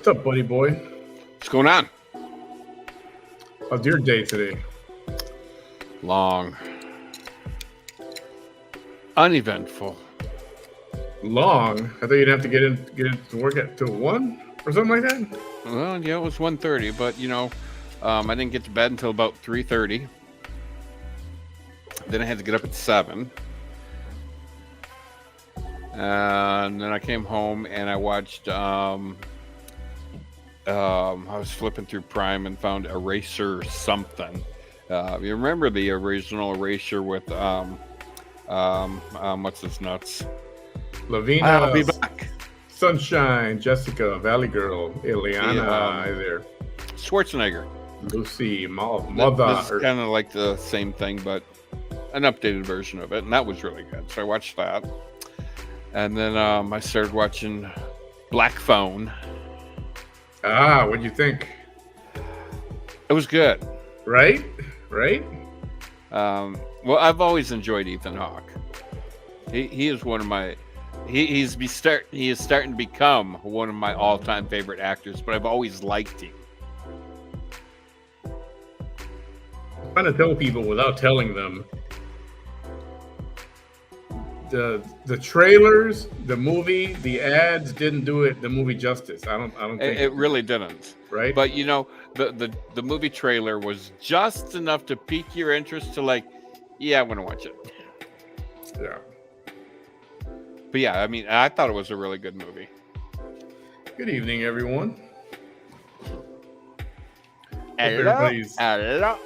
What's up, buddy boy? What's going on? How's your day today? Long. Uneventful. Long? I thought you'd have to get into work at till 1 or something like that. Well, yeah, it was 1:30, but I didn't get to bed until about 3:30. Then I had to get up at 7. And then I came home and I watched. I was flipping through Prime and found Eraser something. You remember the original Eraser with what's his nuts? Lavina, I'll be back. Sunshine, Jessica, Valley Girl, Ileana, there. Schwarzenegger. Lucy, Mother. This is kind of like the same thing, but an updated version of it, and that was really good. So I watched that, and then I started watching Black Phone. What'd you think? It was good. Right? Well, I've always enjoyed Ethan Hawke. He is one of my. He is starting to become one of my all-time favorite actors, but I've always liked him. I'm trying to tell people without telling them. The trailers, the movie, the ads didn't do the movie justice. I don't think It really didn't. Right? But the movie trailer was just enough to pique your interest to I want to watch it. Yeah. But yeah, I mean, I thought it was a really good movie. Good evening, everyone. Hello.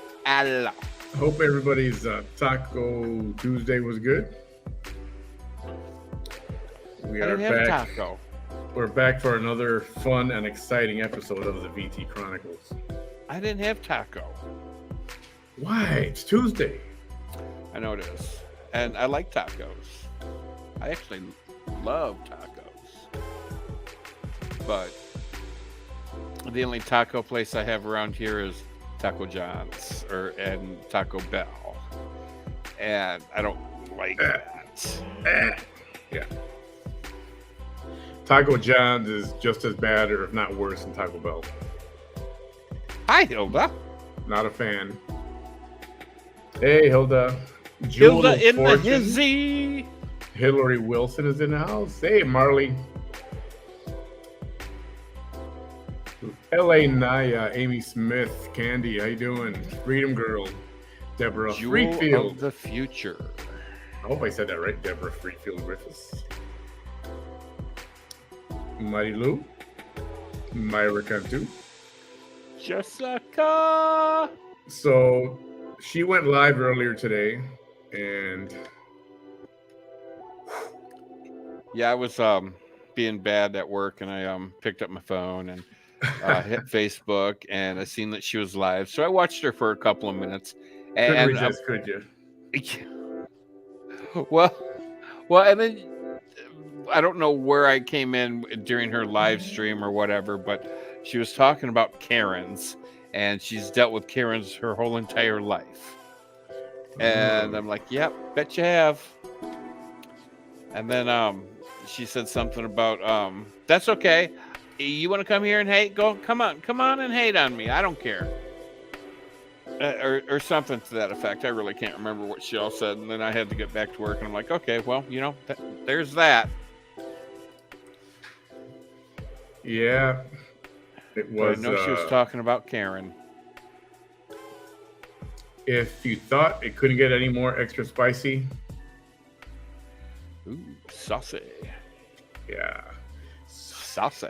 Hope everybody's Taco Tuesday was good. We are back. Taco. We're back for another fun and exciting episode of the VT Chronicles. I didn't have taco. Why? It's Tuesday. I know it is. And I like tacos. I actually love tacos. But the only taco place I have around here is Taco John's and Taco Bell. And I don't like that. Yeah. Taco John's is just as bad or if not worse than Taco Bell. Hi, Hilda. Not a fan. Hey, Hilda. Hilda in the hizzy. Hillary Wilson is in the house. Hey, Marley. L.A. Naya, Amy Smith, Candy, how you doing? Freedom Girl, Deborah Jewel Freefield. Of the future. I hope I said that right, Deborah Freefield Griffiths. Mighty Lou, Myra Cantu. Jessica. So she went live earlier today, and yeah, I was being bad at work, and I picked up my phone and hit Facebook, and I seen that she was live, so I watched her for a couple of minutes. Couldn't resist, could you? Well, and then I don't know where I came in during her live stream or whatever, but she was talking about Karens, and she's dealt with Karens her whole entire life. And I'm like, yep, bet you have. And then she said something about that's okay. You want to come here and hate? Come on and hate on me. I don't care. Or something to that effect. I really can't remember what she all said. And then I had to get back to work, and I'm like, okay, well, there's that. Yeah, it was. But I know she was talking about Karen. If you thought it couldn't get any more extra spicy. Ooh, saucy. Yeah. Saucy.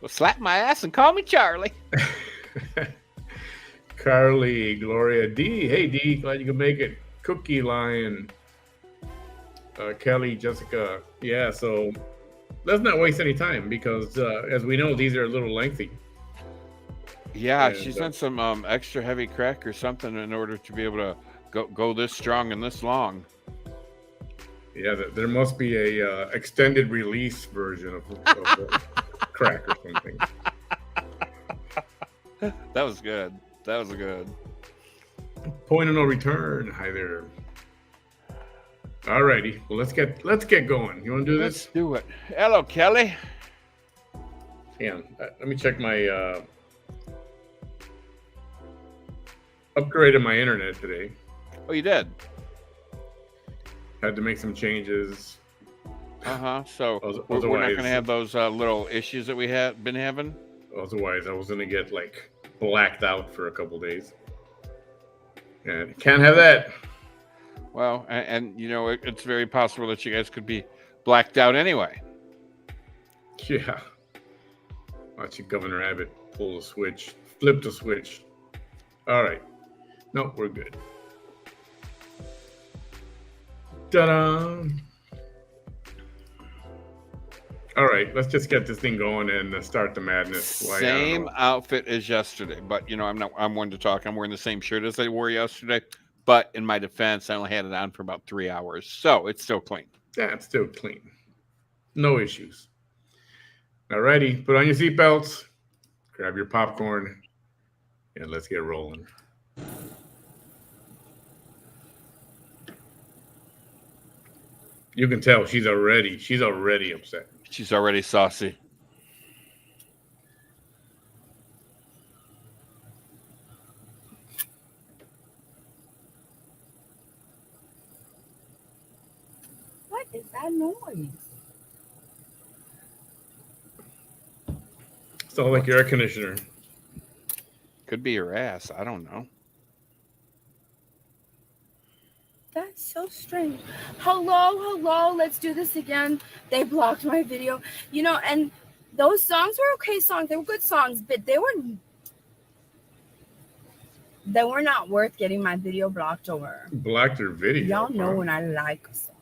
Well, slap my ass and call me Charlie. Carly, Gloria, D. Hey, D. Glad you could make it. Cookie Lion. Kelly, Jessica. Yeah, so let's not waste any time because, as we know, these are a little lengthy. Yeah, and she's done some extra heavy crack or something in order to be able to go this strong and this long. Yeah, there must be a extended release version of crack or something. That was good. That was good. Point of no return. Hi there. All righty. Well, let's get going. You want to do Let's this? do it. Hello, Kelly. Hang on. Let me check my upgraded my internet today. Oh, you did? Had to make some changes. So we're not Otherwise, going to have those little issues that we have been having? otherwise I was gonna get like blacked out for a couple days. And can't have that. Well, and you know, it's very possible that you guys could be blacked out anyway. Yeah. Watch Governor Abbott pull the switch, flip the switch. All right. No, we're good. Ta-da! All right, let's just get this thing going and start the madness. Same outfit as yesterday, but you know, I'm one to talk. I'm wearing the same shirt as I wore yesterday, but in my defense, I only had it on for about 3 hours, so it's still clean. Yeah, it's still clean. No issues. All righty, put on your seatbelts, grab your popcorn, and let's get rolling. You can tell she's already upset. She's already saucy. What is that noise? It's all like your air conditioner. Could be your ass. I don't know. That's so strange. Hello. Let's do this again. They blocked my video. You know, and those songs were okay songs. They were good songs, but they were not worth getting my video blocked over. Blocked her video. Y'all know when I like a song.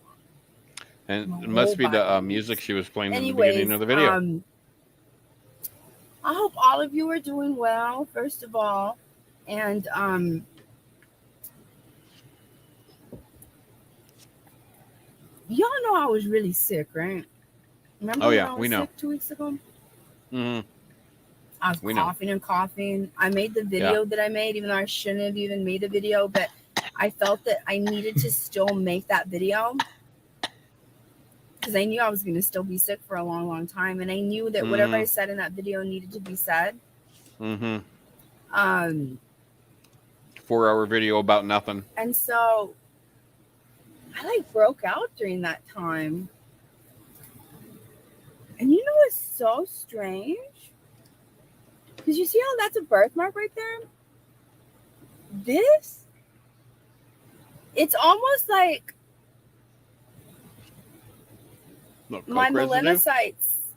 And it must be the music she was playing in the beginning of the video. I hope all of you are doing well, first of all. And y'all know I was really sick, right? Remember when I was sick 2 weeks ago? Mm-hmm. I was coughing and coughing. I made the video that I made, even though I shouldn't have even made the video, but I felt that I needed to still make that video because I knew I was going to still be sick for a long, long time. And I knew that whatever I said in that video needed to be said. 4-hour video about nothing. And so I broke out during that time. And you know what's so strange? Because you see how that's a birthmark right there? This? It's almost like my melanocytes,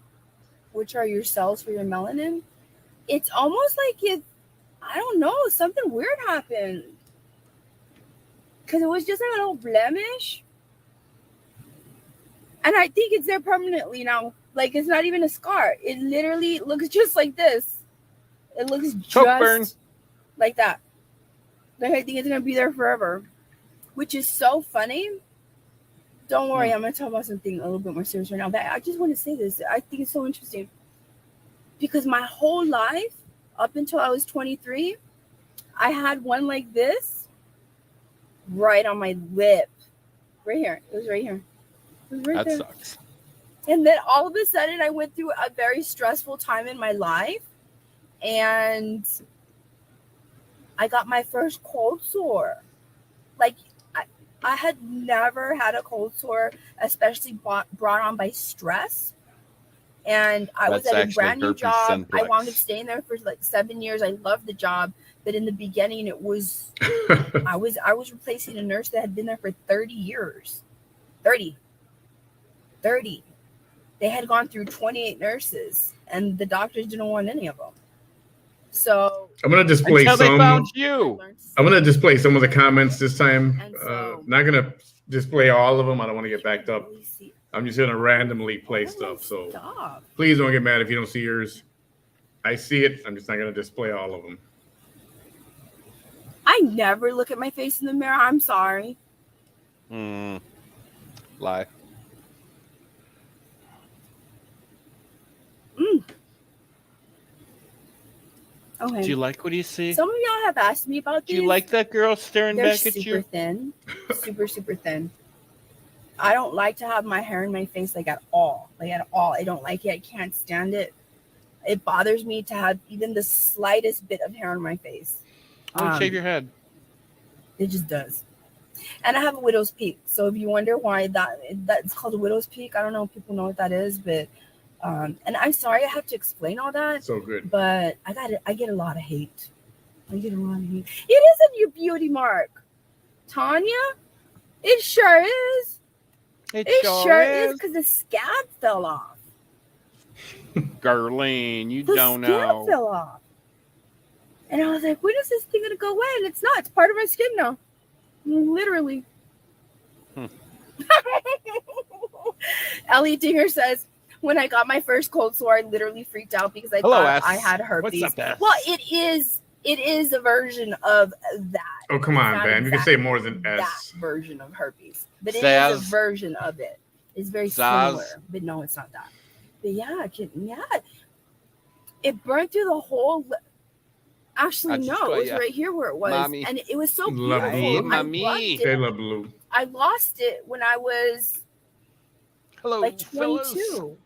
which are your cells for your melanin. It's almost like I don't know, something weird happened. Because it was just a little blemish. And I think it's there permanently now. Like, it's not even a scar. It literally looks just like this. It looks just like that. Like, I think it's going to be there forever. Which is so funny. Don't worry, I'm going to talk about something a little bit more serious right now. But I just want to say this. I think it's so interesting. Because my whole life, up until I was 23, I had one like this right on my lip. Right here. It was right here. It was right there. That sucks. And then all of a sudden, I went through a very stressful time in my life. And I got my first cold sore. Like, I had never had a cold sore, especially brought on by stress. And I was at a brand new job. Simplex. I wound up staying there for like 7 years. I loved the job. But in the beginning, it was, I was replacing a nurse that had been there for 30 years. 30. They had gone through 28 nurses, and the doctors didn't want any of them. So I'm gonna display until some. They found you. I'm gonna display some of the comments this time. So, not gonna display all of them. I don't want to get backed up. I'm just gonna randomly play stuff. So please don't get mad if you don't see yours. I see it. I'm just not gonna display all of them. I never look at my face in the mirror. I'm sorry. Lie. Okay. Do you like what you see? Some of y'all have asked me about these. Do you like that girl staring back at you? They're super thin. Super thin. I don't like to have my hair in my face like at all. Like at all. I don't like it. I can't stand it. It bothers me to have even the slightest bit of hair on my face. Shave your head. It just does. And I have a widow's peak. So if you wonder why that's called a widow's peak, I don't know if people know what that is, but and I'm sorry I have to explain all that. So good. But I get a lot of hate. It is a new beauty mark. Tanya? It sure is. It sure is because the scab fell off. Garlene, you The don't scab know. fell off. And I was like, when is this thing going to go away? And it's not. It's part of my skin now. Literally. Ellie Dinger says, when I got my first cold sore, I literally freaked out because I thought I had herpes. What's up, S? Well, it is a version of that. Oh, come on, man. You can say more than S. That version of herpes. But it Saz. is a version of it. It's very similar. But no, it's not that. But yeah, it burned through the whole. Actually, no, it was right here where it was. Mommy. And it was so La beautiful. Blue. I loved Say it. La Blue. I lost it when I was Hello, like 22. fellas.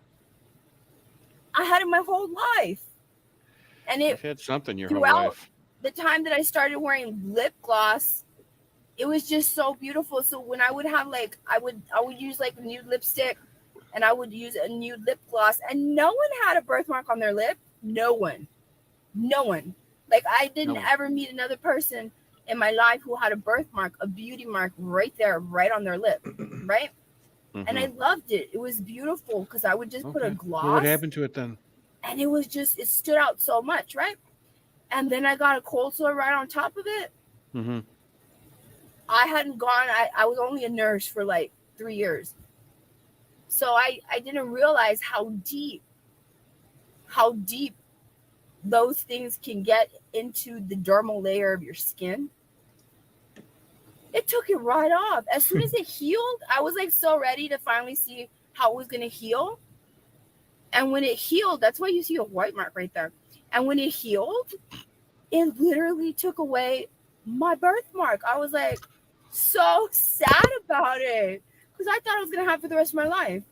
I had it my whole life. And You've it had something your whole throughout life. the time that I started wearing lip gloss, it was just so beautiful. So when I would have like I would use like a nude lipstick and I would use a nude lip gloss and no one had a birthmark on their lip. No one. Like I didn't ever meet another person in my life who had a birthmark, a beauty mark right there, right on their lip, right? Mm-hmm. And I loved it. It was beautiful because I would just put a gloss. Well, what happened to it then? And it stood out so much, right? And then I got a cold sore right on top of it. Mm-hmm. I hadn't gone, I was only a nurse for like 3 years. So I didn't realize how deep those things can get into the dermal layer of your skin. It took it right off. As soon as it healed, I was like so ready to finally see how it was going to heal. And when it healed, that's why you see a white mark right there. And when it healed, it literally took away my birthmark. I was like so sad about it because I thought I was going to have it for the rest of my life.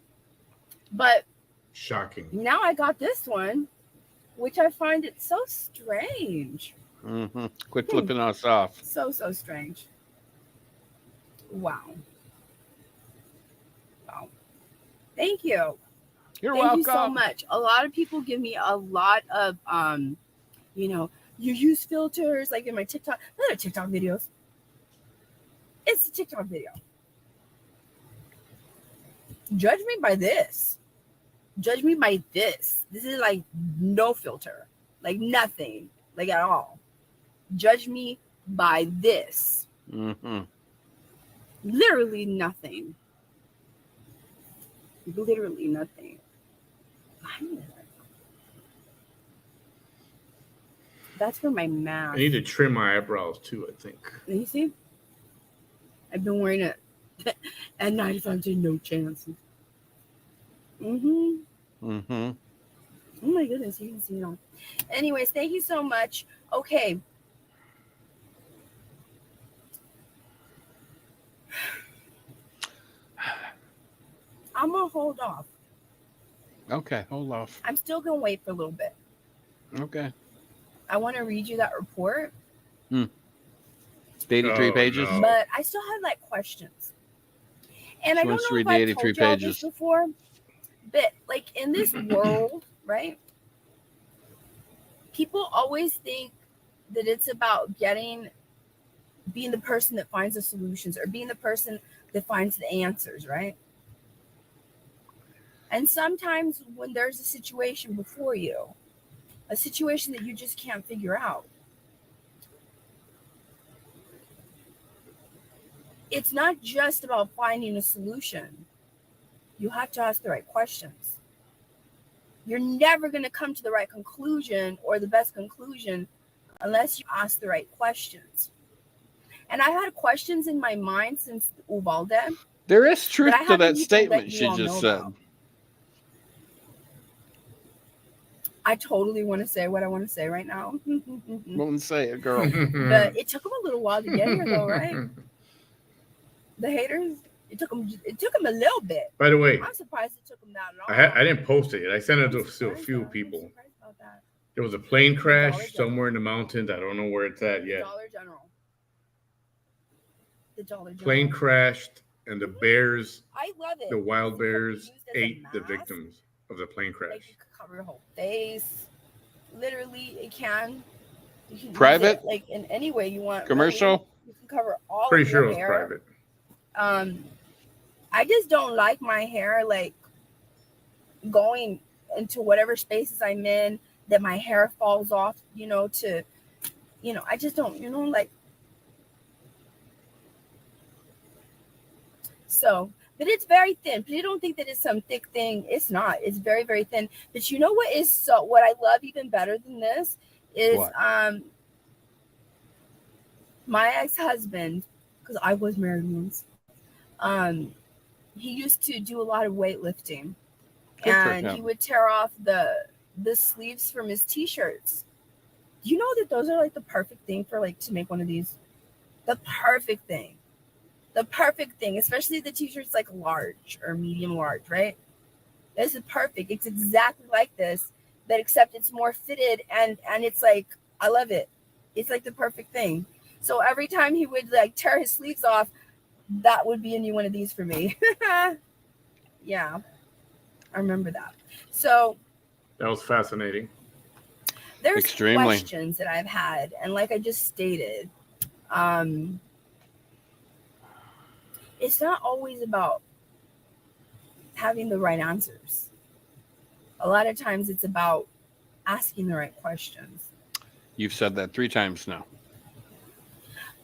But shocking. Now I got this one, which I find it so strange. Mm-hmm. Quit flipping us off. So strange. Wow. Thank you. You're Thank welcome. you so much. A lot of people give me a lot of, you use filters like in my TikTok. Not a TikTok videos. It's a TikTok video. Judge me by this. Judge me by this. This is like no filter, like nothing, like at all. Judge me by this. Mm-hmm. Literally nothing. Literally nothing. That's for my mask. I need to trim my eyebrows too, I think. You see? I've been wearing it at 95 to no chances. Mm-hmm. Mm-hmm. Oh my goodness, you can see it all. Anyways, thank you so much. Okay. I'm gonna hold off. Okay, hold off. I'm still gonna wait for a little bit. Okay. I want to read you that report. It's 83 pages. No. But I still have like questions. And I don't know if I've told y'all this before, but like in this world, right? People always think that it's about being the person that finds the solutions or being the person that finds the answers, right? And sometimes when there's a situation before you, a situation that you just can't figure out, it's not just about finding a solution. You have to ask the right questions. You're never going to come to the right conclusion or the best conclusion unless you ask the right questions. And I've had questions in my mind since Uvalde. There is truth to that statement she just said. About. I totally want to say what I want to say right now. Won't say it, girl. But it took them a little while to get here, though, right? The haters. It took him a little bit. By the way, I'm surprised it took him that long. I didn't post it yet. I sent it to a few people. There was a plane crash somewhere in the mountains. I don't know where it's at yet. Dollar General. The Dollar General. Plane crashed, and the bears, I love it. the wild bears, ate the victims of the plane crash. Like you can cover your whole face. Literally, it can. You can Private? use it, like in any way you want. Commercial? Really. You can cover all. Pretty of sure your it was hair. private. I just don't like my hair like going into whatever spaces I'm in that my hair falls off, I just don't, like. So, but it's very thin. But you don't think that it's some thick thing. It's not. It's very, very thin. But you know what is what I love even better than this is what? My ex-husband, because I was married once, he used to do a lot of weightlifting. And he would tear off the sleeves from his t-shirts. You know that those are like the perfect thing for like to make one of these. The perfect thing, especially the t-shirts like large or medium large, right? This is perfect. It's exactly like this, but except it's more fitted and it's like, I love it. It's like the perfect thing. So every time he would like tear his sleeves off, that would be a new one of these for me. Yeah, I remember that. So that was fascinating. There's extremely questions that I've had, and like I just stated, it's not always about having the right answers. A lot of times it's about asking the right questions. You've said that 3 times now.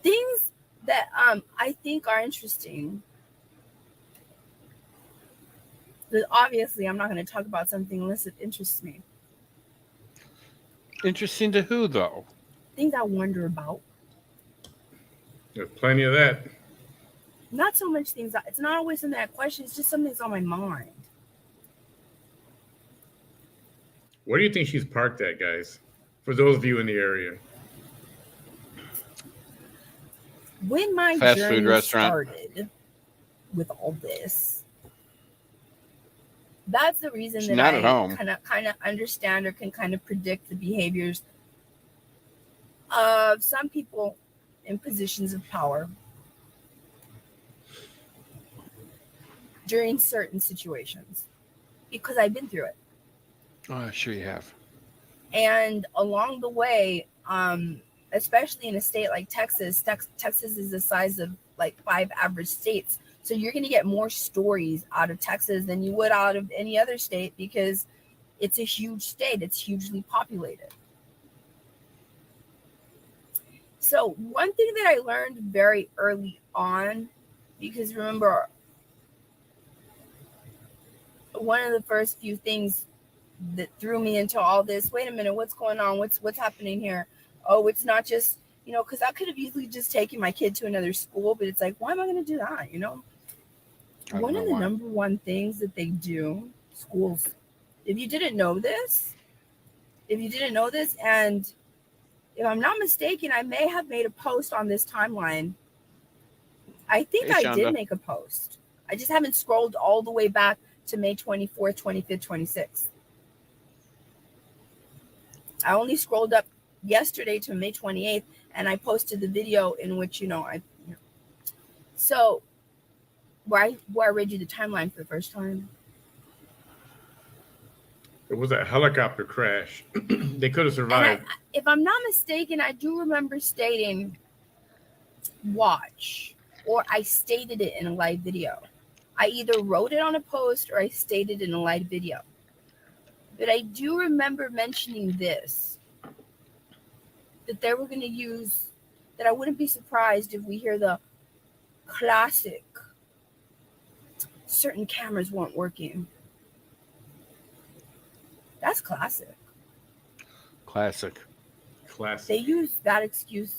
Things that I think are interesting. But obviously, I'm not going to talk about something unless it interests me. Interesting to who, though? Things I wonder about. There's plenty of that. Not so much things. It's not always something I question. It's just something that's on my mind. Where do you think she's parked at, guys? For those of you in the area. When my fast journey food restaurant started with all this, that's the reason She's that not I at home. kind of understand or can kind of predict the behaviors of some people in positions of power during certain situations, because I've been through it. Oh, sure you have. And along the way, especially in a state like Texas, Texas is the size of like 5 average states. So you're going to get more stories out of Texas than you would out of any other state, because it's a huge state. It's hugely populated. So one thing that I learned very early on, because remember, one of the first few things that threw me into all this, wait a minute, what's going on? What's happening here? Oh, it's not just, because I could have easily just taken my kid to another school, but it's like, why am I going to do that? One of the number one things that they do, schools, if you didn't know this, and if I'm not mistaken, I may have made a post on this timeline. I think I did make a post. I just haven't scrolled all the way back to May 24th, 25th, 26th. I only scrolled up yesterday to May 28th, and I posted the video in which, so where I read you the timeline for the first time. It was a helicopter crash. They could have survived. If I'm not mistaken, I do remember stating watch, or I stated it in a live video. I either wrote it on a post or I stated it in a live video. But I do remember mentioning this, that they were going to use, that I wouldn't be surprised if we hear the classic, certain cameras weren't working. That's classic. Classic. They use that excuse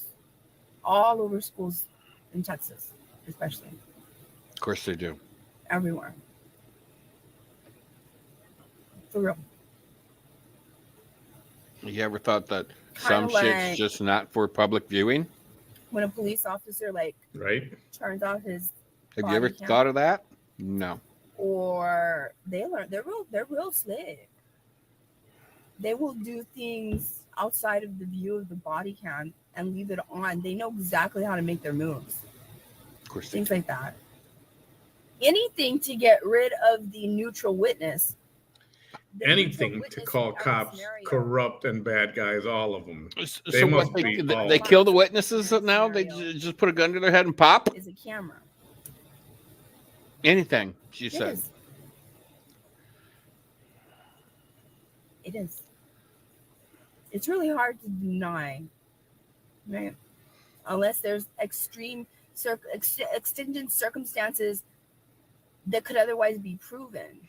all over schools in Texas, especially. Of course they do. Everywhere. For real. You ever thought that some shit's just not for public viewing? When a police officer, right, turns off his Have you ever thought of that? No. Or they're real slick. They will do things outside of the view of the body cam and leave it on. They know exactly how to make their moves. Of course, things like that. Anything to get rid of the neutral witness. Anything to call cops corrupt and bad guys, all of them. So what, they kill the witnesses now? They just put a gun to their head and pop? Is a camera. Anything, she said. It is. It's really hard to deny, right? Unless there's extreme extended circumstances that could otherwise be proven.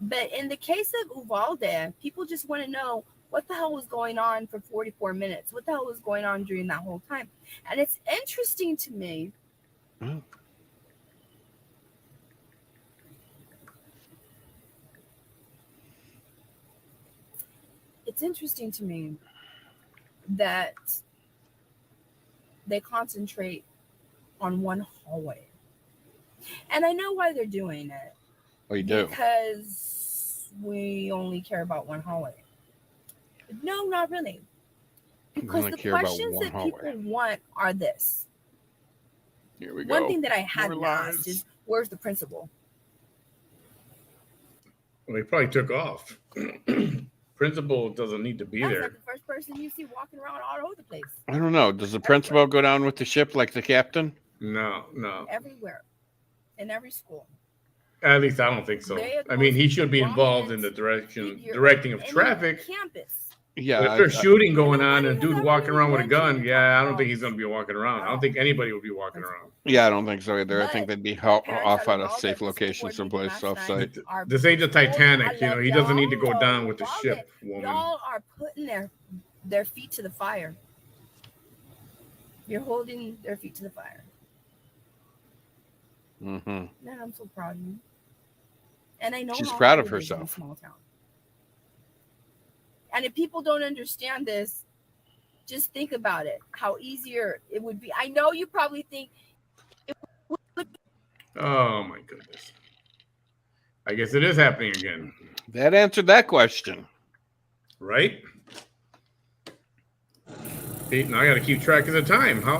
But in the case of Uvalde, people just want to know what the hell was going on for 44 minutes. What the hell was going on during that whole time? And it's interesting to me. It's interesting to me that they concentrate on one hallway. And I know why they're doing it. Oh, you do? Because we only care about one hallway. No, not really. Because the questions that people want are this. Here we go. One thing that I hadn't asked is, where's the principal? Well, he probably took off. Principal doesn't need to be there. Like the first person you see walking around all over the place. I don't know. Does the principal go down with the ship like the captain? No. Everywhere. In every school. At least I don't think so. I mean, he should be involved in the directing of traffic. Campus. Yeah. But if there's shooting going on and a dude walking around with a gun, I don't think he's going to be walking around. I don't think anybody will be walking around. Yeah, I don't think so either. I think they'd be off at a safe location someplace off-site. This ain't the Titanic, he doesn't need to go down with the ship, woman. Y'all are putting their feet to the fire. You're holding their feet to the fire. Mm-hmm. Man, I'm so proud of you. And I know she's proud of herself. In a small town. And if people don't understand this, just think about it. How easier it would be. I know you probably think it would. Oh my goodness. I guess it is happening again. That answered that question. Right? Hey, now I got to keep track of the time. How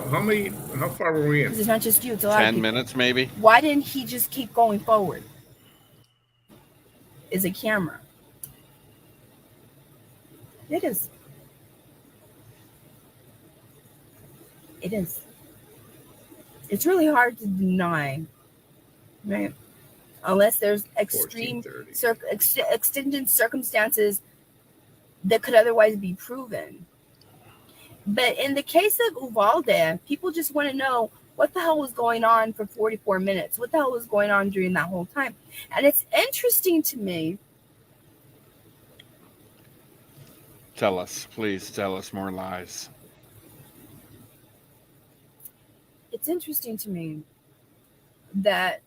far were we in? Because it's not just you. It's a lot 10 minutes, maybe. Why didn't he just keep going forward? Is a camera. It is. It is. It's really hard to deny, right? Unless there's extreme extended circumstances that could otherwise be proven. But in the case of Uvalde, people just want to know what the hell was going on for 44 minutes. What the hell was going on during that whole time? And it's interesting to me. Tell us, please tell us more lies. It's interesting to me that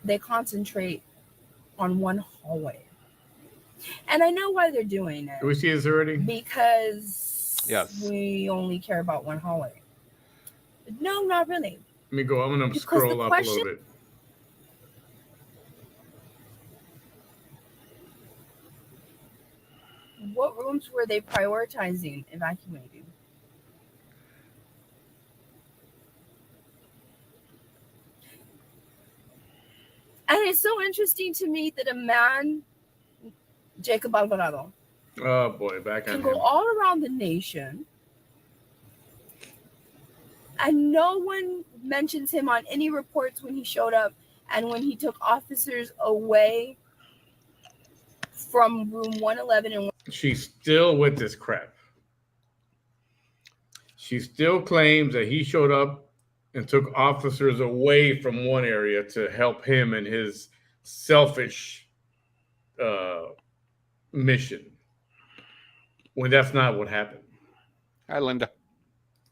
they concentrate on one hallway. And I know why they're doing it. Do we see this already? Because yes, we only care about one hallway. No, not really. Let me go. I'm going to scroll up a little bit. What rooms were they prioritizing evacuating? And it's so interesting to me that a man, Jacob Alvarado, oh boy, back on can go all around the nation, and no one mentions him on any reports when he showed up and when he took officers away from room 111 and she's still with this crap. She still claims that he showed up and took officers away from one area to help him in his selfish mission, when that's not what happened. Hi, Linda.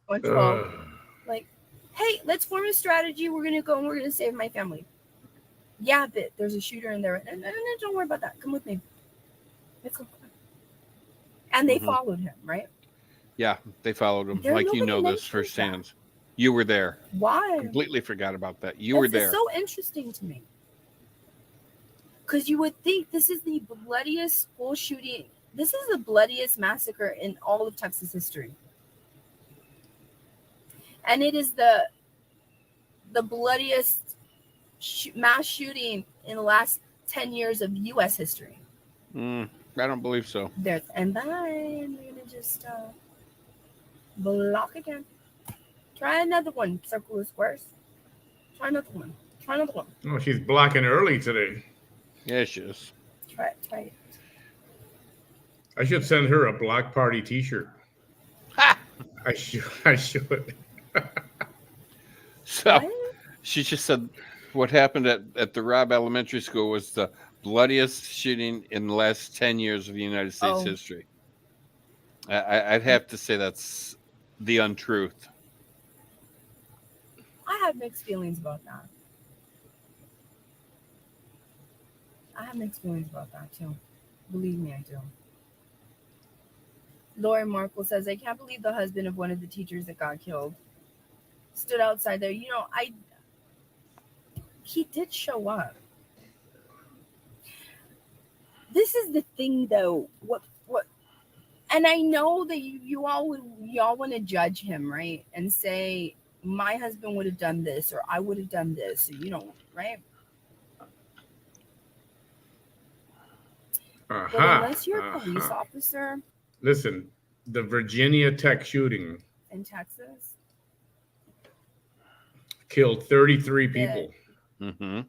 Like, hey, let's form a strategy. We're going to go and we're going to save my family. Yeah, but there's a shooter in there. And don't worry about that. Come with me. Let's go. And they followed him, right? Yeah, they followed him. Like, you know this firsthand. You were there. Why? Completely forgot about that. You were there. It's so interesting to me. Because you would think this is the bloodiest school shooting. This is the bloodiest massacre in all of Texas history. And it is the bloodiest mass shooting in the last 10 years of U.S. history. I don't believe so. And then we're going to just block again. Try another one, circle of squares. Try another one. Oh, she's blocking early today. Yeah, she is. Try it. I should send her a block party T-shirt. Ha! I should. So What? she just said what happened at the Robb Elementary School was the bloodiest shooting in the last 10 years of the United States history. I'd have to say that's the untruth. I have mixed feelings about that. Too. Believe me, I do. Lauren Markle says, I can't believe the husband of one of the teachers that got killed stood outside there. He did show up. This is the thing, though. What? And I know that you all want to judge him, right? And say, my husband would have done this, or I would have done this, or, right? But unless you're a police officer. Listen, the Virginia Tech shooting in Texas killed 33 people. Mm-hmm.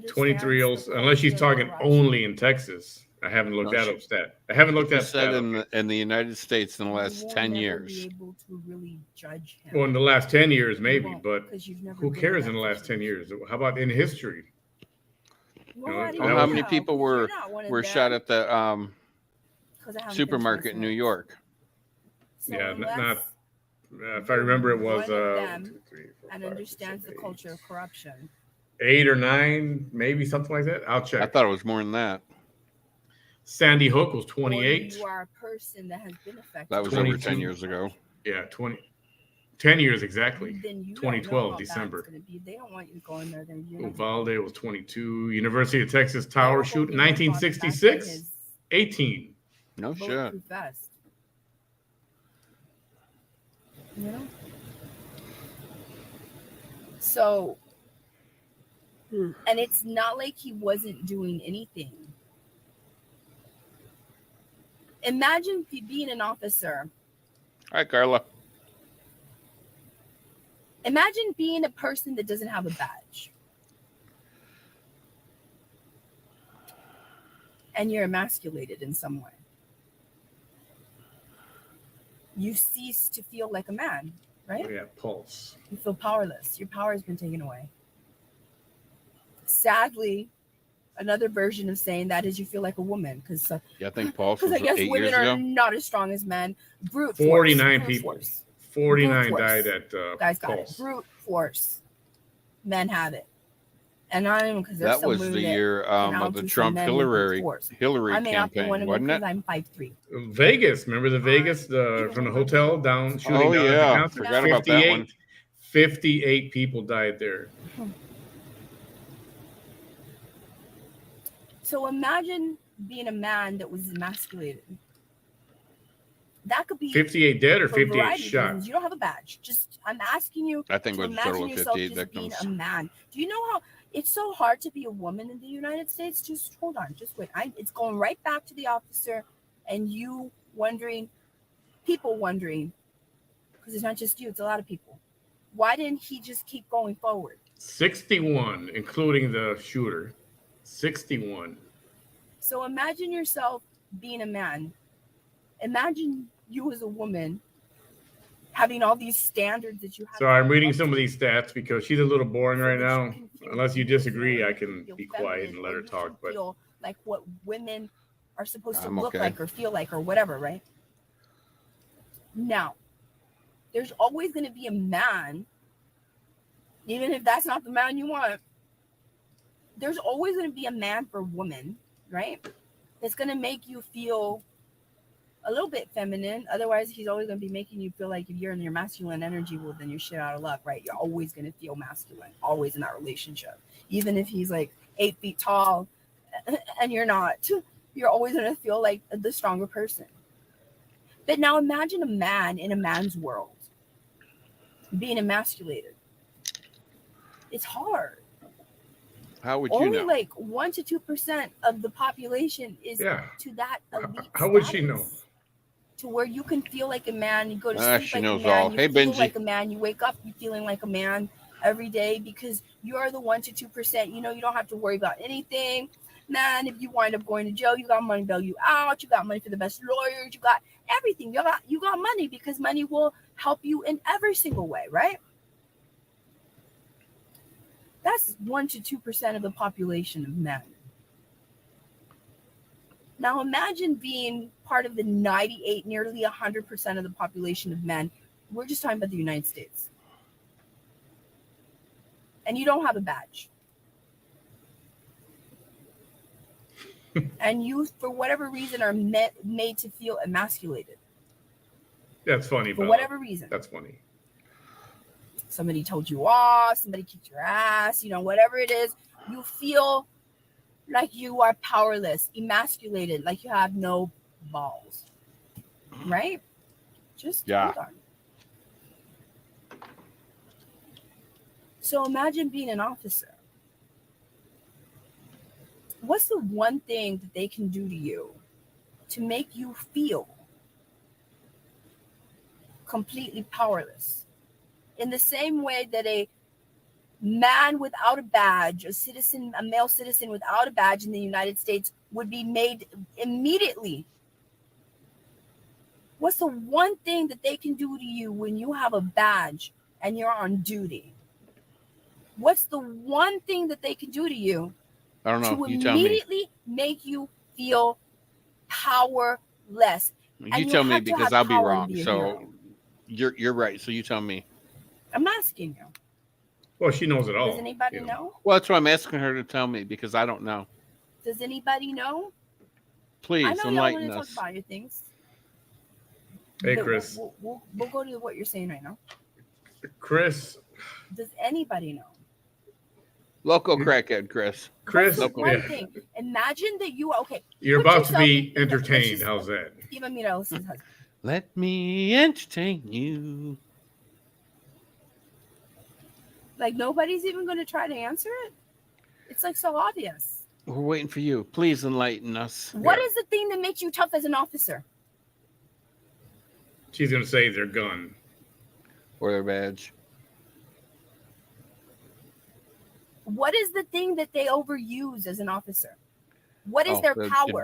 23 unless she's talking only in Texas. I haven't looked that up stat. I haven't looked that said stat in the United States in the last 10 years. Be able to really judge him. Well, in the last 10 years, maybe, but who cares in the last 10 years? How about in history? How many people were shot at the supermarket in New York? So yeah, not if I remember, it was 2, 3, 4, and 5, understands 6, 7, the culture of corruption. 8 or 9, maybe something like that. I'll check. I thought it was more than that. Sandy Hook was 28. Or you are a person that has been affected. That was over 10 years ago. Yeah, 10 years exactly. Then 2012 December. They don't want you going there. Uvalde was 22. University of Texas Tower shoot 1966. 18. No shit. So, and it's not like he wasn't doing anything. Imagine being an officer. Hi, Carla. Imagine being a person that doesn't have a badge. And you're emasculated in some way. You cease to feel like a man, right? Oh, yeah, pulse. You feel powerless. Your power has been taken away. Sadly, another version of saying that is you feel like a woman. Because I think Pulse was I guess 8 women years are ago. not as strong as men. Brute 49 force. people. 49 died at Guys got Pulse. it. Brute force. Men have it. And not even because that was the year of the Trump Hillary campaign, wasn't it? I'm 5'3". Vegas, remember the Vegas from the hotel down shooting down at the concert? Forgot about that one. 58 people died there. So imagine being a man that was emasculated. That could be 58 dead or 58 shot. You don't have a badge. I'm asking you. I think it was a total of 58 victims. Being a man. Do you know how it's so hard to be a woman in the United States? Just hold on. Just wait. It's going right back to the officer, and you wondering, people wondering, because it's not just you. It's a lot of people. Why didn't he just keep going forward? 61, including the shooter. 61. So imagine yourself being a man. Imagine you as a woman having all these standards that you have. So I'm reading some of these stats because she's a little boring right now. Unless you disagree, I can be quiet and let her talk. But feel like what women are supposed to look like or feel like or whatever, right? Now, there's always going to be a man, even if that's not the man you want. There's always going to be a man for woman, right? That's going to make you feel a little bit feminine. Otherwise, he's always going to be making you feel like if you're in your masculine energy, well, then you're shit out of luck, right? You're always going to feel masculine, always in that relationship. Even if he's like 8 feet tall and you're not, you're always going to feel like the stronger person. But now imagine a man in a man's world being emasculated. It's hard. How would you Only know? like 1 to 2% of the population is Yeah. to that elite How would she know? status. To where you can feel like a man, you go to sleep She like knows a man, all. you Hey, feel Benji. like a man, you wake up you feeling like a man every day because you are the 1 to 2%. You know, you don't have to worry about anything. Man, if you wind up going to jail, you got money to bail you out, you got money for the best lawyers, you got everything. You got money because money will help you in every single way, right? That's 1 to 2% of the population of men. Now imagine being part of the 98, nearly 100% of the population of men. We're just talking about the United States. And you don't have a badge. And you, for whatever reason, are made to feel emasculated. That's funny, for whatever reason. That's funny. Somebody told you off, somebody kicked your ass, whatever it is, you feel like you are powerless, emasculated, like you have no balls. Right? Just hold on. So imagine being an officer. What's the one thing that they can do to you to make you feel completely powerless? In the same way that a man without a badge, a male citizen without a badge in the United States would be made immediately. What's the one thing that they can do to you when you have a badge and you're on duty? What's the one thing that they can do to you? I don't know. To You tell me. immediately make you feel powerless. You tell me because I'll be wrong. So you're right. So you tell me. I'm asking you. Well, she knows it all. Does anybody know? Well, that's why I'm asking her to tell me because I don't know. Does anybody know? Please I know enlighten y'all want us. to talk about your things. Hey, but Chris. We'll go to what you're saying right now. Chris. Does anybody know? Local crackhead, Chris. One thing. Imagine that you're about to be entertained. How's that? Even Miro's husband. Let me entertain you. Like nobody's even going to try to answer it. It's like so obvious. We're waiting for you. Please enlighten us. What is the thing that makes you tough as an officer? She's going to say their gun. Or their badge. What is the thing that they overuse as an officer? What is their power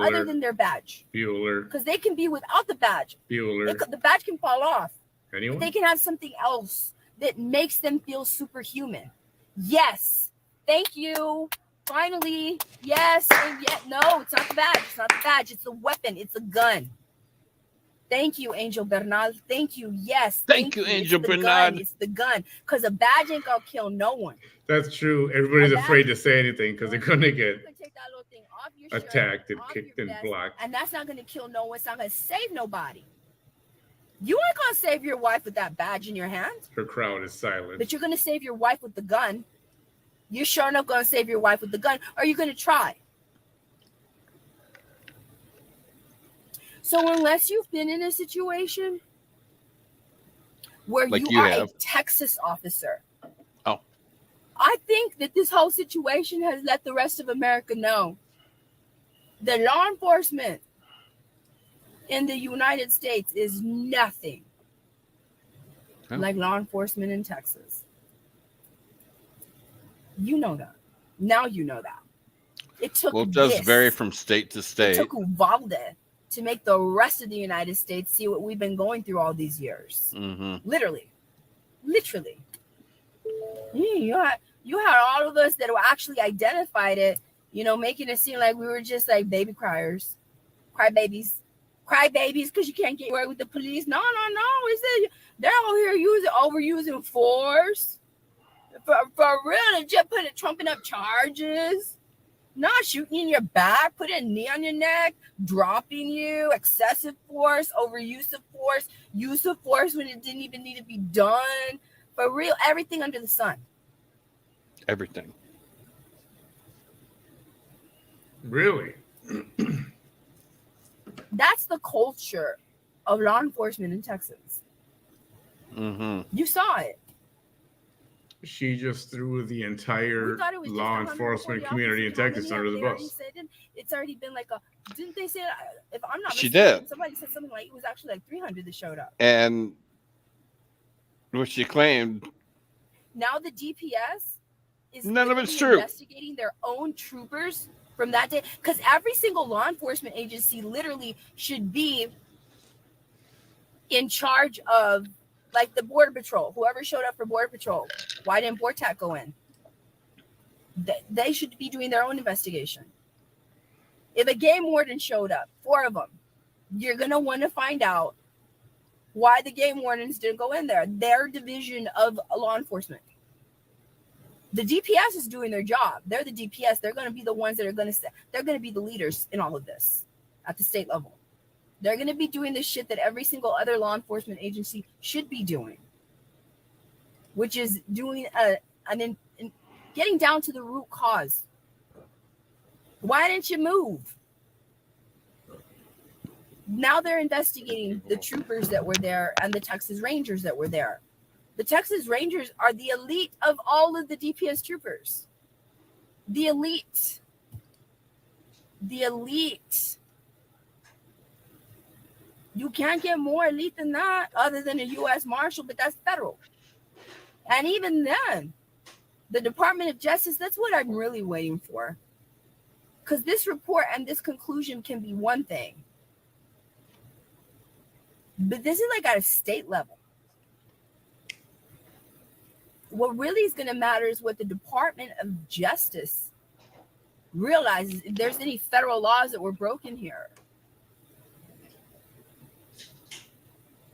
other than their badge? Bueller. Because they can be without the badge. Bueller. The badge can fall off. Anyone? They can have something else that makes them feel superhuman. Yes. Thank you. Finally. Yes. And yet. No, it's not the badge. It's not the badge. It's the weapon. It's a gun. Thank you, Angel Bernal. Thank you. Yes. Thank you, Angel Bernal. It's the gun. Because a badge ain't going to kill no one. That's true. Everybody's afraid to say anything because they're going to get attacked and kicked and blocked. And that's not going to kill no one. It's not going to save nobody. You ain't going to save your wife with that badge in your hand. Her crowd is silent. But you're going to save your wife with the gun. You're sure enough going to save your wife with the gun. Or are you going to try? So unless you've been in a situation where you are a Texas officer, I think that this whole situation has let the rest of America know that law enforcement in the United States is nothing like law enforcement in Texas. You know that. Now you know that. It took it does vary from state to state. It took Uvalde to make the rest of the United States see what we've been going through all these years. Mm-hmm. Literally. You had all of us that were actually identified it, making it seem like we were just like baby crybabies because you can't get away with the police. No. They're out here overusing force for real, and just trumping up charges. Not shooting you in your back, putting a knee on your neck, dropping you, excessive force, overuse of force, use of force when it didn't even need to be done. For real, everything under the sun. Everything. Really? That's the culture of law enforcement in Texas. Mm-hmm. You saw it. She just threw the entire law enforcement community in Texas under the bus. It's already been like didn't they say, if I'm not She mistaken, did. somebody said something like it was actually like 300 that showed up. And what she claimed. Now the DPS is none of it's true. Investigating their own troopers from that day. Because every single law enforcement agency literally should be in charge of, like, the Border Patrol. Whoever showed up for Border Patrol, why didn't BORTAC go in? They should be doing their own investigation. If a game warden showed up, 4 of them, you're going to want to find out why the game wardens didn't go in there. Their division of law enforcement. The DPS is doing their job. They're the DPS. They're going to be the ones that are going to, they're going to be the leaders in all of this at the state level. They're going to be doing the shit that every single other law enforcement agency should be doing, which is doing getting down to the root cause. Why didn't you move? Now they're investigating the troopers that were there and the Texas Rangers that were there. The Texas Rangers are the elite of all of the DPS troopers. The elite. The elite. You can't get more elite than that other than a U.S. Marshal, but that's federal. And even then, the Department of Justice, that's what I'm really waiting for. Because this report and this conclusion can be one thing. But this is like at a state level. What really is going to matter is what the Department of Justice realizes, if there's any federal laws that were broken here.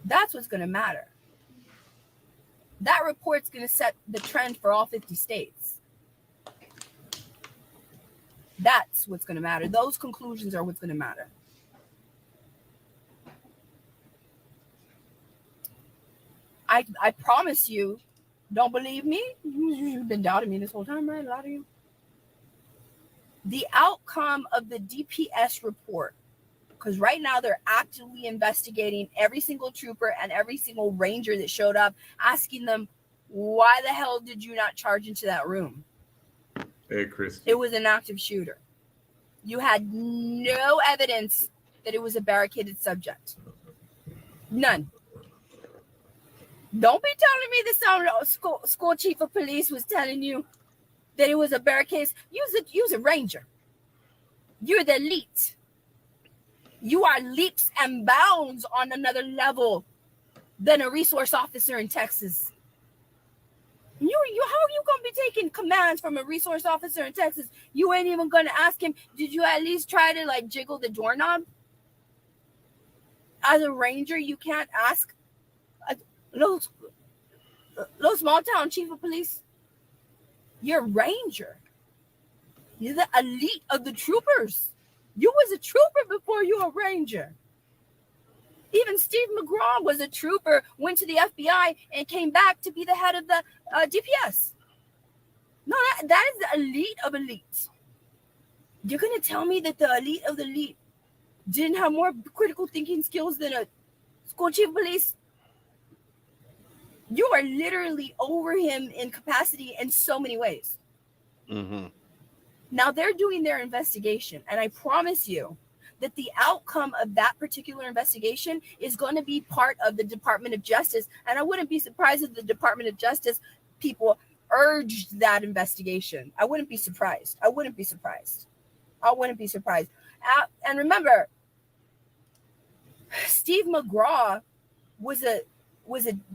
That's what's going to matter. That report's going to set the trend for all 50 states. That's what's going to matter. Those conclusions are what's going to matter. I promise you, don't believe me? You've been doubting me this whole time, right? A lot of you. The outcome of the DPS report, because right now they're actively investigating every single trooper and every single ranger that showed up, asking them, why the hell did you not charge into that room? Hey, Chris. It was an active shooter. You had no evidence that it was a barricaded subject. None. Don't be telling me the school chief of police was telling you that it was a barricade. Use a ranger. You're the elite. You are leaps and bounds on another level than a resource officer in Texas. How are you gonna be taking commands from a resource officer in Texas? You ain't even gonna ask him, did you at least try to like jiggle the doorknob? As a ranger, you can't ask a little small town chief of police. You're a ranger. You're the elite of the troopers. You was a trooper before you were a ranger. Even Steve McGraw was a trooper, went to the FBI, and came back to be the head of the DPS. No, that is the elite of elite. You're going to tell me that the elite of the elite didn't have more critical thinking skills than a school chief of police? You are literally over him in capacity in so many ways. Mm-hmm. Now they're doing their investigation, and I promise you that the outcome of that particular investigation is going to be part of the Department of Justice. And I wouldn't be surprised if the Department of Justice people urged that investigation. I wouldn't be surprised. And remember, Steve McGraw was a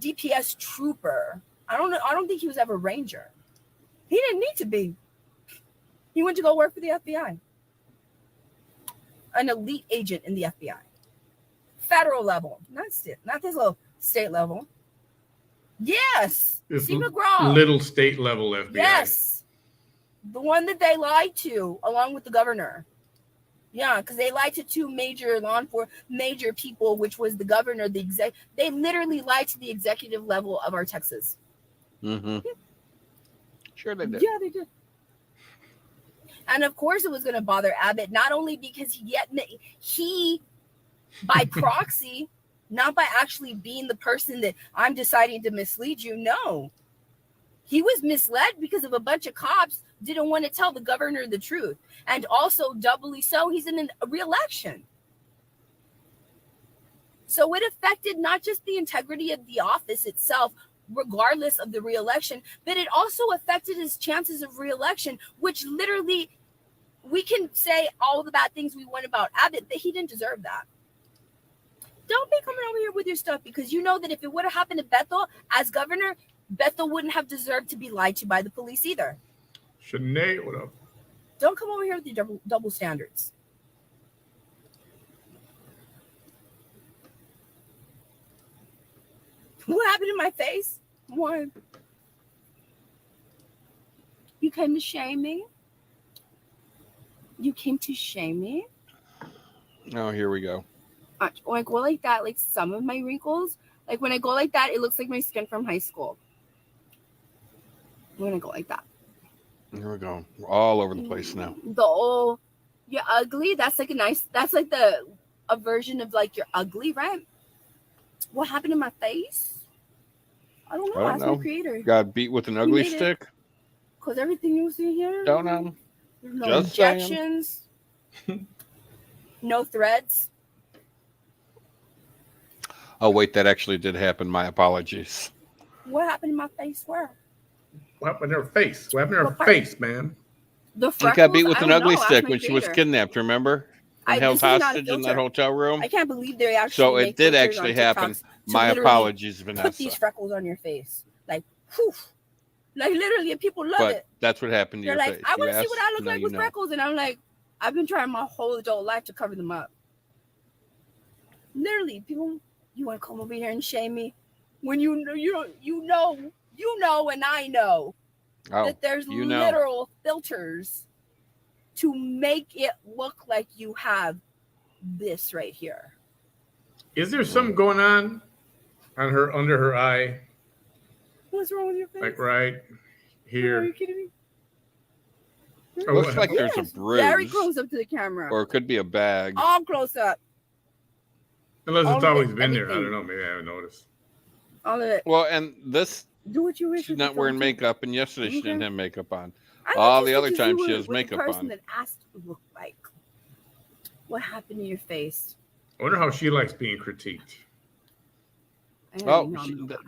DPS trooper. I don't think he was ever a ranger. He didn't need to be. He went to go work for the FBI. An elite agent in the FBI. Federal level. Not this little state level. Yes. This Steve McGraw. Little state level FBI. Yes. The one that they lied to, along with the governor. Yeah, because they lied to two major major people, which was the governor, They literally lied to the executive level of our Texas. Mm-hmm. Sure they did. Yeah, they did. And of course, it was going to bother Abbott, not only because he by proxy, not by actually being the person that I'm deciding to mislead you. No, he was misled because of a bunch of cops didn't want to tell the governor the truth. And also, doubly so, he's in a re-election. So it affected not just the integrity of the office itself, regardless of the re-election, but it also affected his chances of re-election, which literally, we can say all the bad things we want about Abbott, but he didn't deserve that. Don't be coming over here with your stuff, because you know that if it would have happened to Bethel as governor, Bethel wouldn't have deserved to be lied to by the police either. Sinead, what up? Don't come over here with your double standards. What happened to my face? What? You came to shame me? You came to shame me? Oh, here we go. When I go like that, like some of my wrinkles, like when I go like that, it looks like my skin from high school. When I go like that. Here we go. We're all over the place now. You're ugly. That's like a version of like you're ugly, right? What happened to my face? I don't know. Ask my creator. Got beat with an ugly stick? Because everything you see here. Don't know. There's no injections. No threads. Oh, wait, that actually did happen. My apologies. What happened to my face? Where? What happened to her face? What happened to her face, man? The freckles? She got beat with an ugly stick when she was kidnapped, remember? And held hostage in that hotel room. I can't believe they actually. So it did actually happen. My apologies, Vanessa. Put these freckles on your face. Like, whew. Like literally, people love it. That's what happened to your face. I want to see what I look like with freckles. And I'm like, I've been trying my whole adult life to cover them up. Literally, people, you want to come over here and shame me when you know, and I know that there's literal filters to make it look like you have this right here. Is there something going on her under her eye? What's wrong with your face? Like right here. Are you kidding me? It looks like there's a bruise. Very close up to the camera. Or it could be a bag. All close up. Unless it's always been there. I don't know. Maybe I haven't noticed. All of it. Well, and this, do what you wish. She's not wearing makeup, and yesterday she didn't have makeup on. All the other times she has makeup on. The person that asked to look like. What happened to your face? I wonder how she likes being critiqued. Oh,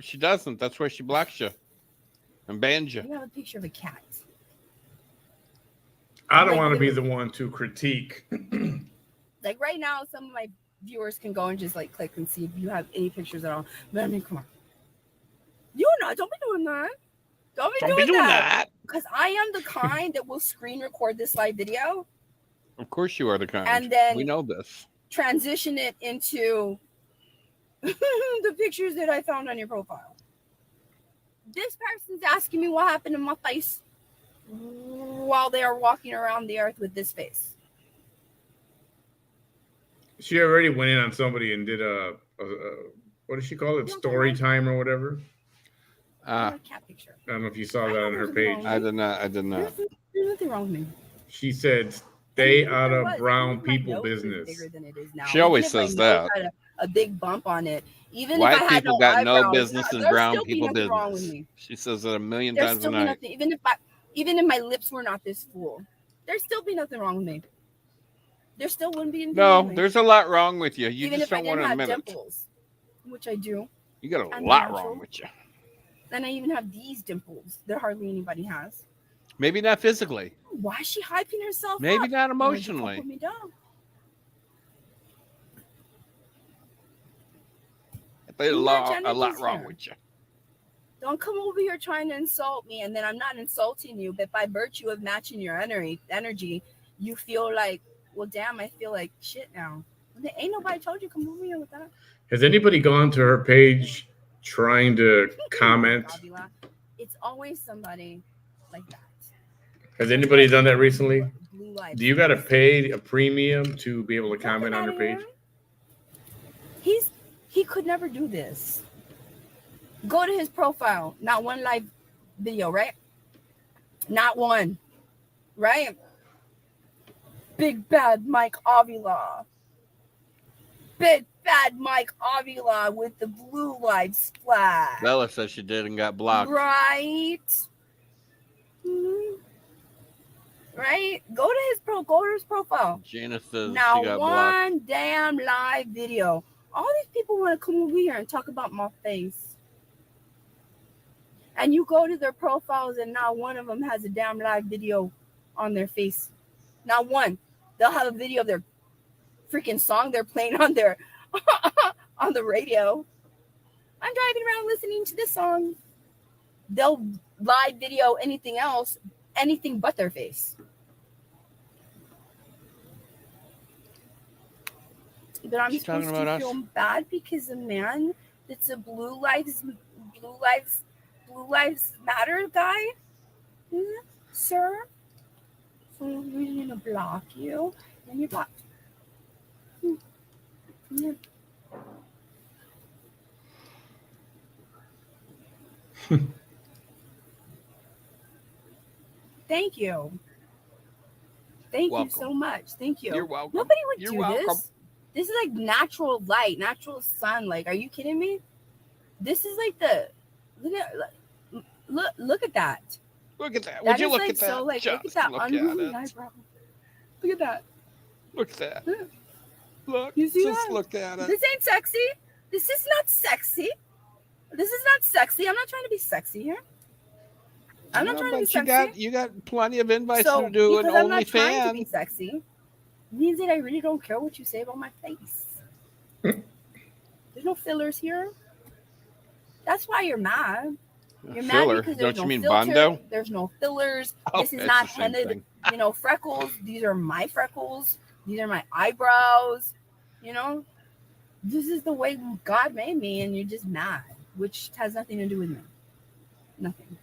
she doesn't. That's why she blocks you and bans you. You have a picture of a cat. I don't want to be the one to critique. Like right now, some of my viewers can go and just like click and see if you have any pictures at all. But I mean, come on. You know, don't be doing that. Don't be doing that. Because I am the kind that will screen record this live video. Of course you are the kind. And then we know this. Transition it into the pictures that I found on your profile. This person's asking me what happened to my face while they are walking around the earth with this face. She already went in on somebody and did a what does she call it? Story time or whatever. Cat picture. I don't know if you saw that on her page. I did not. There's nothing wrong with me. She said, "Stay out of brown people business." Bigger than it is now. She always says that. A big bump on it. Even white if I had people got no business in brown people business. She says it a million times a night. Even if my lips were not this full, there'd still be nothing wrong with me. There still wouldn't be anything wrong with me. There's a lot wrong with you. You even just don't want to admit it. Dimples, which I do. You got a lot wrong with you. And I even have these dimples that hardly anybody has. Maybe not physically. Why is she hyping herself Maybe up? not emotionally. Put me down. There's a lot wrong with you. Don't come over here trying to insult me, and then I'm not insulting you, but by virtue of matching your energy, you feel like, well, damn, I feel like shit now. Ain't nobody told you come over here with that. Has anybody gone to her page trying to comment? It's always somebody like that. Has anybody done that recently? Blue light. Do you got to pay a premium to be able to comment on their page? He could never do this. Go to his profile. Not one live video, right? Not one. Right? Big bad Mike Avila. Big bad Mike Avila with the blue light splash. Bella says she did and got blocked. Right? Right? Go to his profile. Jana says Now she got one blocked. damn live video. All these people want to come over here and talk about my face. And you go to their profiles and not one of them has a damn live video on their face. Not one. They'll have a video of their freaking song they're playing on their on the radio. I'm driving around listening to this song. They'll live video anything else, anything but their face. But I'm supposed to feel bad because a man that's a blue lives matter guy, sir. So we're gonna block you, and you're blocked. Yeah. Thank you. Thank you so much. Thank you. You're welcome. Nobody would You're do welcome. this. This is like natural light, natural sun. Like, are you kidding me? This is like the look at that. Look at that. Would you look at that? So, like, look at that unruly eyebrow. Look at that. Look at that. Look. You see just that? Look at it. This ain't sexy. This is not sexy. This is not sexy. I'm not trying to be sexy here. I'm not trying to be sexy. You got plenty of invites So, to do an because I'm not trying to OnlyFans. be sexy, means that I really don't care what you say about my face. There's no fillers here. That's why you're mad. You're mad because there's no filter. Bondo? There's no fillers. Oh, this is not henna, freckles. These are my freckles. These are my eyebrows. This is the way God made me, and you're just mad, which has nothing to do with me. Nothing.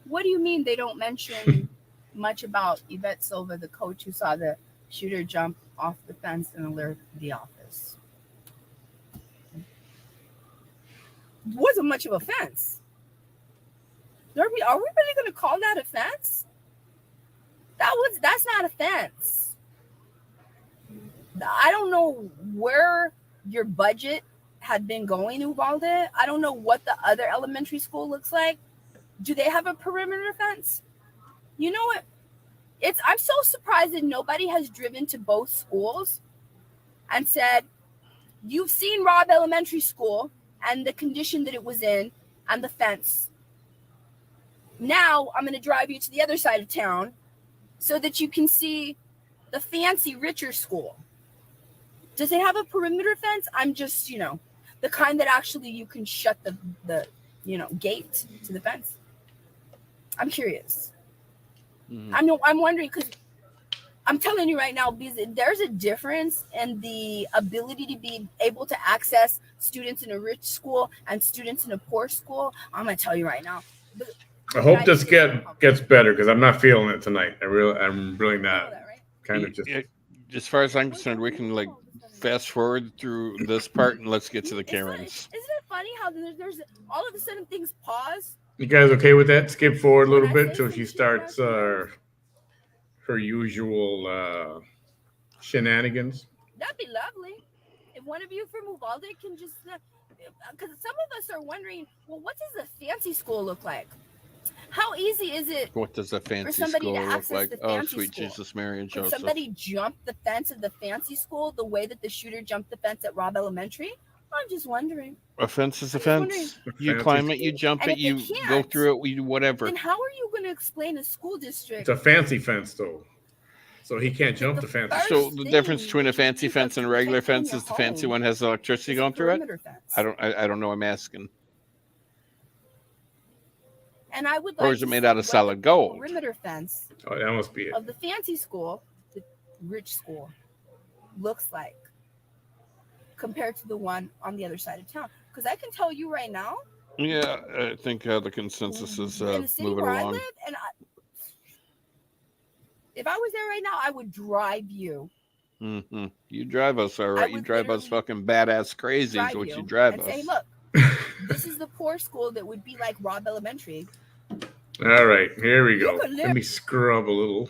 What do you mean they don't mention much about Yvette Silva, the coach who saw the shooter jump off the fence and alert the office? Wasn't much of a fence. Are we really going to call that a fence? That's not a fence. I don't know where your budget had been going, Uvalde. I don't know what the other elementary school looks like. Do they have a perimeter fence? You know what? I'm so surprised that nobody has driven to both schools and said, you've seen Robb Elementary School and the condition that it was in and the fence. Now I'm going to drive you to the other side of town so that you can see the fancy, richer school. Does it have a perimeter fence? I'm just, the kind that actually you can shut the gate to the fence. I'm curious. Mm-hmm. I'm wondering because I'm telling you right now, because there's a difference in the ability to be able to access students in a rich school and students in a poor school. I'm going to tell you right now. I hope this gets better because I'm not feeling it tonight. I'm really not. Kind of just. As far as I'm concerned, we can fast forward through this part and let's get to the Karens. Isn't it funny how there's all of a sudden things pause? You guys okay with that? Skip forward a little bit till she starts her usual shenanigans. That'd be lovely. If one of you from Uvalde can just, because some of us are wondering, well, what does a fancy school look like? How easy is it? What does a fancy school look like? Oh, sweet Jesus, Mary and Joseph. Could somebody jump the fence of the fancy school the way that the shooter jumped the fence at Robb Elementary? I'm just wondering. A fence is a fence. You climb it, you jump it, you go through it, whatever. Then how are you going to explain a school district? It's a fancy fence, though. So he can't jump the fancy fence. So the difference between a fancy fence and a regular fence is the fancy one has electricity going through it? I don't know. I'm asking. And I would Or like is it to made see out of what solid the gold? perimeter fence Oh, that must be it. of the fancy school, the rich school, looks like compared to the one on the other side of town. Because I can tell you right now, Yeah, I think the consensus is in the city moving where I along. live, and if I was there right now, I would drive you. Mm-hmm. You drive us all I right. You would drive us literally fucking badass crazy is drive what you you drive and us. say, look, this is the poor school that would be like Robb Elementary. All right, here we You go. could Let live. me scrub a little.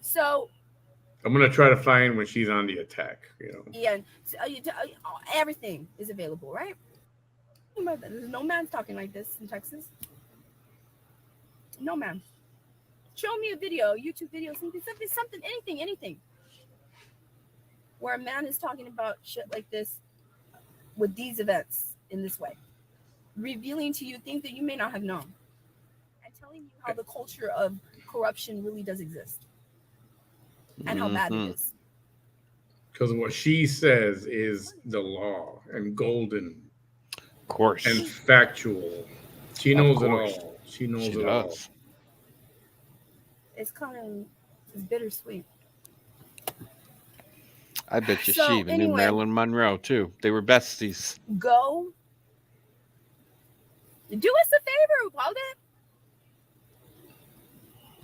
So, I'm gonna try to find when she's on the attack. You know. Ian, everything is available, right? There's no man talking like this in Texas. No man. Show me a video, YouTube video, something, anything, where a man is talking about shit like this with these events in this way, revealing to you things that you may not have known, and telling you how the culture of corruption really does exist and how bad it is. Because what she says is the law and golden, Of course. and factual. She knows it all. She knows it all. It's kind of bittersweet. I bet you So, she even knew anyway. Marilyn Monroe too. They were besties. Go. Do us a favor, Walden.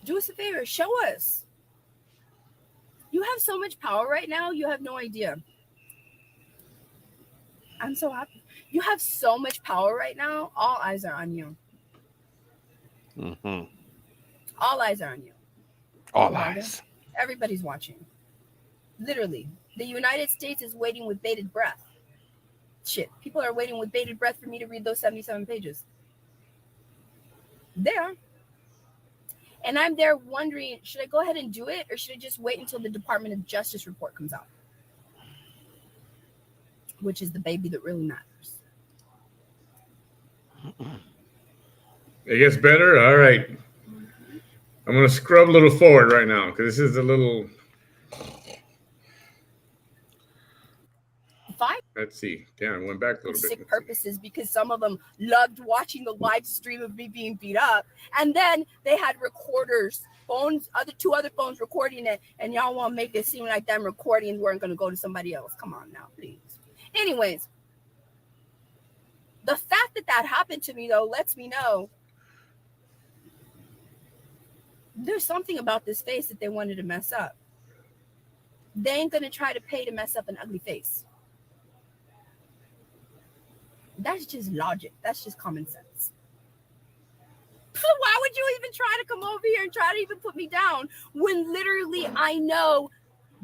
Do us a favor. Show us. You have so much power right now. You have no idea. I'm so happy. You have so much power right now. All eyes are on you. Mm-hmm. All eyes are on you. All Walden. eyes. Everybody's watching. Literally. The United States is waiting with bated breath. Shit. People are waiting with bated breath for me to read those 77 pages. They are. And I'm there wondering, should I go ahead and do it, or should I just wait until the Department of Justice report comes out? Which is the baby that really matters. It gets better? All right. I'm going to scrub a little forward right now because this is a little... Fine. Let's see. Damn, I went back a little bit. Sick purposes, because some of them loved watching the live stream of me being beat up, and then they had recorders, two other phones recording it, and y'all want to make it seem like them recordings weren't going to go to somebody else. Come on now, please. Anyways, the fact that happened to me, though, lets me know there's something about this face that they wanted to mess up. They ain't going to try to pay to mess up an ugly face. That's just logic. That's just common sense. Why would you even try to come over here and try to even put me down when literally I know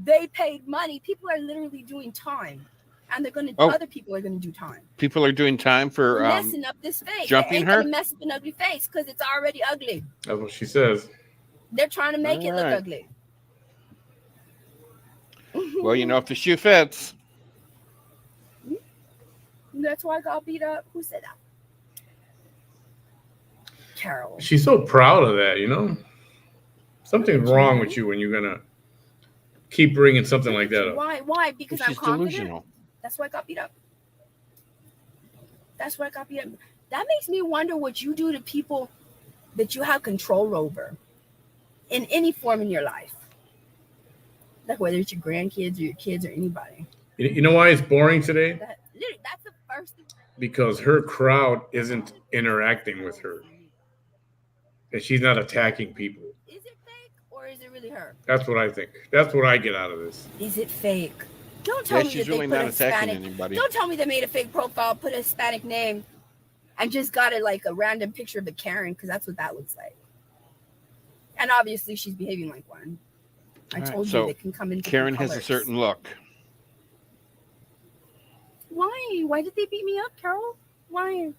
they paid money? People are literally doing time, and they're gonna. Other people are gonna do time. People are doing time for messing up this face. Jumping they ain't her. Gonna mess up an ugly face because it's already ugly. That's what she says. They're trying to make it look ugly. Well, you know, if the shoe fits. That's why I got beat up. Who said that? Carol. She's so proud of that, you know? Something's wrong with you when you're going to keep bringing something like that up. Why? Because I'm confident. Delusional. That's why I got beat up. That makes me wonder what you do to people that you have control over in any form in your life. Like whether it's your grandkids or your kids or anybody. You know why it's boring today? That's the first thing. Because her crowd isn't interacting with her. And she's not attacking people. Is it fake or is it really her? That's what I think. That's what I get out of this. Is it fake? Don't tell me she's that really they put not a attacking Hispanic. anybody. Don't tell me they made a fake profile, put a Hispanic name, and just got it like a random picture of a Karen, because that's what that looks like. And obviously, she's behaving like one. I told you they can come in. Karen has a certain look. Why? Why did they beat me up, Carol? Why?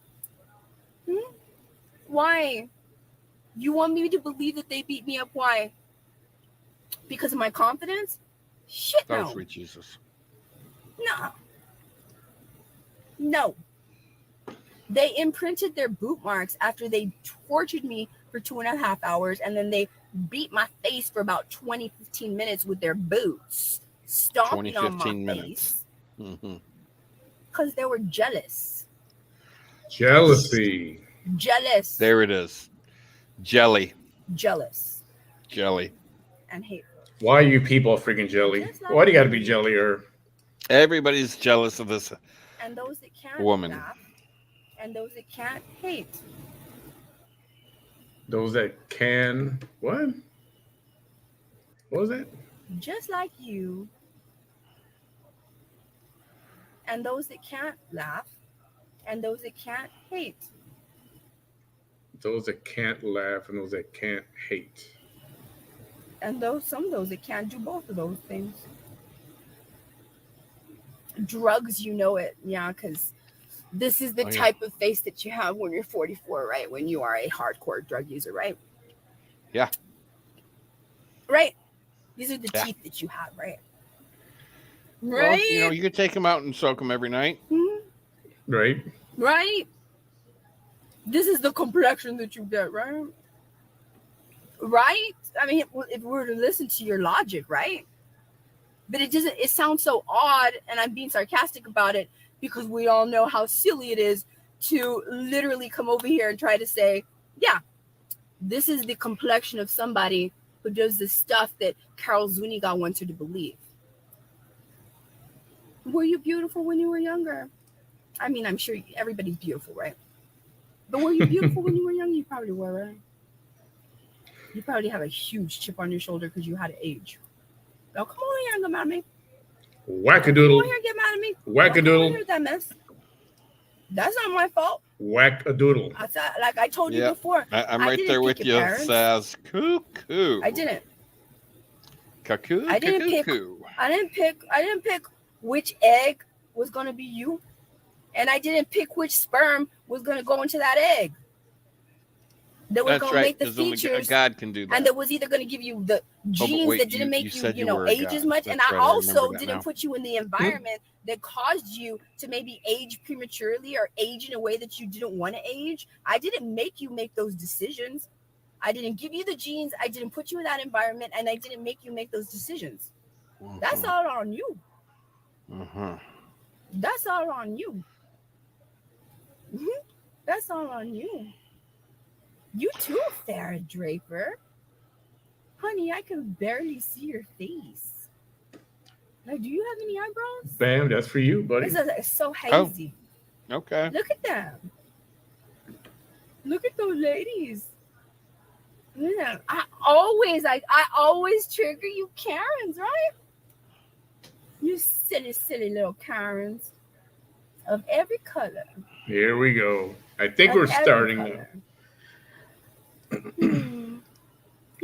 Why? You want me to believe that they beat me up? Why? Because of my confidence? Shit, no. Oh, sweet Jesus. No. They imprinted their boot marks after they tortured me for 2.5 hours, and then they beat my face for about 15 minutes with their boots, stomping on my face. Because they were jealous. Jealousy. Jealous. There it is. Jelly. Jealous. Jelly. And hateful. Why are you people freaking jelly? Just like Why do you got to you. be jelly? Or Everybody's jealous of this And those that can't woman. laugh. And those that can't hate. those that can what? What was that? Just like you. And those that can't laugh. And those that can't hate. Those that can't laugh and those that can't hate. And some of those that can't do both of those things. Drugs, you know it, yeah, because this is the type of face that you have when you're 44, right? When you are a hardcore drug user, right? Yeah. Right? These are the teeth that you have, right? Well, you could take them out and soak them every night. Mm-hmm. Right. Right? This is the complexion that you get, right? Right? I mean, if we were to listen to your logic, right? But it sounds so odd, and I'm being sarcastic about it because we all know how silly it is to literally come over here and try to say, yeah, this is the complexion of somebody who does the stuff that Carol Zuniga wants her to believe. Were you beautiful when you were younger? I mean, I'm sure everybody's beautiful, right? But were you beautiful when you were young? You probably were, right? You probably have a huge chip on your shoulder because you had to age. Now, come on here and get mad at me. Wackadoodle. Come on here and get mad at me. Wackadoodle. Here's that mess. That's not my fault. Wackadoodle. Like I told you before. I'm right there with you, Saz. Cuckoo. I didn't. Cuckoo. I didn't pick which egg was gonna be you, and I didn't pick which sperm was gonna go into that egg. That was going to make the features, only God can do that. And that was either going to give you the genes that didn't make you age as much. And I also didn't put you in the environment that caused you to maybe age prematurely or age in a way that you didn't want to age. I didn't make you make those decisions. I didn't give you the genes. I didn't put you in that environment, and I didn't make you make those decisions. Mm-hmm. That's all on you. Mm-hmm. That's all on you. Mm-hmm. That's all on you. You too, Farrah Draper. Honey, I can barely see your face. Like, do you have any eyebrows? Bam, that's for you, buddy. It's so hazy. Oh, okay. Look at them. Look at those ladies. Yeah, I always trigger you Karens, right? You silly little Karens of every color. Here we go. I think we're starting now. You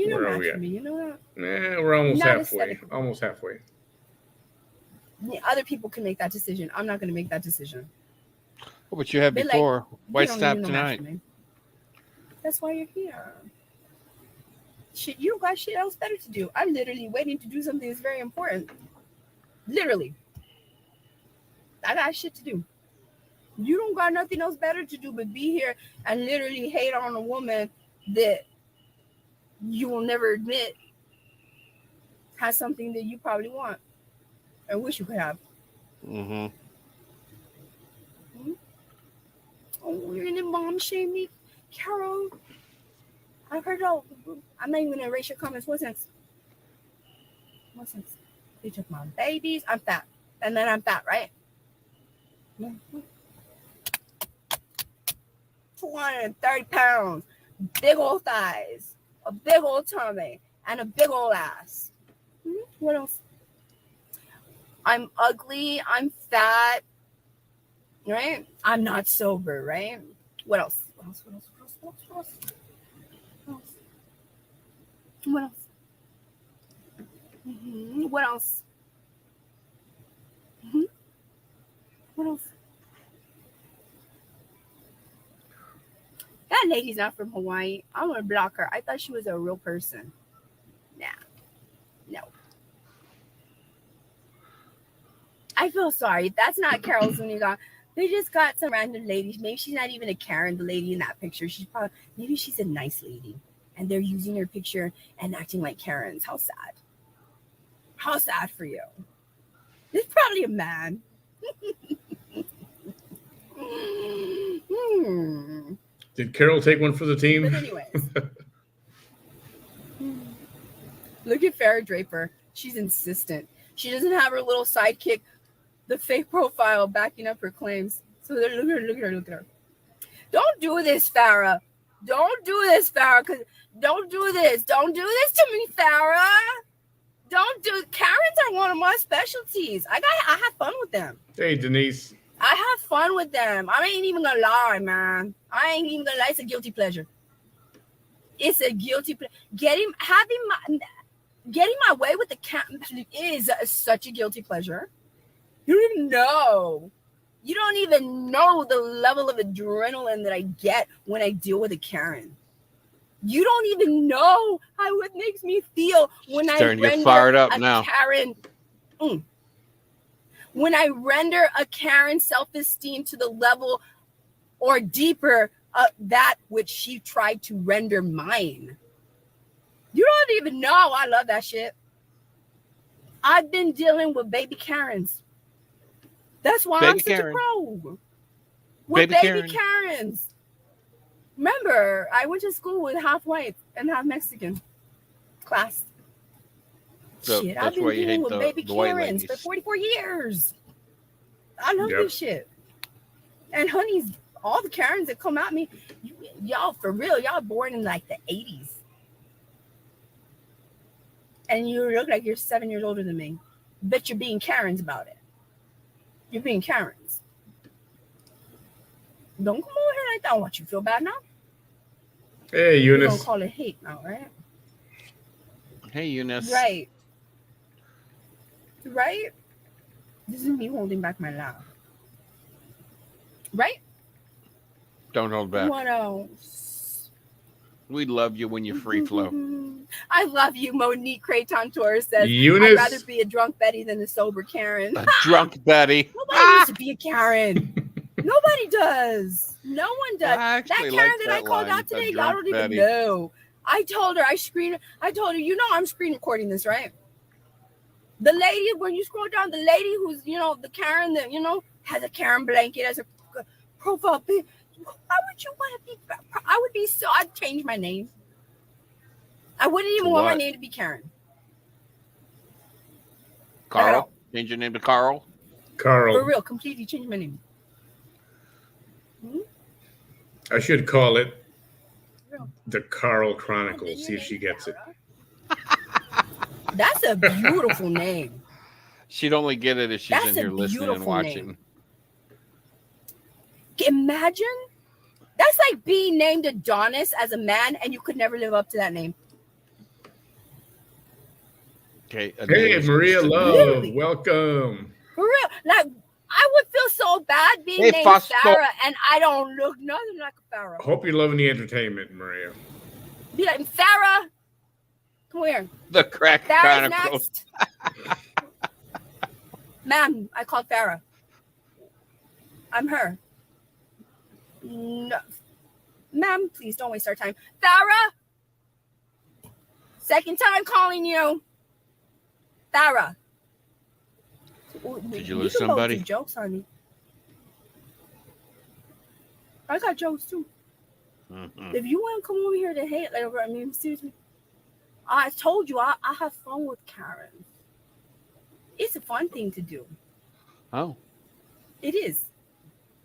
know that for me, you know that? Nah, we're almost halfway. Almost halfway. Yeah, other people can make that decision. I'm not going to make that decision. Well, but you have before. Why stop tonight? That's why you're here. Shit, you don't got shit else better to do. I'm literally waiting to do something that's very important. Literally. I got shit to do. You don't got nothing else better to do but be here and literally hate on a woman that you will never admit has something that you probably want and wish you could have. Mm-hmm. Oh, you're gonna mom shame me, Carol. I've heard all. I'm not even gonna erase your comments. What sense? They took my babies. I'm fat, and then I'm fat, right? 230 pounds, big old thighs, a big old tummy, and a big old ass. What else? I'm ugly. I'm fat. Right? I'm not sober. Right? What else? What else? Mm-hmm. What else? Mm-hmm. What else? That lady's not from Hawaii. I'm gonna block her. I thought she was a real person. Nah. No. I feel sorry. That's not Carol Zuniga. They just got some random lady. Maybe she's not even a Karen, the lady in that picture. Maybe she's a nice lady. And they're using her picture and acting like Karens. How sad. How sad for you. It's probably a man. Did Carol take one for the team? But anyways. Look at Farrah Draper. She's insistent. She doesn't have her little sidekick, the fake profile, backing up her claims. So look at her. Don't do this, Farrah. Don't do this, Farrah. Don't do this. Don't do this to me, Farrah. Don't do. Karens are one of my specialties. I have fun with them. Hey, Denise. I have fun with them. I ain't even gonna lie, man. I ain't even gonna lie. It's a guilty pleasure. It's a guilty pleasure. Getting my way with the cat is such a guilty pleasure. You don't even know. You don't even know the level of adrenaline that I get when I deal with a Karen. You don't even know how it makes me feel when I render get fired up a now. Karen. When I render a Karen self-esteem to the level or deeper that which she tried to render mine. You don't even know. I love that shit. I've been dealing with baby Karens. That's why I'm such a pro. With baby Karens. Remember, I went to school with half white and half Mexican class. So shit, that's I've been why you dealing hate with baby the white Karens ladies. for 44 years. I love this shit. And honeys, all the Karens that come at me, y'all for real, y'all born in like the 80s. And you look like you're 7 years older than me. Bet you're being Karens about it. You're being Karens. Don't come over here like that. I want you to feel bad now. Hey, You're Eunice. gonna call it hate now, right? Hey, Eunice. Right. Right? This is me holding back my laugh. Right? Don't hold back. What else? We love you when you free flow. I love you, Monique Creighton Torres says. Eunice. I'd rather be a drunk Betty than a sober Karen. A drunk Betty. Nobody needs to be a Karen. Nobody does. No one does. I That actually Karen like that I that called line, out today, a y'all drunk don't even Betty. know. I told her, I told her, you know I'm screen recording this, right? The lady, when you scroll down, the lady who's, the Karen that, has a Karen blanket as a profile pic. Why would you want to be, I'd change my name. I wouldn't even want my name to be Karen. Carl? Change your name to Carl? Carl. For real, completely change my name. I should call it the Carl Chronicles. See if she gets it. That's a beautiful name. She'd only get it if she's in here listening and watching. Name. Imagine. That's like being named Adonis as a man and you could never live up to that name. Okay. Hey, Maria Love. Literally. Welcome. For real. Like, I would feel so bad being named Farrah and I don't look nothing like a Farrah. Hope you're loving the entertainment, Maria. Be like, Farrah, come here. The crack Farrah's next. Ma'am, I called Farrah. I'm her. No. Ma'am, please don't waste our time. Farrah! Second time calling you. Farrah. Did you lose somebody? Jokes on me. I got jokes too. Mm-hmm. If you want to come over here to hate, seriously, I told you I have fun with Karen. It's a fun thing to do. Oh. It is.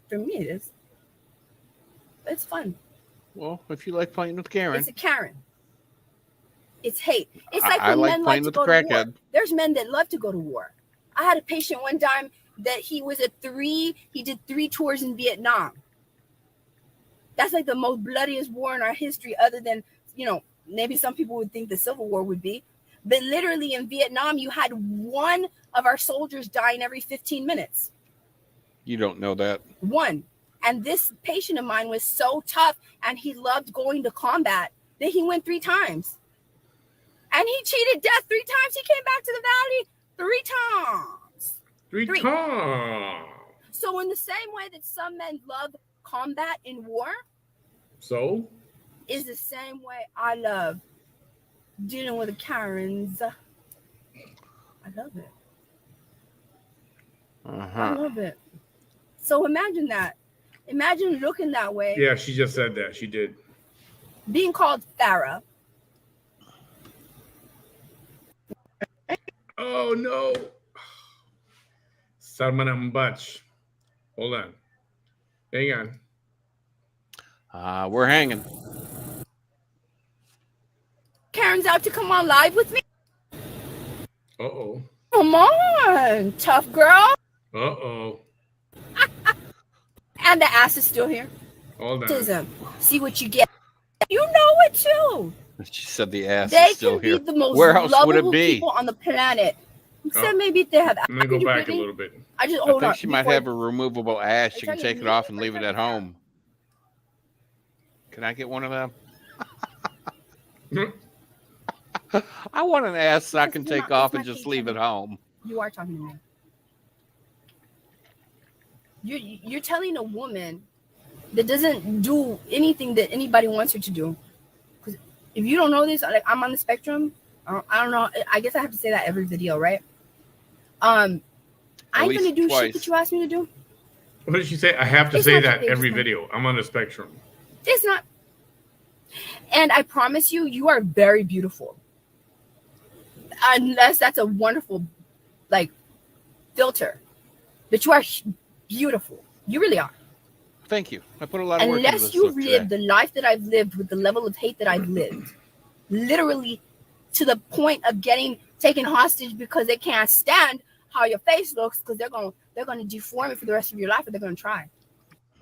For me, it is. It's fun. Well, if you like playing with Karen. It's a Karen. It's hate. It's like when men like to go to war. There's men that love to go to war. I had a patient one time that he did 3 tours in Vietnam. That's like the most bloodiest war in our history, other than, maybe some people would think the Civil War would be. But literally in Vietnam, you had one of our soldiers dying every 15 minutes. You don't know that. One. And this patient of mine was so tough and he loved going to combat that he went 3 times. And he cheated death 3 times. He came back to the valley 3 times. 3 times. So in the same way that some men love combat in war, so is the same way I love dealing with the Karens. I love it. I love it. So imagine that. Imagine looking that way. Yeah, she just said that. She did. Being called Farrah. Oh no. Salman Ambach. Hold on. Hang on. We're hanging. Karen's out to come on live with me. Uh-oh. Come on, tough girl. Uh-oh. And the ass is still here. Hold on. See what you get. You know it too. She said the ass They is still can here. be the most Where else would it lovable be? people on the planet. Except maybe if they have. I'm gonna go back a little bit. I think she might have a removable ass. She can take it off and leave it at home. Can I get one of them? I want an ass so I can take off and just leave it home. You are talking to me. You're telling a woman that doesn't do anything that anybody wants her to do. Because if you don't know this, like I'm on the spectrum. I don't know. I guess I have to say that every video, right? I ain't gonna do shit that you asked me to do. What did she say? I have to say that every video. I'm on the spectrum. It's not. And I promise you, you are very beautiful. Unless that's a wonderful, like, filter. But you are beautiful. You really are. Thank you. I put a lot of work into this. Unless you've lived the life that I've lived with the level of hate that I've lived, literally to the point of getting taken hostage because they can't stand how your face looks because they're gonna deform it for the rest of your life, or they're gonna try.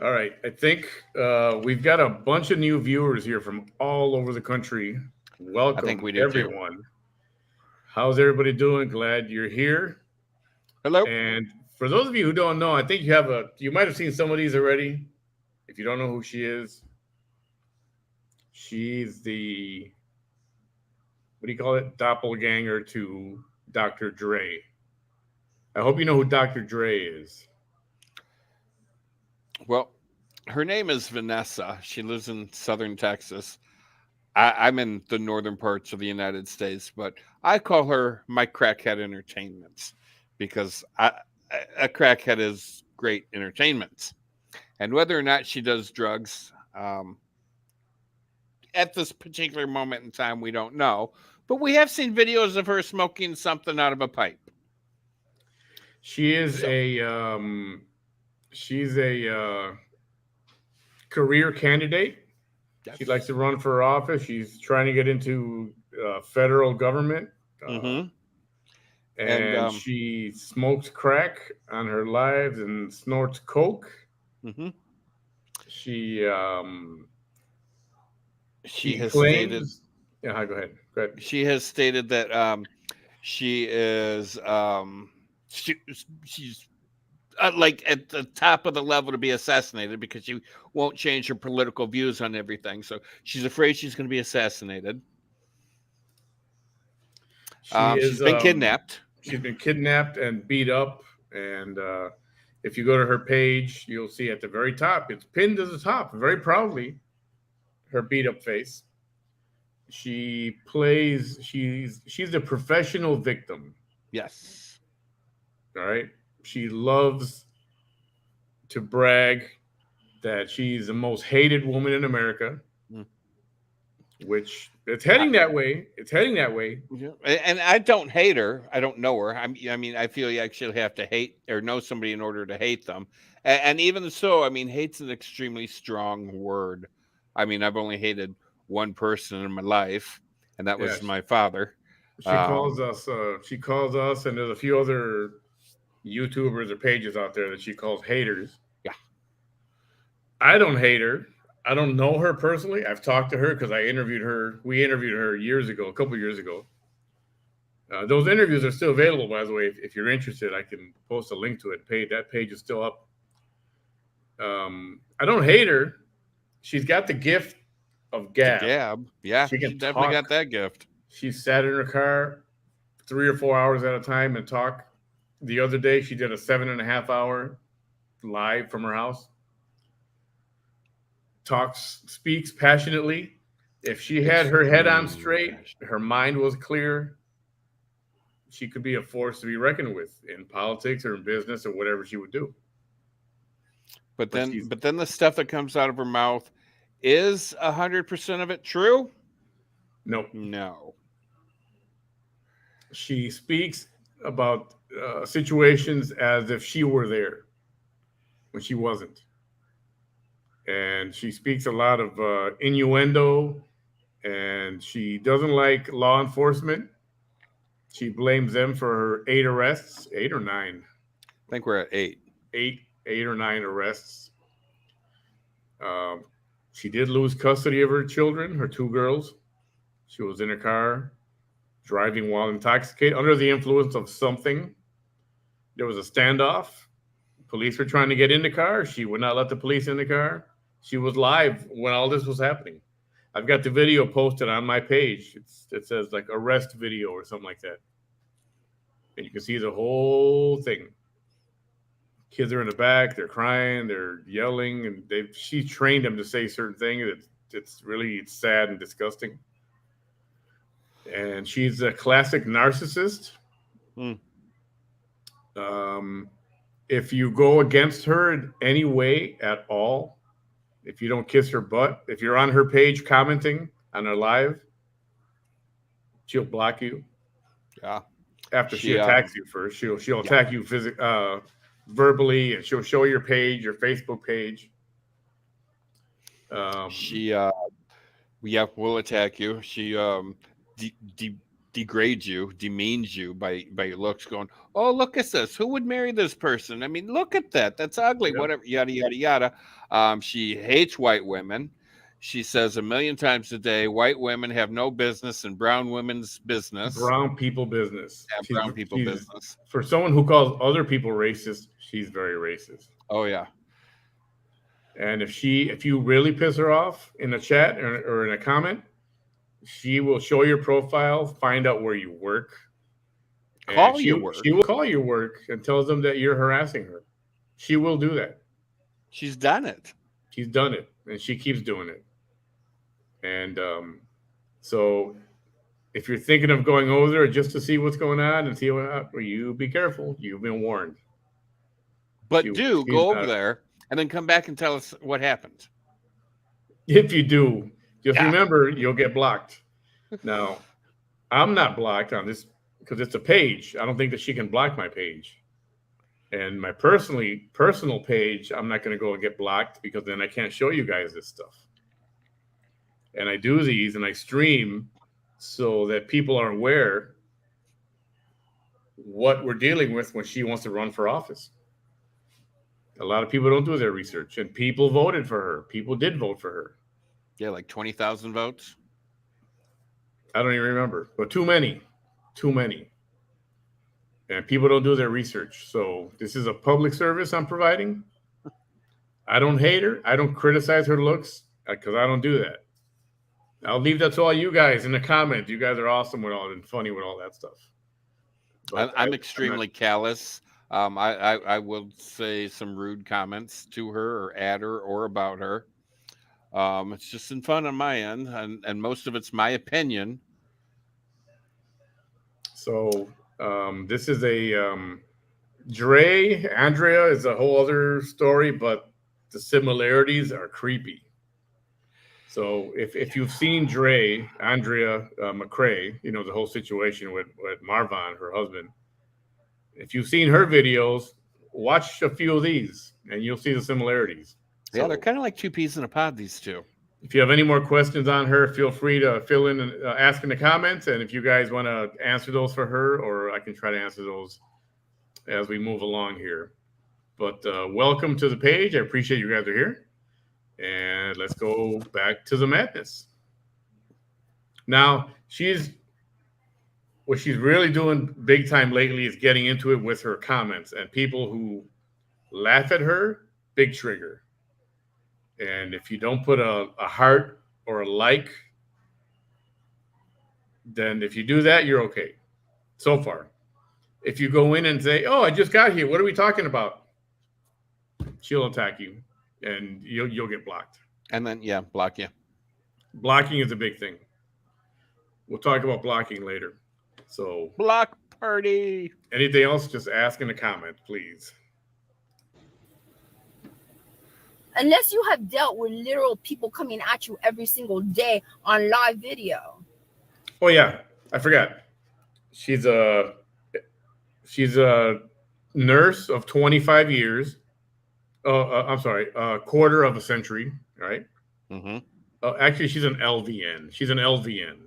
All right. I think we've got a bunch of new viewers here from all over the country. Welcome, I think we do everyone. Too. How's everybody doing? Glad you're here. Hello. And for those of you who don't know, I think you might have seen some of these already. If you don't know who she is, she's the, what do you call it? Doppelganger to Dr. Dre. I hope you know who Dr. Dre is. Well, her name is Vanessa. She lives in southern Texas. I'm in the northern parts of the United States, but I call her my crackhead entertainment because a crackhead is great entertainment. And whether or not she does drugs at this particular moment in time, we don't know. But we have seen videos of her smoking something out of a pipe. She is she's a career candidate. She likes to run for office. She's trying to get into federal government. And she smokes crack on her lives and snorts coke. She has claims, stated. Yeah, go ahead. Go ahead. She has stated that she is she's like at the top of the level to be assassinated because she won't change her political views on everything. So she's afraid she's going to be assassinated. She's been kidnapped. She's been kidnapped and beat up. And if you go to her page, you'll see at the very top, it's pinned to the top very proudly, her beat up face. She's a professional victim. Yes. All right. She loves to brag that she's the most hated woman in America, which it's heading that way. It's heading that way. Yeah. And I don't hate her. I don't know her. I mean, I feel you actually have to hate or know somebody in order to hate them. And even so, I mean, hate's an extremely strong word. I mean, I've only hated one person in my life, and that was my father. She calls us, and there's a few other YouTubers or pages out there that she calls haters. Yeah. I don't hate her. I don't know her personally. I've talked to her because I interviewed her. We interviewed her a couple years ago. Those interviews are still available, by the way. If you're interested, I can post a link to it. That page is still up. I don't hate her. She's got the gift of gab. Yeah, she definitely got that gift. She sat in her car 3 or 4 hours at a time and talked. The other day, she did a 7.5-hour live from her house. Speaks passionately. If she had her head on straight, her mind was clear, she could be a force to be reckoned with in politics or in business or whatever she would do. But then the stuff that comes out of her mouth, is 100% of it true? No. She speaks about situations as if she were there when she wasn't. And she speaks a lot of innuendo, and she doesn't like law enforcement. She blames them for her 8 arrests, 8 or 9. I think we're at 8. 8 or 9 arrests. She did lose custody of her children, her 2 girls. She was in a car driving while intoxicated, under the influence of something. There was a standoff. Police were trying to get in the car. She would not let the police in the car. She was live when all this was happening. I've got the video posted on my page. It says like arrest video or something like that. And you can see the whole thing. Kids are in the back. They're crying. They're yelling. And she trained them to say certain things. It's really sad and disgusting. And she's a classic narcissist. If you go against her in any way at all, if you don't kiss her butt, if you're on her page commenting on her live, she'll block you. Yeah. After she attacks you first, she'll attack you verbally, and she'll show your page, your Facebook page. She will attack you. She degrades you, demeans you by your looks, going, oh, look at this. Who would marry this person? I mean, look at that. That's ugly. Yep. Whatever, yada, yada, yada. She hates white women. She says a million times a day, white women have no business in brown women's business. Brown people business. Yeah, brown people business. For someone who calls other people racist, she's very racist. Oh, yeah. And if you really piss her off in a chat or in a comment, she will show your profile, find out where you work. Your work. She will call your work and tells them that you're harassing her. She will do that. She's done it. She's done it, and she keeps doing it. And so if you're thinking of going over there just to see what's going on and see what happens, you be careful. You've been warned. But go over there and then come back and tell us what happened. If you do, just remember, you'll get blocked. Now, I'm not blocked on this because it's a page. I don't think that she can block my page. And my personal page, I'm not going to go and get blocked because then I can't show you guys this stuff. And I do these and I stream so that people are aware what we're dealing with when she wants to run for office. A lot of people don't do their research, and people voted for her. People did vote for her. Yeah, like 20,000 votes. I don't even remember, but too many. And people don't do their research. So this is a public service I'm providing. I don't hate her. I don't criticize her looks because I don't do that. I'll leave that to all you guys in the comments. You guys are awesome with all and funny with all that stuff. But I'm extremely callous. I will say some rude comments to her or at her or about her. It's just in fun on my end, and most of it's my opinion. So this is a Andrea is a whole other story, but the similarities are creepy. So if you've seen Andrea McCrae, the whole situation with Marvin, her husband, if you've seen her videos, watch a few of these and you'll see the similarities. Yeah, they're kind of like two peas in a pod, these two. If you have any more questions on her, feel free to fill in and ask in the comments. And if you guys want to answer those for her, or I can try to answer those as we move along here. But welcome to the page. I appreciate you guys are here. And let's go back to the madness. Now, what she's really doing big time lately is getting into it with her comments. And people who laugh at her, big trigger. And if you don't put a heart or a like, then if you do that, you're okay. So far. If you go in and say, oh, I just got here. What are we talking about? She'll attack you. And you'll get blocked. And then, block you. Blocking is a big thing. We'll talk about blocking later. So block party. Anything else, just ask in the comment, please. Unless you have dealt with literal people coming at you every single day on live video. Oh yeah, I forgot. She's a nurse of 25 years. I'm sorry, a quarter of a century, right? Mm-hmm. Actually, she's an LVN. She's an LVN.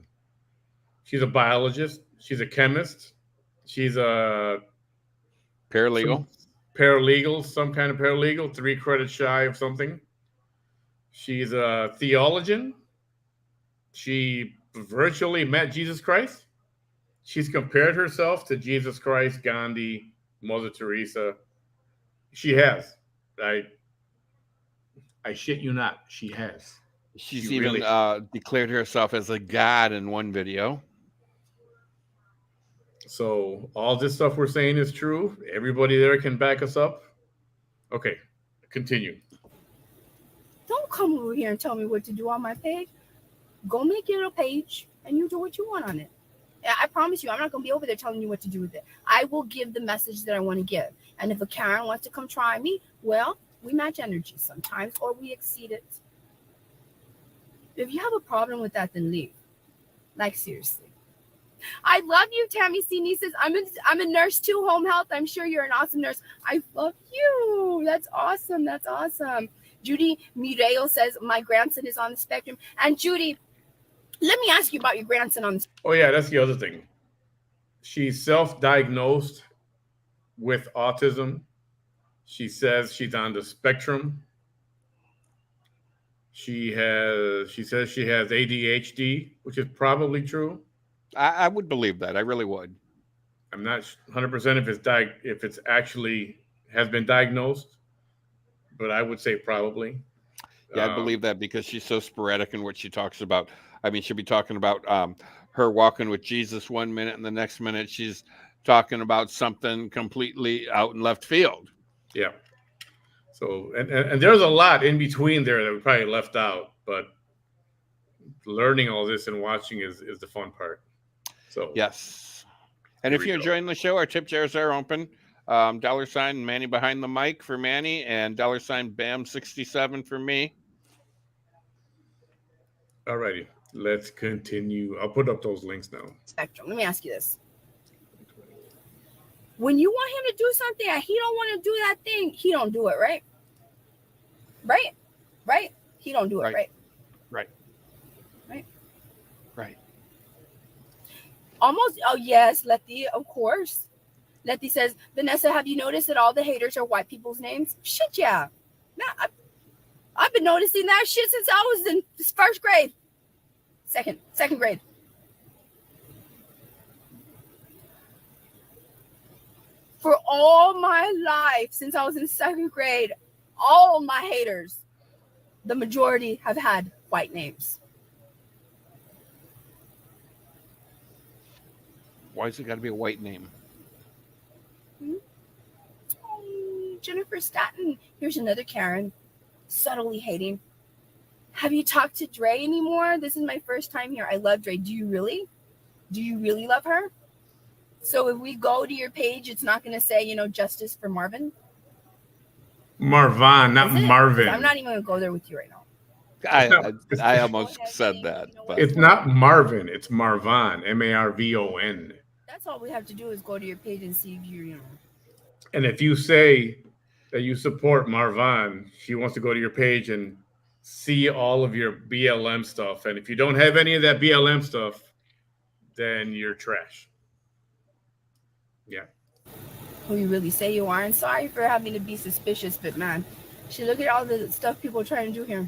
She's a biologist. She's a chemist. She's a Paralegal. some paralegal, some kind of paralegal, 3 credits shy of something. She's a theologian. She virtually met Jesus Christ. She's compared herself to Jesus Christ, Gandhi, Mother Teresa. She has. I shit you not. She has. She's She even really. declared herself as a god in one video. So all this stuff we're saying is true. Everybody there can back us up. Okay, continue. Don't come over here and tell me what to do on my page. Go make your little page and you do what you want on it. I promise you, I'm not going to be over there telling you what to do with it. I will give the message that I want to give. And if a Karen wants to come try me, well, we match energy sometimes or we exceed it. If you have a problem with that, then leave. Like, seriously. I love you, Tammy C. says, I'm a nurse too, home health. I'm sure you're an awesome nurse. I love you. That's awesome. That's awesome. Judy Mireo says, my grandson is on the spectrum. And Judy, let me ask you about your grandson on the spectrum. Oh, yeah, that's the other thing. She's self-diagnosed with autism. She says she's on the spectrum. She says she has ADHD, which is probably true. I would believe that. I really would. I'm not 100% if it's actually has been diagnosed, but I would say probably. Yeah, I believe that because she's so sporadic in what she talks about. I mean, she'll be talking about her walking with Jesus one minute, and the next minute she's talking about something completely out in left field. Yeah. So, and there's a lot in between there that we probably left out, but learning all this and watching is the fun part. So yes. And if you're enjoying the show, our tip jars are open. $ Manny behind the mic for Manny and $ Bam67 for me. All righty, let's continue. I'll put up those links now. Spectrum. Let me ask you this. When you want him to do something and he don't want to do that thing, he don't do it, right? Right? He don't do it, right? Right. Almost. Oh, yes, Letty, of course. Letty says, Vanessa, have you noticed that all the haters are white people's names? Shit, yeah. Nah, I've been noticing that shit since I was in first grade. Second grade. For all my life, since I was in second grade, all my haters, the majority have had white names. Why has it got to be a white name? Jennifer Staten. Here's another Karen, subtly hating. Have you talked to Dre anymore? This is my first time here. I love Dre. Do you really? Do you really love her? So if we go to your page, it's not going to say, justice for Marvin? Marvin, not Marvin. I'm not even going to go there with you right now. I almost said that. But it's not Marvin. It's Marvin. Marvon. That's all we have to do is go to your page and see if you're, And if you say that you support Marvin, she wants to go to your page and see all of your BLM stuff. And if you don't have any of that BLM stuff, then you're trash. Yeah. Who you really say you are. And sorry for having to be suspicious, but man, look at all the stuff people are trying to do here.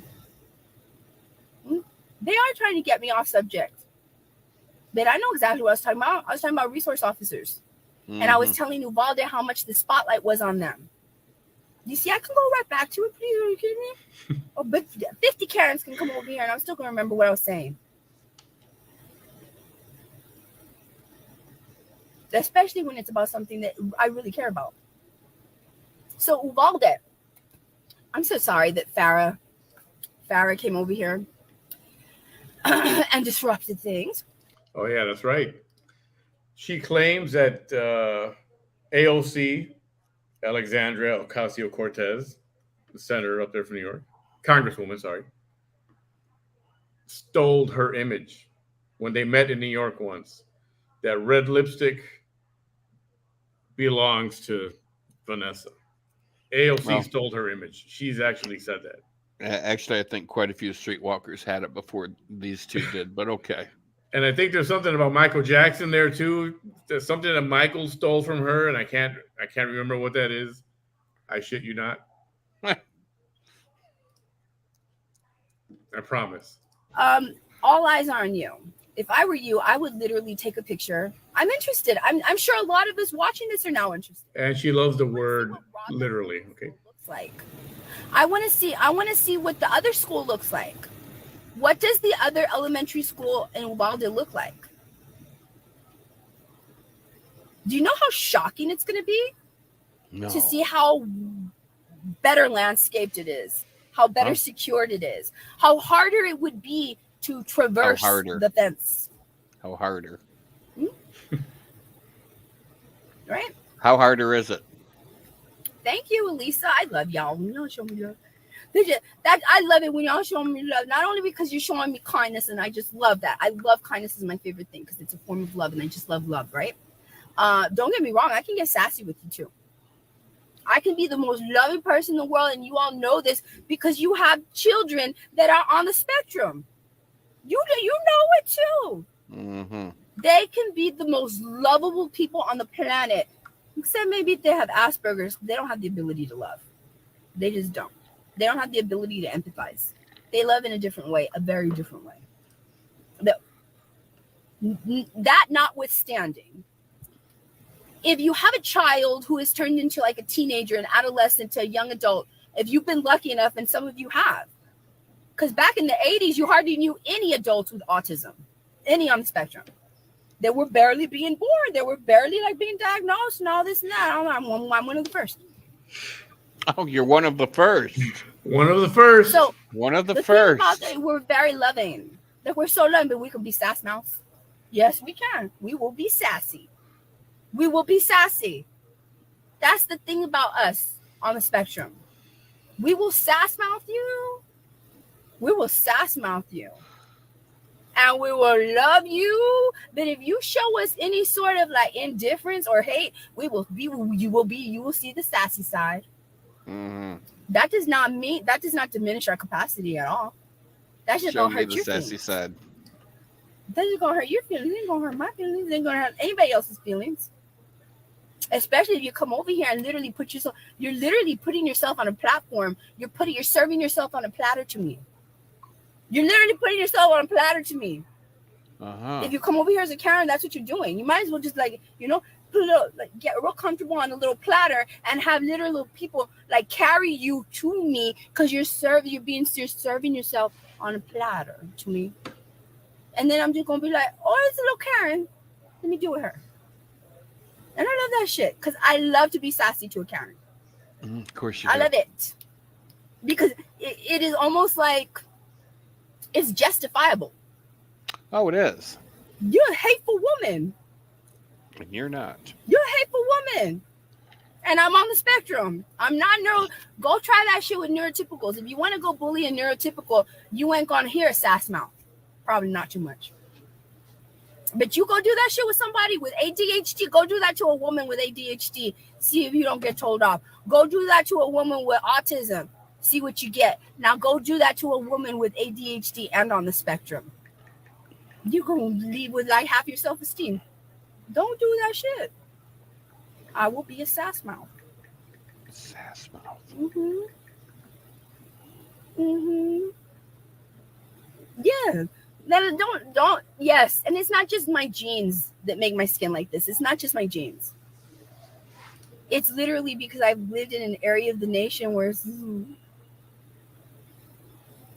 They are trying to get me off subject. But I know exactly what I was talking about. I was talking about resource officers. Mm-hmm. And I was telling Uvalde how much the spotlight was on them. You see, I can go right back to it. Please, are you kidding me? Oh, but 50 Karens can come over here and I'm still going to remember what I was saying. Especially when it's about something that I really care about. So Uvalde, I'm so sorry that Farah came over here and disrupted things. Oh, yeah, that's right. She claims that AOC, Alexandria Ocasio-Cortez, senator up there from New York, Congresswoman, sorry, stole her image when they met in New York once. That red lipstick belongs to Vanessa. AOC stole her image. She's actually said that. Actually, I think quite a few streetwalkers had it before these two did, but okay. And I think there's something about Michael Jackson there too. There's something that Michael stole from her, and I can't remember what that is. I shit you not. I promise. All eyes are on you. If I were you, I would literally take a picture. I'm interested. I'm sure a lot of us watching this are now interested. And she loves the word literally. Okay. Looks like. I want to see what the other school looks like. What does the other elementary school in Uvalde look like? Do you know how shocking it's going to be? No. To see how better landscaped it is, how better secured it is, how harder it would be to traverse the fence. How harder? Right? How harder is it? Thank you, Elisa. I love y'all. Y'all show me love. I love it when y'all show me love. Not only because you're showing me kindness, and I just love that. I love kindness is my favorite thing because it's a form of love, and I just love love, right? Don't get me wrong. I can get sassy with you too. I can be the most loving person in the world, and you all know this because you have children that are on the spectrum. You know it too. Mm-hmm. They can be the most lovable people on the planet, except maybe if they have Asperger's. They don't have the ability to love. They just don't. They don't have the ability to empathize. They love in a different way, a very different way. That notwithstanding, if you have a child who has turned into like a teenager, an adolescent to a young adult, if you've been lucky enough, and some of you have, because back in the 80s, you hardly knew any adults with autism, any on the spectrum. They were barely being born. They were barely like being diagnosed and all this and that. I'm one of the first. Oh, you're one of the first. One of the first. So one of the first. Thing about that, we're very loving. Like we're so loving, but we can be sass mouths. Yes, we can. We will be sassy. We will be sassy. That's the thing about us on the spectrum. We will sass mouth you. We will sass mouth you. And we will love you. But if you show us any sort of like indifference or hate, you will see the sassy side. Mm-hmm. That does not diminish our capacity at all. That's just gonna hurt your feelings. Sassy side. That's just gonna hurt your feelings. It ain't gonna hurt my feelings. It ain't gonna hurt anybody else's feelings. Especially if you come over here and literally you're literally putting yourself on a platform. You're serving yourself on a platter to me. You're literally putting yourself on a platter to me. Uh-huh. If you come over here as a Karen, that's what you're doing. You might as well just get get real comfortable on a little platter and have little people like carry you to me because you're serving yourself on a platter to me. And then I'm just gonna be like, oh, it's a little Karen. Let me deal with her. And I love that shit because I love to be sassy to a Karen. Of course you do. I love it because it is almost like it's justifiable. Oh, it is. You're a hateful woman. And you're not. You're a hateful woman. And I'm on the spectrum. I'm not Go try that shit with neurotypicals. If you want to go bully a neurotypical, you ain't gonna hear a sass mouth. Probably not too much. But you go do that shit with somebody with ADHD. Go do that to a woman with ADHD. See if you don't get told off. Go do that to a woman with autism. See what you get. Now go do that to a woman with ADHD and on the spectrum. You're going to leave with like half your self-esteem. Don't do that shit. I will be a sass mouth. Sass mouth. Mm-hmm. Mm-hmm. Yeah. Don't. Yes. And it's not just my genes that make my skin like this. It's not just my genes. It's literally because I've lived in an area of the nation where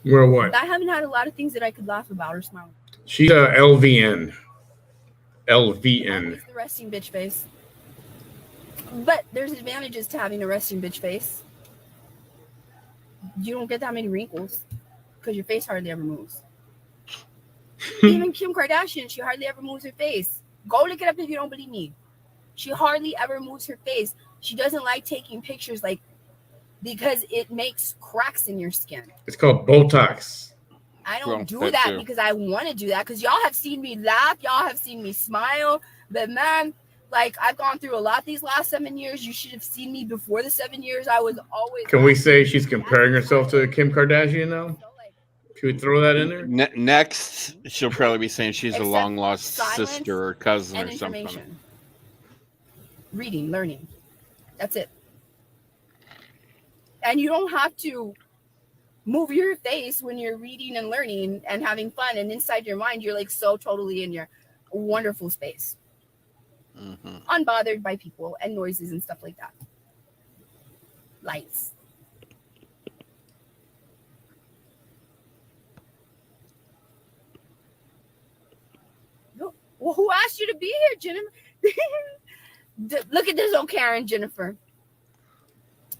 what? I haven't had a lot of things that I could laugh about or smile. She's a LVN. LVN. It's the resting bitch face. But there's advantages to having a resting bitch face. You don't get that many wrinkles because your face hardly ever moves. Even Kim Kardashian, she hardly ever moves her face. Go look it up if you don't believe me. She hardly ever moves her face. She doesn't like taking pictures like because it makes cracks in your skin. It's called Botox. I don't do that because I want to do that, because y'all have seen me laugh, y'all have seen me smile, but man, like, I've gone through a lot these last 7 years. You should have seen me before the 7 years. I was always. Can we say she's comparing herself to Kim Kardashian now? Should we throw that in there? Next, she'll probably be saying she's a long lost sister or cousin or something. Reading, learning. That's it. And you don't have to move your face when you're reading and learning and having fun. And inside your mind, you're like so totally in your wonderful space. Unbothered by people and noises and stuff like that. Lights. Well, who asked you to be here, Jennifer? Look at this old Karen, Jennifer.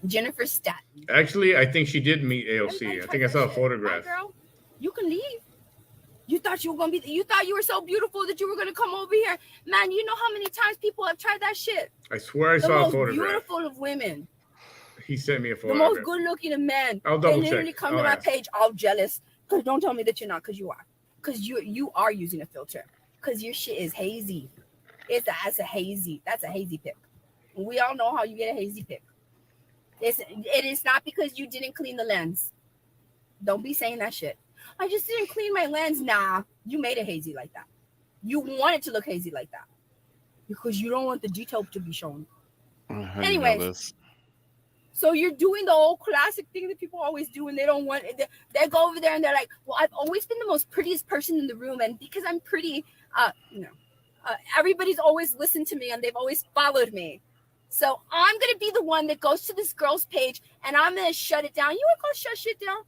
Jennifer Staten. Actually, I think she did meet AOC. I think I saw a photograph. Girl, you can leave. You thought you were gonna be. You thought you were so beautiful that you were gonna come over here, man. You know how many times people have tried that shit. I swear I saw a photograph. The most beautiful of women. He sent me a photograph. The most good-looking of men. I'll double check. They literally come to my page all jealous. Cause don't tell me that you're not, cause you are. Cause you are using a filter. Cause your shit is hazy. That's a hazy pic. We all know how you get a hazy pic. It is not because you didn't clean the lens. Don't be saying that shit. I just didn't clean my lens. Nah, you made it hazy like that. You want it to look hazy like that because you don't want the detail to be shown. Anyways, so you're doing the old classic thing that people always do, and they don't want it. They go over there and they're like, "Well, I've always been the most prettiest person in the room, and because I'm pretty, everybody's always listened to me and they've always followed me. So I'm gonna be the one that goes to this girl's page and I'm gonna shut it down. You ain't gonna shut shit down.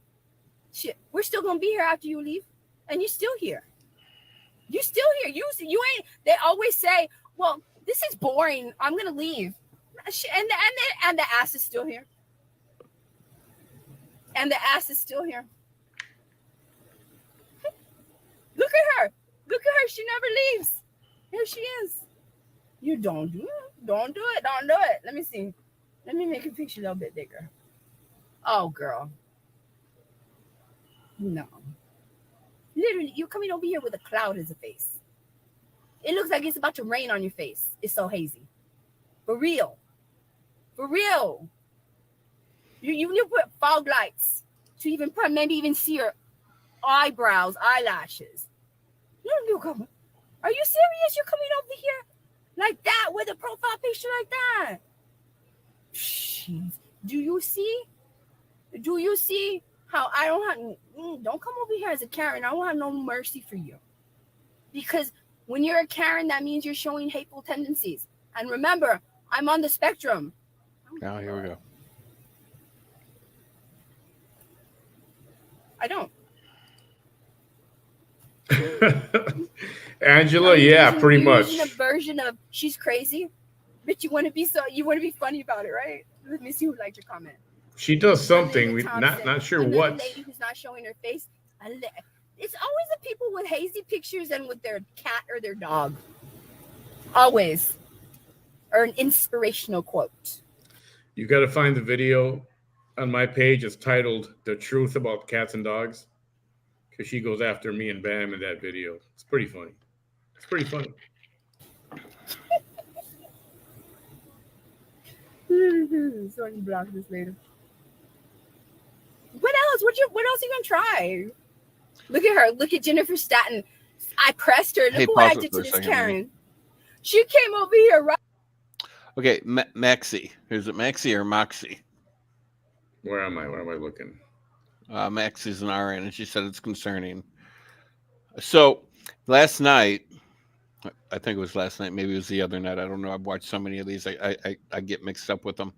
Shit, we're still gonna be here after you leave, and you're still here. You're still here. You ain't. They always say, "Well, this is boring. I'm gonna leave," and the ass is still here. And the ass is still here. Look at her. Look at her. She never leaves. Here she is. You don't do it. Don't do it. Don't do it. Let me see. Let me make your picture a little bit bigger. Oh, girl. No. Literally, you're coming over here with a cloud as a face. It looks like it's about to rain on your face. It's so hazy. For real. For real. You need to put fog lights to maybe even see your eyebrows, eyelashes. Are you serious? You're coming over here like that with a profile picture like that? Jeez. Do you see? Do you see how I don't have? Don't come over here as a Karen. I don't have no mercy for you. Because when you're a Karen, that means you're showing hateful tendencies. And remember, I'm on the spectrum. Now here we go. I don't. Angela, yeah, pretty much. A version of she's crazy, but you want to be funny about it, right? Let me see who liked your comment. She does something. We're not sure what. Lady who's not showing her face. It's always the people with hazy pictures and with their cat or their dog. Always. Or an inspirational quote. You got to find the video on my page. It's titled "The Truth About Cats and Dogs," because she goes after me and Bam in that video. It's pretty funny. It's pretty funny. So I can block this later. What else? What else are you gonna try? Look at her. Look at Jennifer Staten. I pressed her. Look what I did to this Karen. She came over here, right? Okay, Maxie. Is it Maxie or Moxie? Where am I? Where am I looking? Maxie's an RN, and she said it's concerning. So last night, I think it was last night, maybe it was the other night. I don't know. I've watched so many of these. I get mixed up with them.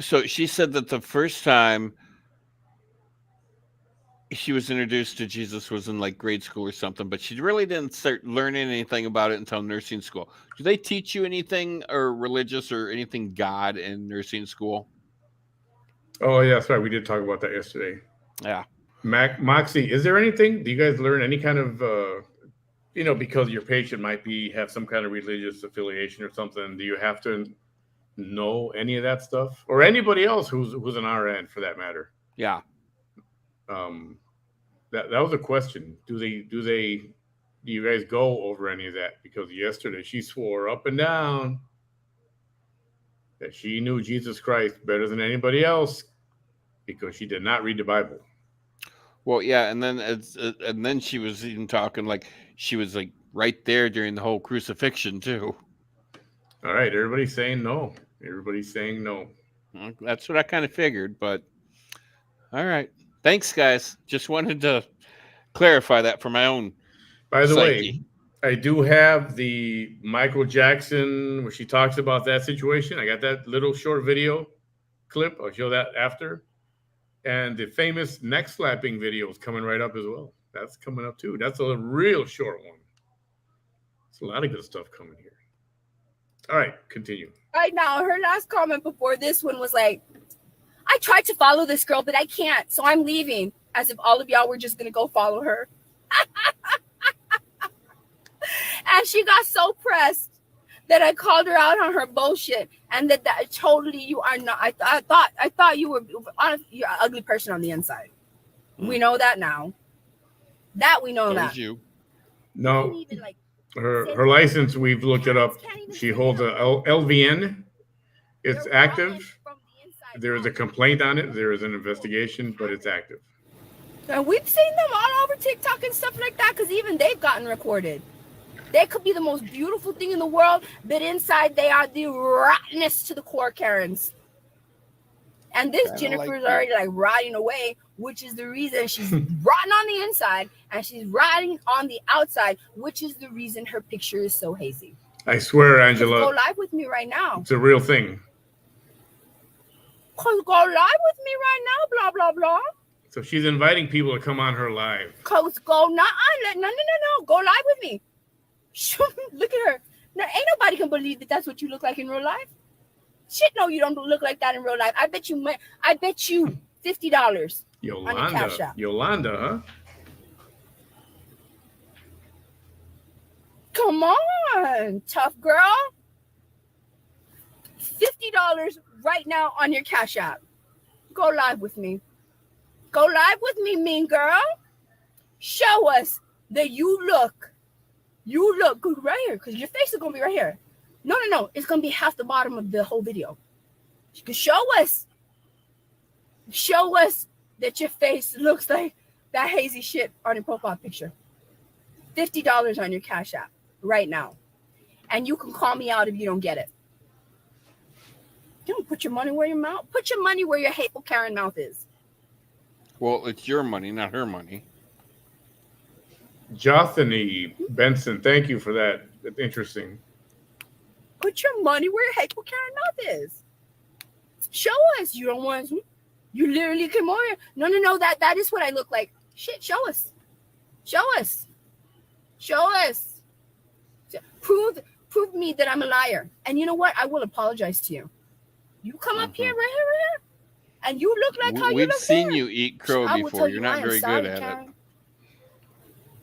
So she said that the first time she was introduced to Jesus was in like grade school or something, but she really didn't start learning anything about it until nursing school. Do they teach you anything or religious or anything God in nursing school? Oh, yeah, that's right. We did talk about that yesterday. Yeah. Moxie, is there anything? Do you guys learn any kind of, because your patient might have some kind of religious affiliation or something? Do you have to know any of that stuff, or anybody else who's an RN for that matter. Yeah. That was a question. Do you guys go over any of that? Because yesterday she swore up and down that she knew Jesus Christ better than anybody else because she did not read the Bible. Well, yeah, and then she was even talking like she was like right there during the whole crucifixion too. All right, everybody's saying no. Everybody's saying no. Well, that's what I kind of figured, but all right. Thanks, guys. Just wanted to clarify that for my own. By the psyche. way, I do have the Michael Jackson where she talks about that situation. I got that little short video clip. I'll show that after. And the famous neck slapping video is coming right up as well. That's coming up too. That's a real short one. It's a lot of good stuff coming here. All right, continue. Right now, her last comment before this one was like, I tried to follow this girl, but I can't, so I'm leaving. As if all of y'all were just going to go follow her. And she got so pressed that I called her out on her bullshit, and that totally you are not. I thought you were honest. You're an ugly person on the inside. We know that now. That we know that. You. No, even, like, her license. We've looked it up. She holds a LVN. It's active. There is a complaint on it. There is an investigation, but it's active. And we've seen them all over TikTok and stuff like that, because even they've gotten recorded. They could be the most beautiful thing in the world, but inside they are the rottenest to the core Karens. And this Jennifer's already like rotting away, which is the reason she's rotten on the inside and she's rotting on the outside, which is the reason her picture is so hazy. I swear, Angela. Go live with me right now. It's a real thing. Go live with me right now, blah, blah, blah. So she's inviting people to come on her live. No. Go live with me. Look at her. Now, ain't nobody can believe that that's what you look like in real life. Shit, no, you don't look like that in real life. I bet you $50 on your Cash App. Yolanda, huh? Come on, tough girl. $50 right now on your Cash App. Go live with me. Go live with me, mean girl. Show us that you look good right here, because your face is going to be right here. No. It's going to be half the bottom of the whole video. You can show us that your face looks like that hazy shit on your profile picture. $50 on your Cash App right now. And you can call me out if you don't get it. Don't put your money where your mouth. Put your money where your hateful Karen mouth is. Well, it's your money, not her money. Jothany Benson, thank you for that. That's interesting. Put your money where your hateful Karen mouth is. Show us. You don't want to. You literally come over here. No. That is what I look like. Shit, show us. Prove me that I'm a liar. And you know what? I will apologize to you. You come up here, right here. And you look like how you look. We've seen you eat crow before. You're not very good at it.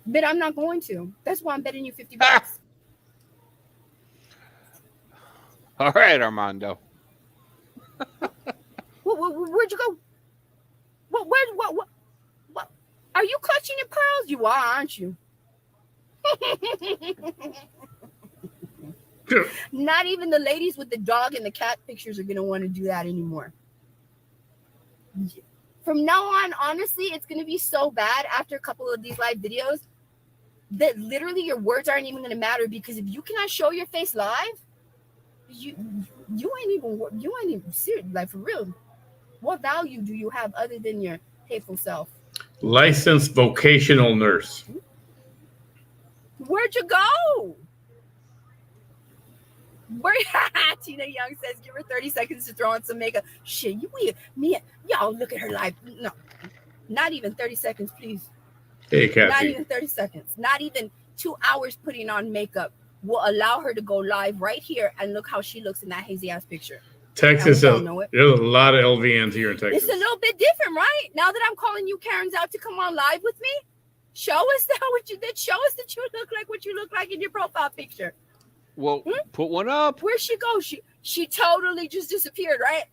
But I'm not going to. That's why I'm betting you $50. All right, Armando. Where'd you go? What? Are you clutching your pearls? You are, aren't you? Not even the ladies with the dog and the cat pictures are going to want to do that anymore. From now on, honestly, it's going to be so bad after a couple of these live videos that literally your words aren't even going to matter, because if you cannot show your face live, you ain't even serious, like, for real. What value do you have other than your hateful self? Licensed vocational nurse. Where'd you go? Tina Young says, give her 30 seconds to throw on some makeup. Shit, y'all look at her live. No, not even 30 seconds, please. Hey, Kathy. Not even 30 seconds. Not even 2 hours putting on makeup will allow her to go live right here and look how she looks in that hazy ass picture. Texas, there's a lot of LVNs here in Texas. It's a little bit different, right? Now that I'm calling you Karens out to come on live with me, show us that you look like what you look like in your profile picture. Well, put one up. Where'd she go? She She totally just disappeared, right?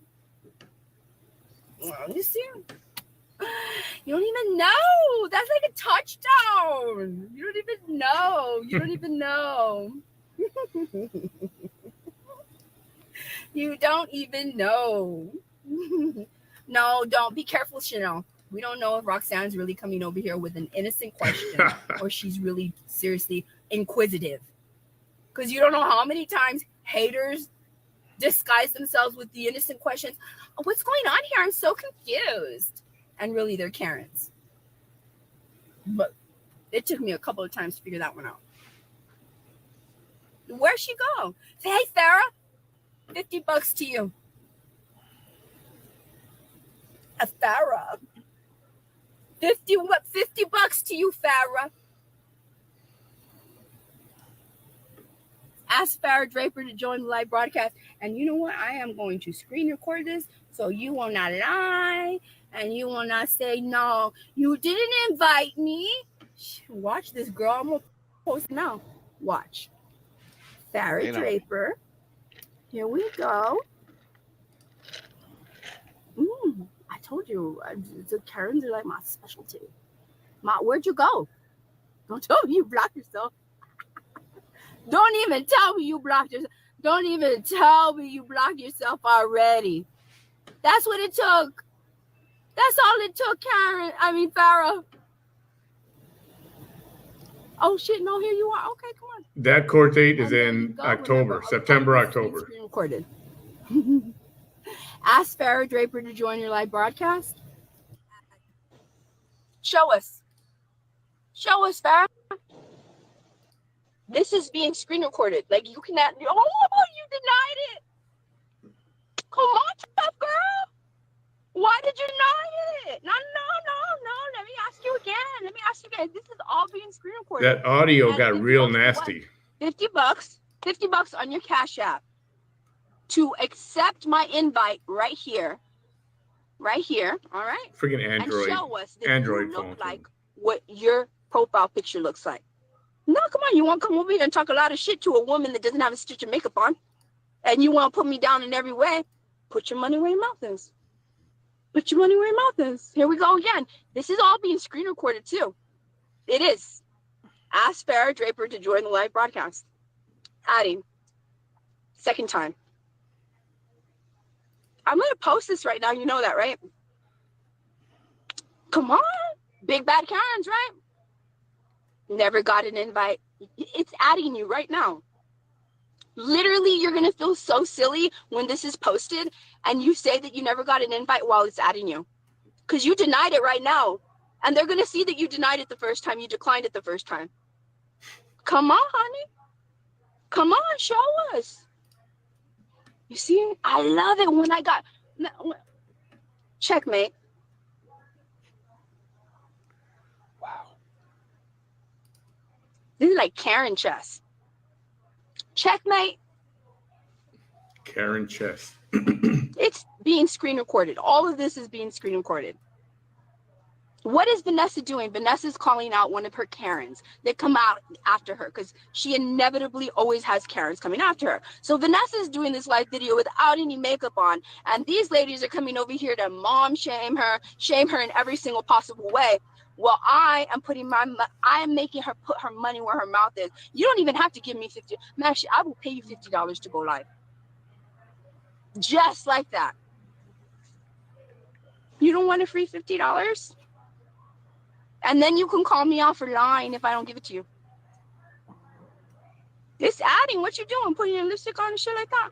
Well, you see? You don't even know. That's like a touchdown. You don't even know. You don't even know. You don't even know. No, don't. Be careful, Chanel. We don't know if Roxanne's really coming over here with an innocent question or she's really seriously inquisitive. Because you don't know how many times haters disguise themselves with the innocent questions. Oh, what's going on here? I'm so confused. And really, they're Karens. But it took me a couple of times to figure that one out. Where'd she go? Say, hey, Farrah, $50 to you. A Farrah. $50 to you, Farrah. Ask Farrah Draper to join the live broadcast. And you know what? I am going to screen record this so you will not lie and you will not say, no, you didn't invite me. Watch this, girl. I'm going to post it now. Watch. Farrah Draper. Here we go. I told you, the Karens are like my specialty. Where'd you go? Don't tell me you blocked yourself. Don't even tell me you blocked yourself. Don't even tell me you blocked yourself already. That's what it took. That's all it took, Farrah. Oh, shit. No, here you are. Okay, come on. That court date is in October, September, October. Screen recorded. Ask Farrah Draper to join your live broadcast. Show us. Show us, Farrah. This is being screen recorded. Like, you cannot. Oh, you denied it. Come on, tough girl. Why did you deny it? No. Let me ask you again. This is all being screen recorded. That audio got real nasty. $50 on your Cash App to accept my invite right here. All right. Freaking Android. And show us that Android you phone. look like what your profile picture looks like. No, come on. You want to come over here and talk a lot of shit to a woman that doesn't have a stitch of makeup on, and you want to put me down in every way? Put your money where your mouth is. Put your money where your mouth is. Here we go again. This is all being screen recorded too. It is. Ask Farrah Draper to join the live broadcast. Adding. Second time. I'm going to post this right now. You know that, right? Come on. Big bad Karens, right? Never got an invite. It's adding you right now. Literally, you're going to feel so silly when this is posted and you say that you never got an invite while it's adding you. Because you denied it right now. And they're going to see that you denied it the first time. You declined it the first time. Come on, honey. Come on, show us. You see, I love it when I got... Checkmate. Wow. This is like Karen chess. Checkmate. Karen chess. It's being screen recorded. All of this is being screen recorded. What is Vanessa doing? Vanessa's calling out one of her Karens that come out after her because she inevitably always has Karens coming after her. So Vanessa's doing this live video without any makeup on, and these ladies are coming over here to mom shame her in every single possible way. Well, I am making her put her money where her mouth is. You don't even have to give me $50. Actually, I will pay you $50 to go live. Just like that. You don't want a free $50? And then you can call me out for lying if I don't give it to you. It's adding. What you doing? Putting your lipstick on and shit like that?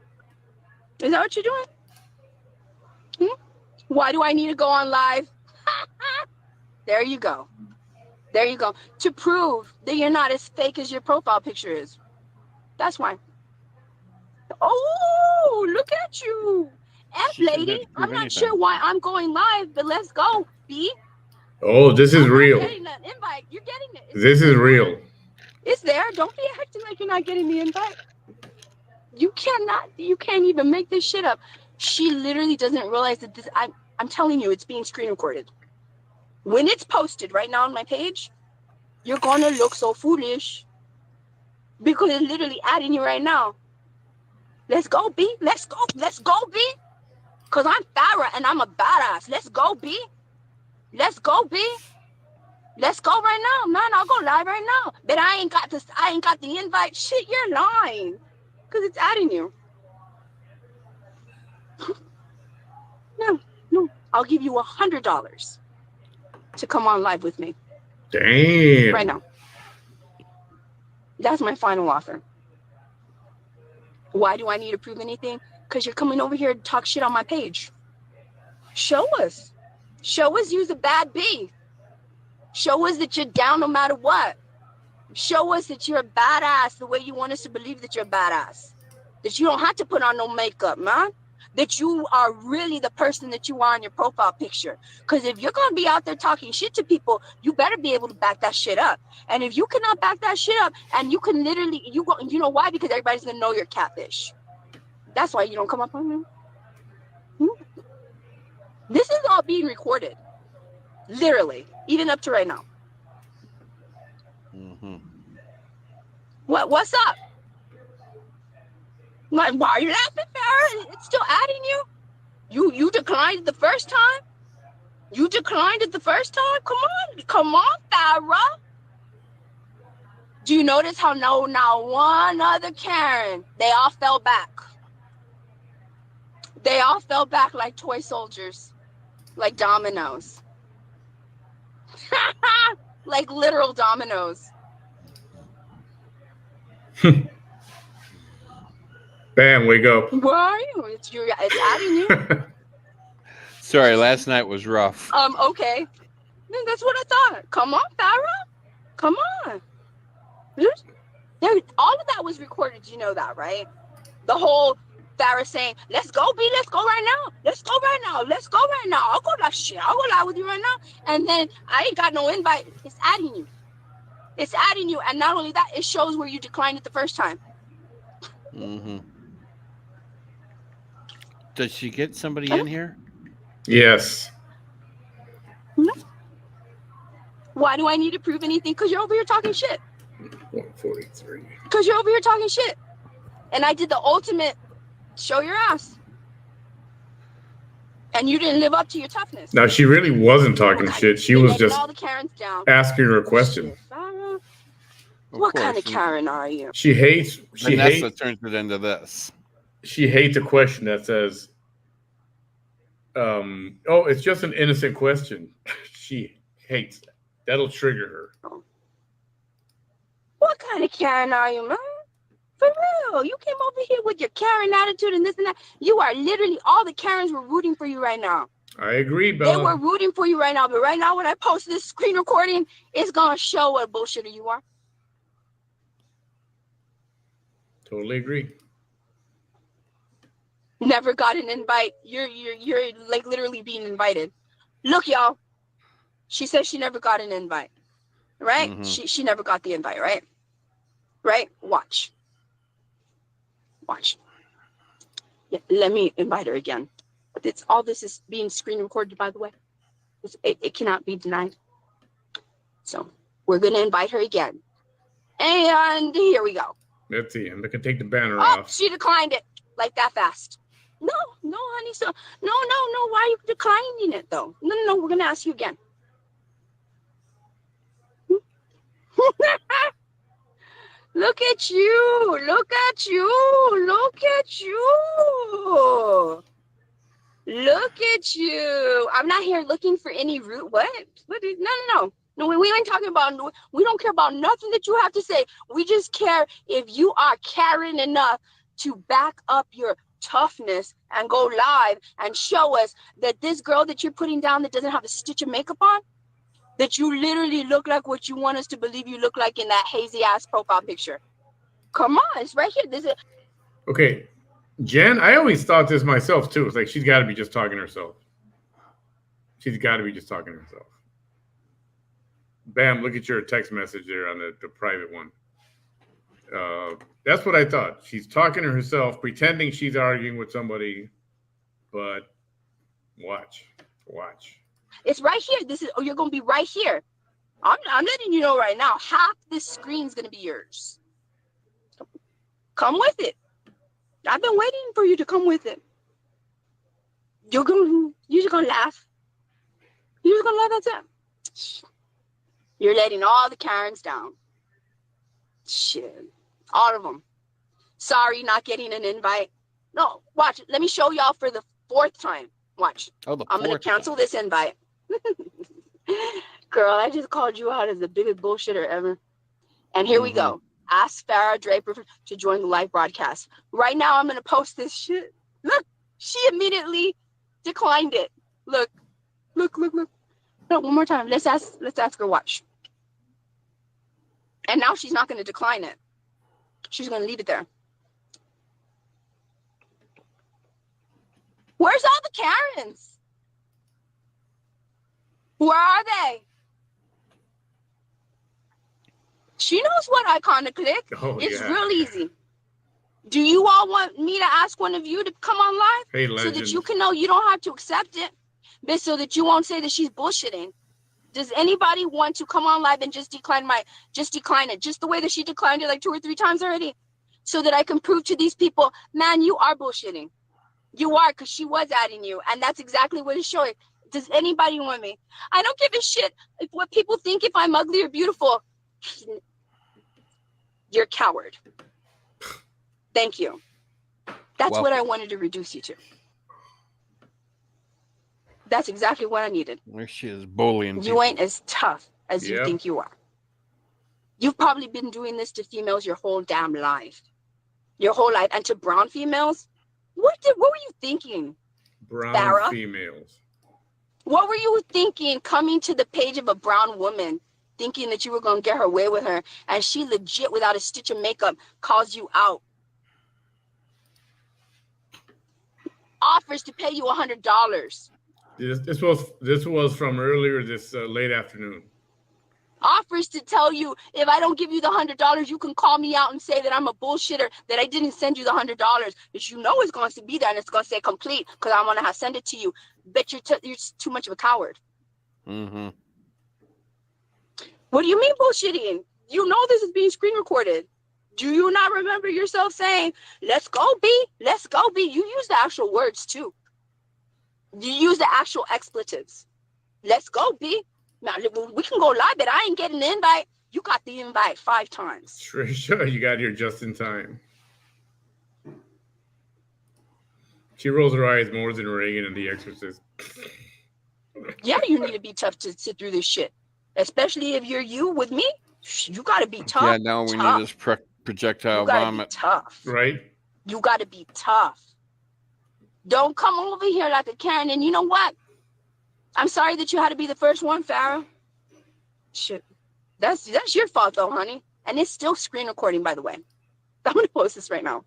Is that what you're doing? Why do I need to go on live? There you go. There you go. To prove that you're not as fake as your profile picture is. That's why. Oh, look at you. F lady. I'm not sure why I'm going live, but let's go, B. Oh, this is real. You're getting an invite. You're getting it. This is real. It's there. Don't be acting like you're not getting the invite. You can't even make this shit up. She literally doesn't realize that this, I'm telling you, it's being screen recorded. When it's posted right now on my page, you're going to look so foolish because it's literally adding you right now. Let's go, B. Let's go, B. Cause I'm Farrah and I'm a badass. Let's go, B. Let's go, B. Let's go right now, man. I'll go live right now. But I ain't got the invite. Shit, you're lying. Cause it's adding you. No. I'll give you $100 to come on live with me. Damn. Right now. That's my final offer. Why do I need to prove anything? Because you're coming over here to talk shit on my page. Show us. Show us you's a bad B. Show us that you're down no matter what. Show us that you're a badass the way you want us to believe that you're a badass. That you don't have to put on no makeup, man. That you are really the person that you are in your profile picture. Because if you're going to be out there talking shit to people, you better be able to back that shit up. And if you cannot back that shit up, and you can literally, you know why? Because everybody's going to know you're catfish. That's why you don't come up on me. This is all being recorded. Literally. Even up to right now. Mm-hmm. What's up? Like, why are you laughing, Farrah? It's still adding you. You declined it the first time. You declined it the first time. Come on, Farrah. Do you notice how now one other Karen? They all fell back. They all fell back like toy soldiers, like dominoes, like literal dominoes. Bam, we go. Where are you? It's adding you. Sorry, last night was rough. Okay. That's what I thought. Come on, Farrah. Come on. All of that was recorded. You know that, right? The whole Farrah saying, let's go, B, let's go right now. Let's go right now. Let's go right now. I'll go that shit. I'll go live with you right now. And then I ain't got no invite. It's adding you. It's adding you. And not only that, it shows where you declined it the first time. Mm-hmm. Does she get somebody in here? Yes. No. Why do I need to prove anything? Because you're over here talking shit. 143. Because you're over here talking shit. And I did the ultimate show your ass. And you didn't live up to your toughness. Now, she really wasn't talking shit. She was just all the Karens down. asking her a question. What kind of Karen are you? Vanessa turns it into this. She hates a question that says, oh, it's just an innocent question. She hates that. That'll trigger her. What kind of Karen are you, man? For real. You came over here with your Karen attitude and this and that. You are literally, all the Karens were rooting for you right now. I agree, Bella. They were rooting for you right now. But right now, when I post this screen recording, it's going to show what a bullshitter you are. Totally agree. Never got an invite. You're like literally being invited. Look, y'all. She says she never got an invite. Right? Mm-hmm. She never got the invite, right? Right? Watch. Yeah, let me invite her again. All this is being screen recorded, by the way. It cannot be denied. So we're gonna invite her again. And here we go. Let's see. I'm gonna take the banner off. She declined it like that fast. No, honey. So no. Why are you declining it though? No. We're gonna ask you again. Look at you. Look at you. Look at you. Look at you. I'm not here looking for any root. What? No. No, we ain't talking about, we don't care about nothing that you have to say. We just care if you are caring enough to back up your toughness and go live and show us that this girl that you're putting down that doesn't have a stitch of makeup on, that you literally look like what you want us to believe you look like in that hazy ass profile picture. Come on, it's right here. Okay, Jen, I always thought this myself too. It's like she's got to be just talking to herself. She's got to be just talking to herself. Bam, look at your text message there on the private one. That's what I thought. She's talking to herself, pretending she's arguing with somebody, but watch. It's right here. You're going to be right here. I'm letting you know right now, half this screen's going to be yours. Come with it. I've been waiting for you to come with it. You're just gonna laugh. You're just gonna laugh, that's it. You're letting all the Karens down. Shit. All of them. Sorry, not getting an invite. No, watch. Let me show y'all for the 4th time. Watch. Oh, I'm going to cancel this invite. Girl, I just called you out as the biggest bullshitter ever. And here we go. Ask Farrah Draper to join the live broadcast. Right now, I'm going to post this shit. Look, she immediately declined it. Look. No, one more time. Let's ask her. Watch. And now she's not going to decline it. She's going to leave it there. Where's all the Karens? Where are they? She knows what icon to click. Oh, it's yeah. real easy. Do you all want me to ask one of you to come on live? Hey, so legend. that you can know you don't have to accept it, but so that you won't say that she's bullshitting. Does anybody want to come on live and just decline it, just the way that she declined it like 2 or 3 times already, so that I can prove to these people, man, you are bullshitting. You are, because she was adding you, and that's exactly what it's showing. Does anybody want me? I don't give a shit if what people think if I'm ugly or beautiful. You're a coward. Thank you. That's what I wanted to reduce you to. That's exactly what I needed. There she is bullying You people. ain't as tough as you think you are. You've probably been doing this to females your whole damn life. Your whole life. And to brown females, what were you thinking? Brown Farrah? females. What were you thinking coming to the page of a brown woman, thinking that you were going to get her way with her, and she legit, without a stitch of makeup, calls you out? Offers to pay you $100. This was from earlier this late afternoon. Offers to tell you, if I don't give you the $100, you can call me out and say that I'm a bullshitter, that I didn't send you the $100. But you know it's going to be there and it's going to say complete because I want to send it to you. Bet you're too much of a coward. Mm-hmm. What do you mean bullshitting? You know this is being screen recorded. Do you not remember yourself saying, let's go, B, let's go, B? You use the actual words too. You use the actual expletives. Let's go, B. Now, we can go live, but I ain't getting the invite. You got the invite 5 times. Sure, you got here just in time. She rolls her eyes more than Reagan in The Exorcist. Yeah, you need to be tough to sit through this shit. Especially if you're you with me. You got to be tough. Yeah, now we need this projectile vomit. Be tough. Right? You got to be tough. Don't come over here like a Karen. And you know what? I'm sorry that you had to be the first one, Farrah. Shit. That's your fault, though, honey. And it's still screen recording, by the way. I'm going to post this right now.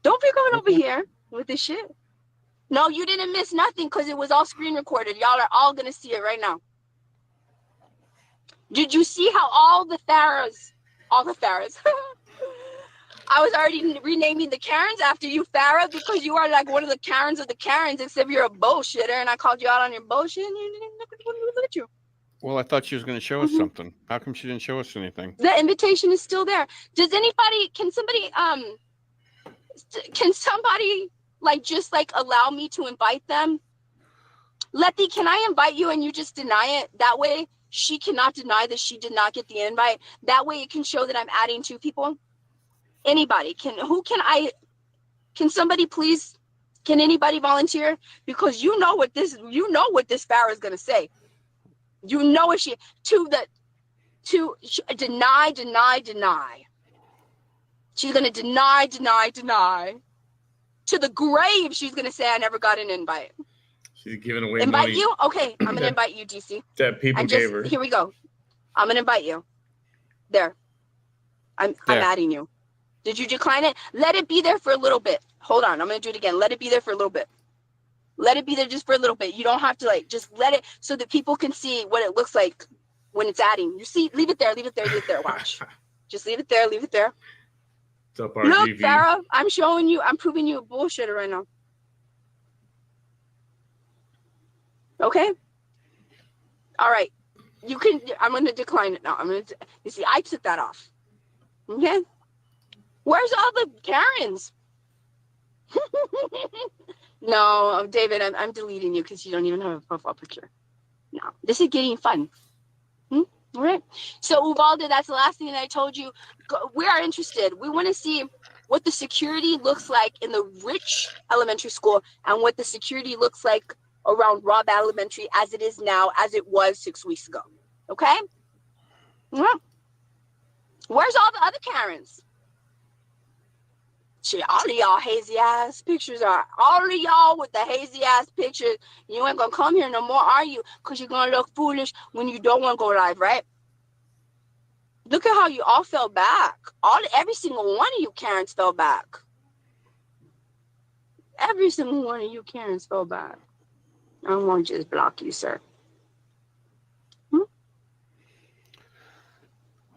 Don't be coming over here with this shit. No, you didn't miss nothing because it was all screen recorded. Y'all are all going to see it right now. Did you see how all the Farrahs, I was already renaming the Karens after you, Farrah, because you are like one of the Karens of the Karens, except you're a bullshitter, and I called you out on your bullshit, and you didn't look at you. Well, I thought she was going to show us something. How come she didn't show us anything? The invitation is still there. Can somebody like just like allow me to invite them? Letty, can I invite you and you just deny it? That way she cannot deny that she did not get the invite. That way it can show that I'm adding 2 people. Anybody can somebody please, can anybody volunteer? Because you know what this Farrah is gonna say. You know what deny. She's gonna deny. To the grave, she's gonna say I never got an invite. She's giving away invite money. You? Okay, I'm gonna invite you, DC. That people gave her. Here we go. I'm gonna invite you. There. I'm adding you. Did you decline it? Let it be there for a little bit. Hold on, I'm gonna do it again. Let it be there for a little bit. Let it be there just for a little bit. You don't have to just let it so that people can see what it looks like when it's adding. You see, leave it there. Watch. Just leave it there. What's up, Look, RGV? Farrah, I'm proving you a bullshitter right now. Okay? All right. I'm going to decline it now. You see, I took that off. Okay? Where's all the Karens? No, David, I'm deleting you because you don't even have a profile picture. No, this is getting fun. All right. So Uvalde, that's the last thing that I told you. We are interested. We want to see what the security looks like in the Rich Elementary School and what the security looks like around Robb Elementary as it is now, as it was 6 weeks ago. Okay? Where's all the other Karens? Shit, all of y'all hazy ass pictures are all of y'all with the hazy ass pictures. You ain't gonna come here no more, are you? Because you're gonna look foolish when you don't want to go live, right? Look at how you all fell back. Every single one of you Karens fell back. Every single one of you Karens fell back. I don't want to just block you, sir.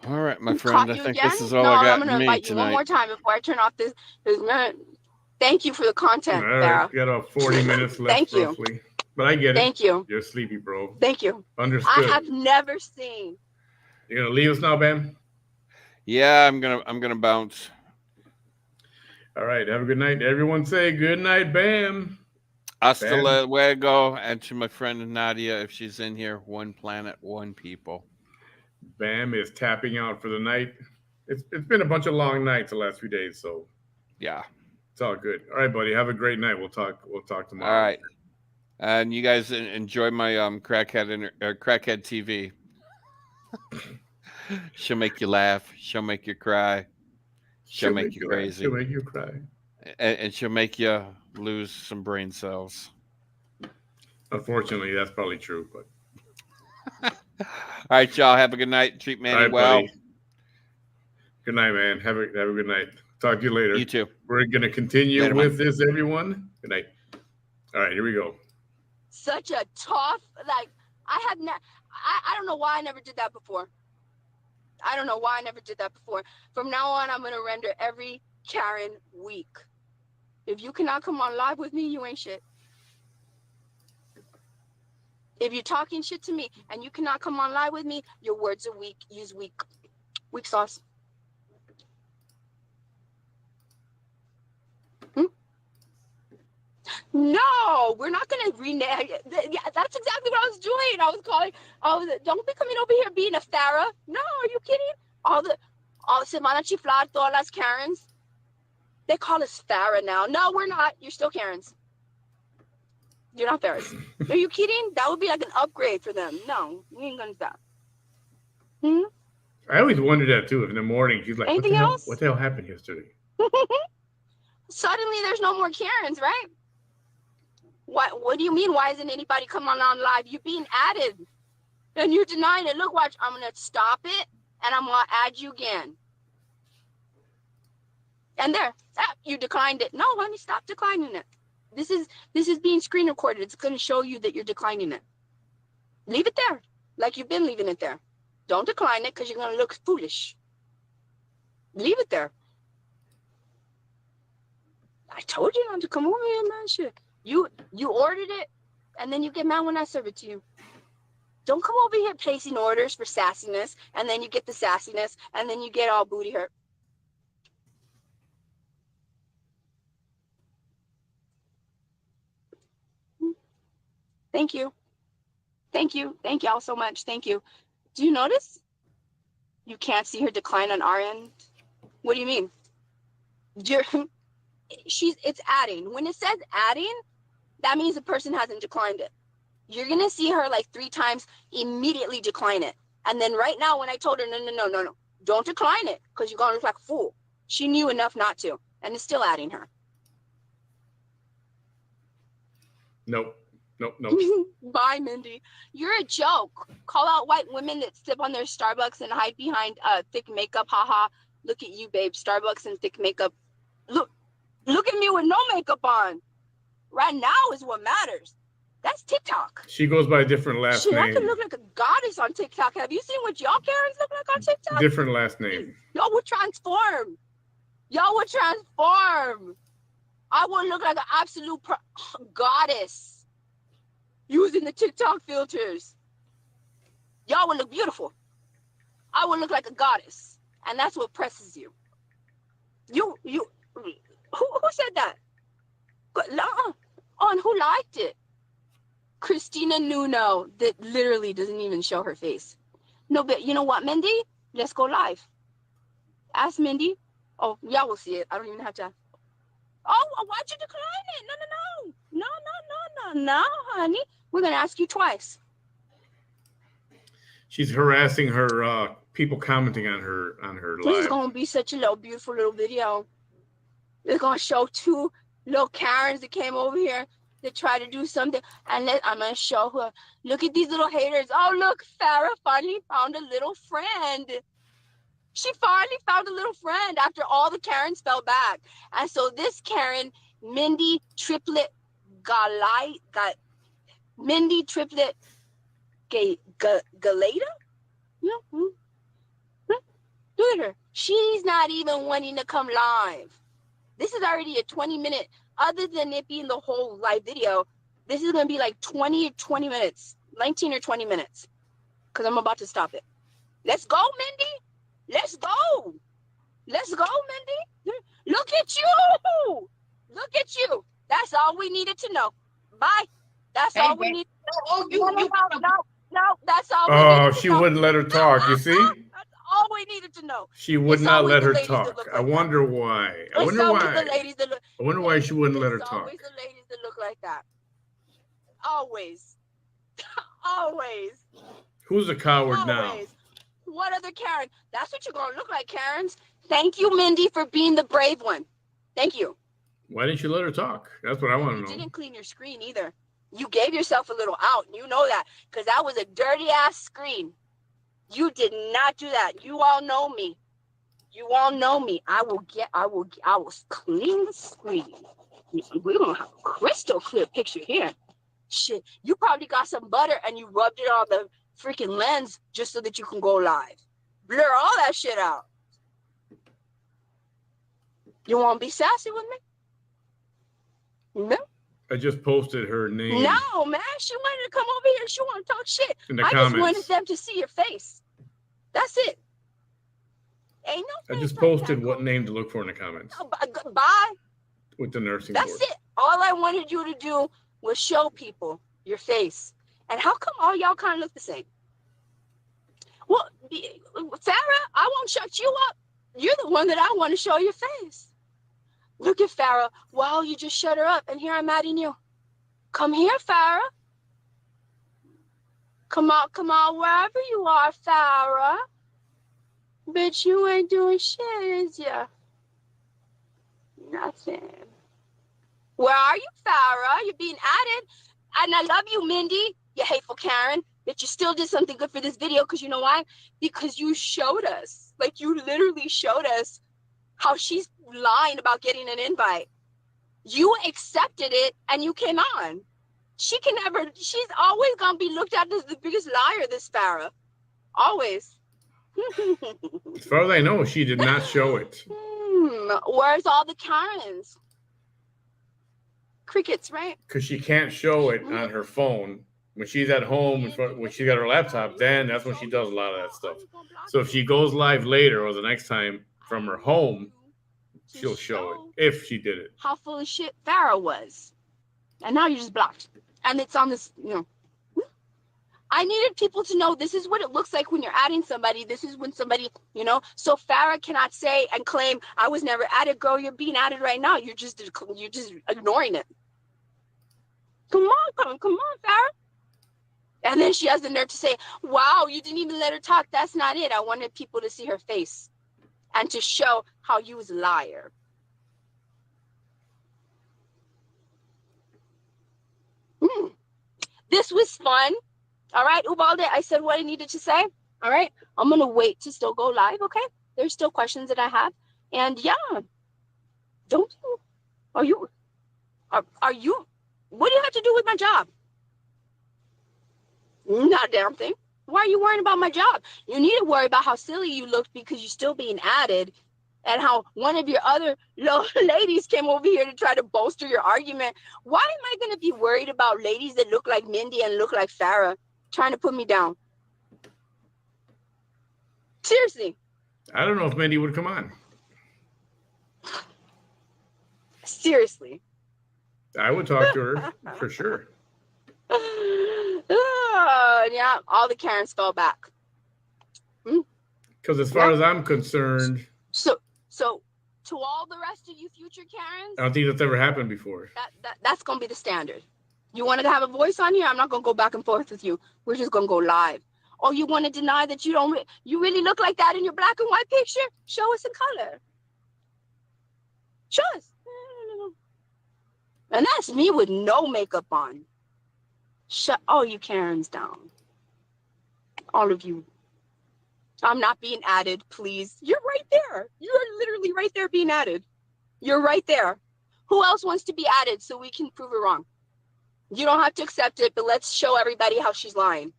All right, my friend. I think again? this is all No, I got. I'm gonna invite you one more time before I turn off this minute. Thank you for the content, All right, Farrah. we got about 40 minutes left, Thank you. roughly. But I get it. Thank you. You're sleepy, bro. Thank you. Understood. I have never seen. You're gonna leave us now, Bam? Yeah, I'm gonna bounce. All right. Have a good night. Everyone say good night, Bam. Hasta Bam. luego. And to my friend Nadia, if she's in here, one planet, one people. Bam is tapping out for the night. It's been a bunch of long nights the last few days, so yeah, it's all good. All right, buddy. Have a great night. We'll talk tomorrow. All right. And you guys enjoy my crackhead TV. She'll make you laugh. She'll make you cry. She'll make you crazy. She'll make you cry. And she'll make you lose some brain cells. Unfortunately, that's probably true. But all right, y'all. Have a good night. Treat Manny well. Buddy. Good night, man. Have a good night. Talk to you later. You too. We're gonna continue with this, everyone. Good night. All right, here we go. Such a tough, I don't know why I never did that before. From now on, I'm gonna render every Karen weak. If you cannot come on live with me, you ain't shit. If you're talking shit to me and you cannot come on live with me, your words are weak. Use weak. Weak sauce. No, we're not gonna rename. Yeah, that's exactly what I was doing. Don't be coming over here being a Farrah. No, are you kidding? All semana chiflar, todas las Karens. They call us Farrah now. No, we're not. You're still Karens. You're not Farrahs. Are you kidding? That would be like an upgrade for them. No, we ain't gonna do that. I always wondered that too. In the morning, she's like, anything else? What the hell happened yesterday? Suddenly, there's no more Karens, right? What do you mean? Why isn't anybody coming on live? You're being added, and you're denying it. Look, watch. I'm gonna stop it, and I'm gonna add you again. And there, you declined it. No, honey, stop declining it. This is being screen recorded. It's gonna show you that you're declining it. Leave it there, like you've been leaving it there. Don't decline it because you're gonna look foolish. Leave it there. I told you not to come over here, man. Shit. You ordered it, and then you get mad when I serve it to you. Don't come over here placing orders for sassiness, and then you get the sassiness, and then you get all booty hurt. Thank you. Thank you. Thank y'all so much. Thank you. Do you notice? You can't see her decline on our end. What do you mean? It's adding. When it says adding, that means the person hasn't declined it. You're gonna see her like 3 times immediately decline it. And then right now when I told her, no, don't decline it because you're gonna look like a fool. She knew enough not to, and it's still adding her. Nope. Bye, Mindy. You're a joke. Call out white women that sip on their Starbucks and hide behind thick makeup. Haha. Look at you, babe. Starbucks and thick makeup. Look at me with no makeup on. Right now is what matters. That's TikTok. She goes by a different last name. I can look like a goddess on TikTok. Have you seen what y'all Karens look like on TikTok? Different last name. Y'all would transform. I would look like an absolute goddess using the TikTok filters. Y'all would look beautiful. I would look like a goddess. And that's what presses you. Who said that? But on who liked it? Christina Nuno, that literally doesn't even show her face. No, but you know what, Mindy? Let's go live. Ask Mindy. Oh, y'all will see it. I don't even have to. Oh, why'd you decline it? No, honey. We're gonna ask you twice. She's harassing her people commenting on her This is live. gonna be such a little beautiful little video. It's gonna show two little Karens that came over here that tried to do something, and I'm gonna show her. Look at these little haters. Oh, look, Farrah finally found a little friend. She finally found a little friend after all the Karens fell back. And so this Karen, Mindy Triplet Mindy Triplet Galata? Look at her. She's not even wanting to come live. This is already a 20-minute, other than it being the whole live video, this is going to be like 20 minutes, 19 or 20 minutes, because I'm about to stop it. Let's go, Mindy. Let's go. Let's go, Mindy. Look at you. Look at you. That's all we needed to know. Bye. That's all we need to know. No, that's all we needed to know. She wouldn't let her talk, you see? That's all we needed to know. She would not let her talk. Like I wonder why. I wonder why she wouldn't let her talk. Always the ladies that look like that. Always. Always. Who's a coward now? What other Karen? That's what you're going to look like, Karens. Thank you, Mindy, for being the brave one. Thank you. Why didn't you let her talk? That's what I want to know. You didn't clean your screen either. You gave yourself a little out. You know that because that was a dirty ass screen. You did not do that. You all know me. You all know me. I will clean the screen. We're going to have a crystal clear picture here. Shit. You probably got some butter and you rubbed it on the freaking lens just so that you can go live. Blur all that shit out. You want to be sassy with me? No. I just posted her name. No, man. She wanted to come over here. She wanted to talk shit. In the comments. Just wanted them to see your face. That's it. Ain't no. I just posted what name to look for in the comments. Bye. With the nursing board. That's it. All I wanted you to do was show people your face. And how come all y'all kind of look the same? Well, Farrah, I won't shut you up. You're the one that I want to show your face. Look at Farrah. Wow, you just shut her up. And here I'm adding you. Come here, Farrah. Come on, wherever you are, Farrah. Bitch, you ain't doing shit, is ya? Nothing. Where are you, Farrah? You're being added. And I love you, Mindy, you hateful Karen. But you still did something good for this video because you know why? Because you showed us. Like, you literally showed us how she's lying about getting an invite. You accepted it and you came on. She's always gonna be looked at as the biggest liar, this Farrah. Always. As far as I know, she did not show it. Where's all the Karens? Crickets, right? Because she can't show it on her phone. When she's at home, when she's got her laptop, then that's when she does a lot of that stuff. So if she goes live later or the next time from her home, she'll show it if she did it. How full of shit Farrah was. And now you're just blocked. And it's on this, I needed people to know this is what it looks like when you're adding somebody. This is when somebody, so Farrah cannot say and claim, I was never added. Girl, you're being added right now. You're just ignoring it. Come on, Farrah. And then she has the nerve to say, wow, you didn't even let her talk. That's not it. I wanted people to see her face and to show how you was a liar. This was fun. All right, Ubalde, I said what I needed to say. All right, I'm going to wait to still go live, okay? There's still questions that I have. And yeah, are you, what do you have to do with my job? Not a damn thing. Why are you worrying about my job? You need to worry about how silly you looked because you're still being added and how one of your other little ladies came over here to try to bolster your argument. Why am I going to be worried about ladies that look like Mindy and look like Farrah trying to put me down? Seriously. I don't know if Mindy would come on. Seriously. I would talk to her for sure. Yeah, all the Karens fell back. Because as far as I'm concerned, So to all the rest of you future Karens, I don't think that's ever happened before. that's gonna be the standard. You wanted to have a voice on here? I'm not gonna go back and forth with you. We're just gonna go live. Or you want to deny that you really look like that in your black and white picture? Show us in color. Show us. And that's me with no makeup on. Shut all you Karens down. All of you. I'm not being added, please. You're right there. You're literally right there being added. You're right there. Who else wants to be added so we can prove her wrong? You don't have to accept it, but let's show everybody how she's lying.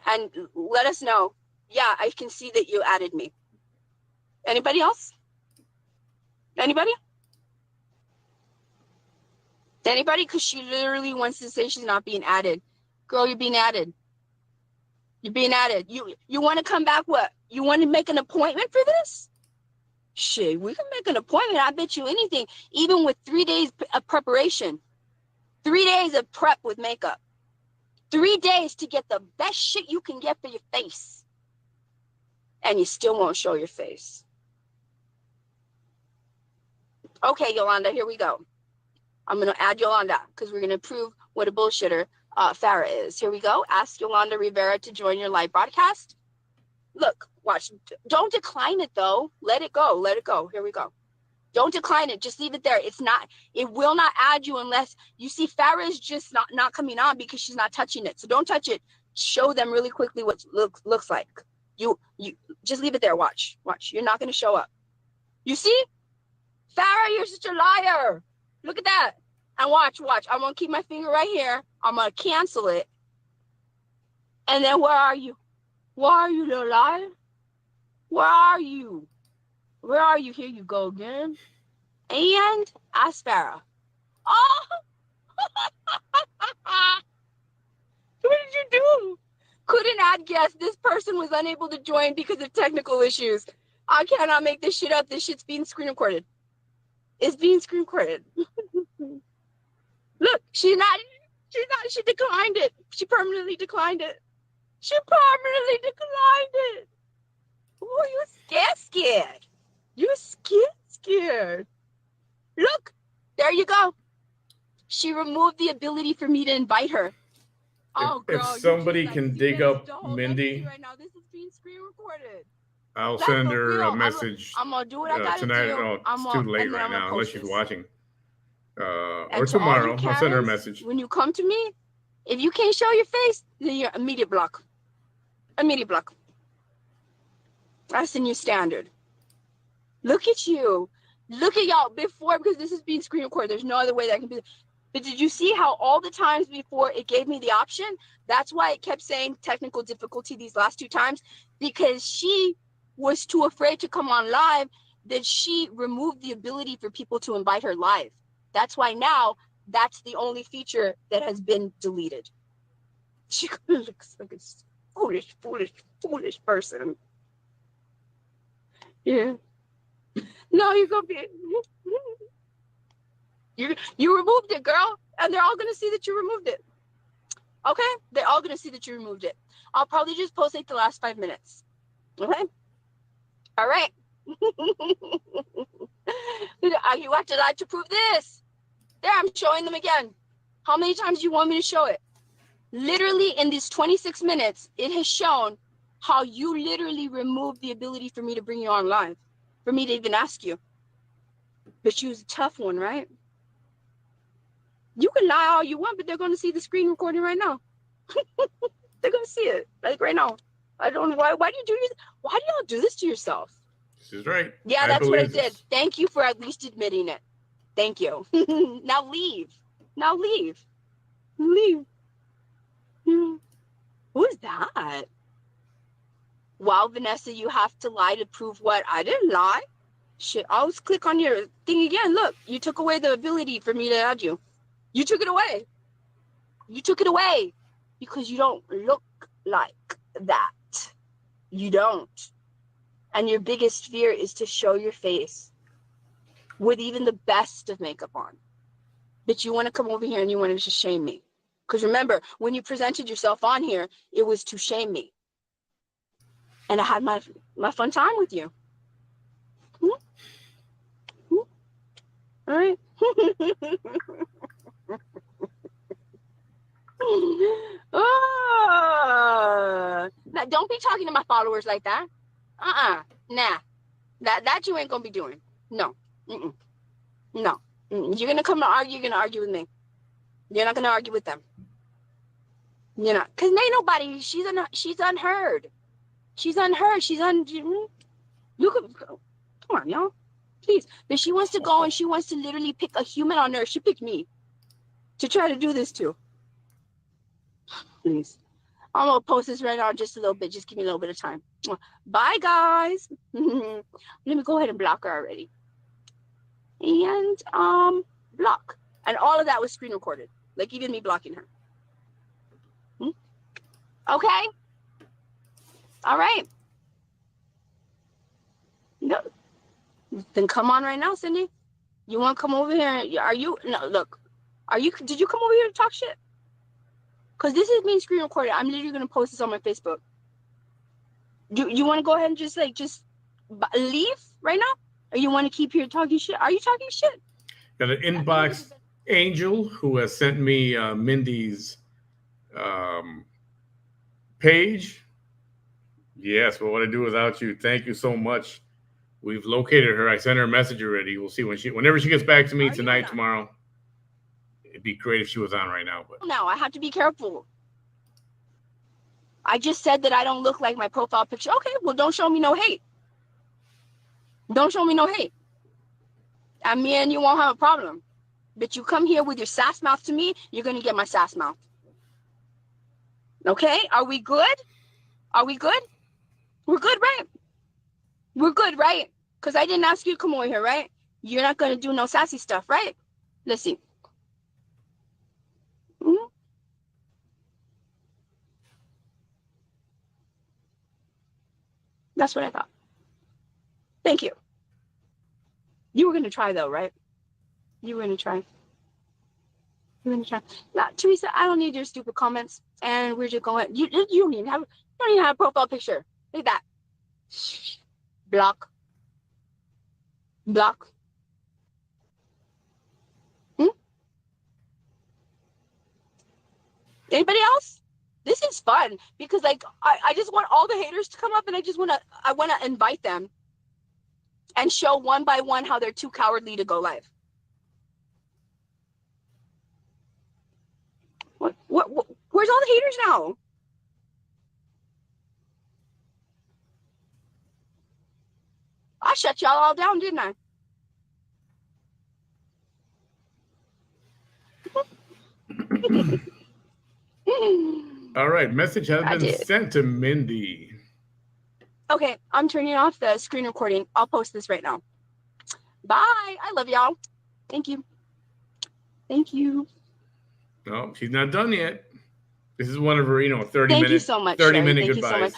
And let us know. Yeah, I can see that you added me. Anybody else? Anybody? Anybody? Because she literally wants to say she's not being added. Girl, you're being added. You're being added. You want to come back? What? You want to make an appointment for this? Shit, we can make an appointment. I bet you anything. Even with 3 days of preparation. 3 days of prep with makeup. 3 days to get the best shit you can get for your face. And you still won't show your face. Okay, Yolanda, here we go. I'm going to add Yolanda because we're going to prove what a bullshitter Farrah is. Here we go. Ask Yolanda Rivera to join your live broadcast. Look, watch. Don't decline it, though. Let it go. Let it go. Here we go. Don't decline it. Just leave it there. It will not add you unless you see Farrah is just not coming on because she's not touching it. So don't touch it. Show them really quickly what looks like. You just leave it there. Watch. You're not going to show up. You see? Farrah, you're such a liar. Look at that. And watch. I'm going to keep my finger right here. I'm going to cancel it. And then where are you? Where are you, little liar? Where are you? Where are you? Here you go again. And ask Farrah. Oh! What did you do? Couldn't add guests. This person was unable to join because of technical issues. I cannot make this shit up. This shit's being screen recorded. It's being screen recorded. Look, she declined it. She permanently declined it. Oh, you're scared. You're scared. Look, there you go. She removed the ability for me to invite her. Oh, girl, if somebody can dig up Mindy, right now. This is being screen recorded. I'll send her a message I'm gonna do what I gotta tonight. do. Oh, it's too late right now, unless she's watching. Or to tomorrow, Karens, I'll send her a message. When you come to me, if you can't show your face, then you're immediate block. Immediate block. That's the new standard. Look at you. Look at y'all before, because this is being screen recorded. There's no other way that can be. But did you see how all the times before it gave me the option? That's why it kept saying technical difficulty these last 2 times, because she was too afraid to come on live that she removed the ability for people to invite her live. That's why now that's the only feature that has been deleted. She looks like a foolish person. Yeah. No, you're gonna be. You removed it, girl, and they're all gonna see that you removed it. Okay, they're all gonna see that you removed it. I'll probably just post like the last 5 minutes. Okay. All right. You have to like to prove this. There, I'm showing them again. How many times do you want me to show it? Literally in these 26 minutes, it has shown how you literally removed the ability for me to bring you on live, for me to even ask you. But you was a tough one, right? You can lie all you want, but they're going to see the screen recording right now. They're going to see it, like right now. I don't know why do y'all do this to yourself? This is right. Yeah, that's what I did. Thank you for at least admitting it. Thank you. Now leave. Leave. Who is that? Wow, Vanessa, you have to lie to prove what? I didn't lie. Shit, I'll click on your thing again. Look, you took away the ability for me to add you. You took it away. Because you don't look like that. You don't. And your biggest fear is to show your face with even the best of makeup on. But you want to come over here and you want to just shame me. Because remember, when you presented yourself on here, it was to shame me. And I had my fun time with you. All right. Now, don't be talking to my followers like that. Nah. That you ain't gonna be doing. No. No. You're gonna come to argue, you're gonna argue with me. You're not gonna argue with them. You're not, because ain't nobody, she's unheard. She's unheard. You could, come on, y'all. Please. But she wants to go and she wants to literally pick a human on earth. She picked me to try to do this to. Please. I'm gonna post this right now just a little bit. Just give me a little bit of time. Bye, guys. Let me go ahead and block her already. And block. And all of that was screen recorded. Like even me blocking her. Okay. All right. No. Then come on right now, Cindy. You want to come over here? Are you? No, look. Did you come over here to talk shit? Because this is being screen recorded. I'm literally going to post this on my Facebook. Do you want to go ahead and just leave right now? Or you want to keep here talking shit? Are you talking shit? Got an inbox Angel who has sent me Mindy's page. Yes, what would I do without you? Thank you so much. We've located her. I sent her a message already. We'll see whenever she gets back to me tonight, tomorrow. It'd be great if she was on right now. But now I have to be careful. I just said that I don't look like my profile picture. Okay, well, don't show me no hate. Don't show me no hate. And me and you won't have a problem. But you come here with your sass mouth to me, you're going to get my sass mouth. Okay? Are we good? Are we good? We're good, right? We're good, right? Because I didn't ask you to come over here, right? You're not going to do no sassy stuff, right? Let's see. That's what I thought. Thank you. You were going to try, though, right? You were going to try. You're going to try. Now, Teresa, I don't need your stupid comments. And we're just going. You don't even have a profile picture. Look at that. Block. Block. Anybody else? This is fun because I just want all the haters to come up and I want to invite them and show one by one how they're too cowardly to go live. What where's all the haters now? I shut y'all all down, didn't I? All right, message has been sent to Mindy. Okay, I'm turning off the screen recording. I'll post this right now. Bye. I love y'all. Thank you. Thank you. No, she's not done yet. This is one of her, 30-minute Thank you so much, 30-minute Thank goodbyes. You so much.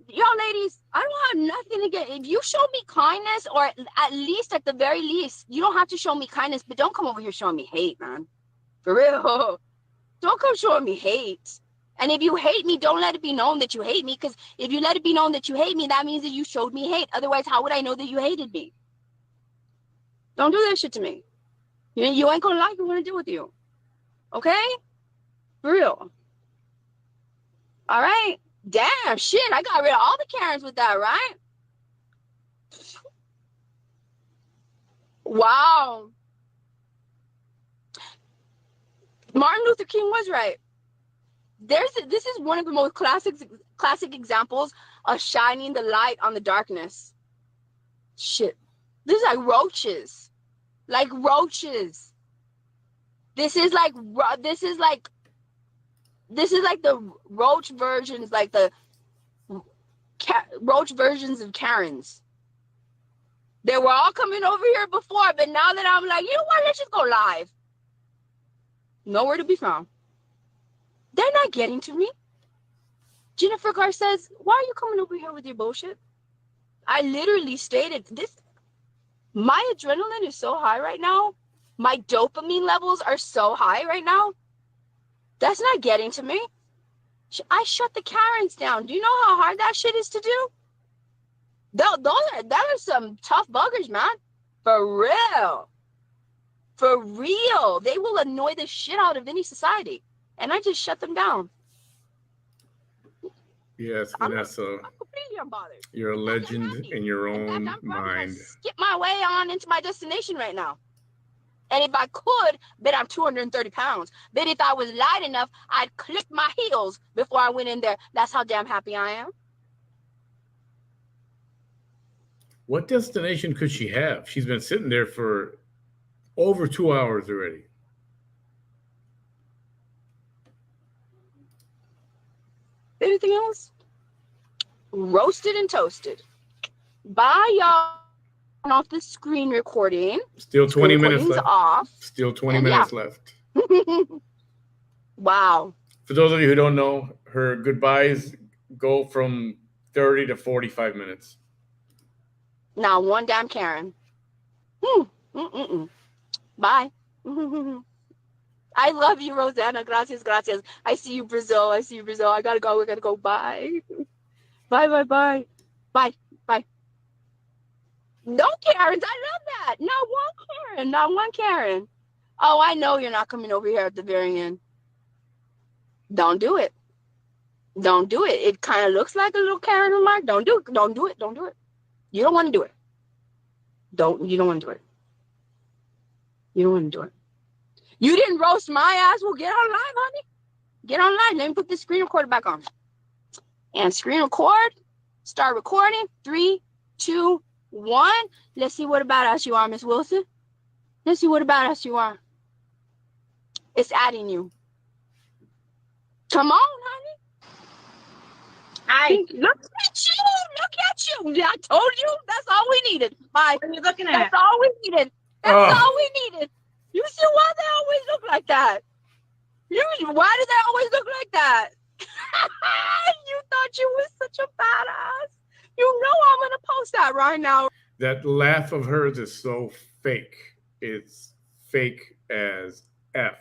Y'all ladies, I don't have nothing to get. If you show me kindness, or at the very least, you don't have to show me kindness, but don't come over here showing me hate, man. For real. Don't come showing me hate. And if you hate me, don't let it be known that you hate me, because if you let it be known that you hate me, that means that you showed me hate. Otherwise, how would I know that you hated me? Don't do that shit to me. You ain't gonna like what I'm gonna do with you. Okay? For real. All right. Damn, shit, I got rid of all the Karens with that, right? Wow. Martin Luther King was right. This is one of the most classic examples of shining the light on the darkness. Shit. This is like roaches. Like roaches. This is like the roach versions, like the roach versions of Karens. They were all coming over here before, but now that I'm like, you know what, let's just go live. Nowhere to be found. They're not getting to me. Jennifer Carr says, why are you coming over here with your bullshit? I literally stated this. My adrenaline is so high right now. My dopamine levels are so high right now. That's not getting to me. I shut the Karens down. Do you know how hard that shit is to do? That are some tough buggers, man. For real. For real. They will annoy the shit out of any society. And I just shut them down. Yes, Vanessa. I'm completely unbothered. You're a legend in your own mind. Skip my way on into my destination right now. And if I could, bet I'm 230 pounds. Bet if I was light enough, I'd click my heels before I went in there. That's how damn happy I am. What destination could she have? She's been sitting there for over 2 hours already. Anything else? Roasted and toasted. Bye, y'all. Off the screen recording. Still 20 minutes left. Off. Still 20 minutes left. Wow. For those of you who don't know, her goodbyes go from 30 to 45 minutes. Now, one damn Karen. Bye. I love you, Rosanna. Gracias, gracias. I see you, Brazil. I see you, Brazil. I gotta go. We gotta go. Bye. Bye, bye, bye. Bye, bye. No Karens. I love that. Not one Karen. Not one Karen. Oh, I know you're not coming over here at the very end. Don't do it. Don't do it. It kind of looks like a little Karen remark. Don't do it. Don't do it. Don't do it. You don't want to do it. You don't want to do it. You don't want to do it. You didn't roast my ass. Well, get on live, honey. Get on live. Let me put this screen recorder back on. And screen record. Start recording. 3, 2, 1. Let's see what about us you are, Miss Wilson. Let's see what about us you are. It's adding you. Come on, honey. Hi. Look at you. Look at you. I told you. That's all we needed. Bye. What are you looking at? That's all we needed. That's all we needed. You see why they always look like that? Why do they always look like that? You thought you was such a badass. You know I'm going to post that right now. That laugh of hers is so fake. It's fake as F.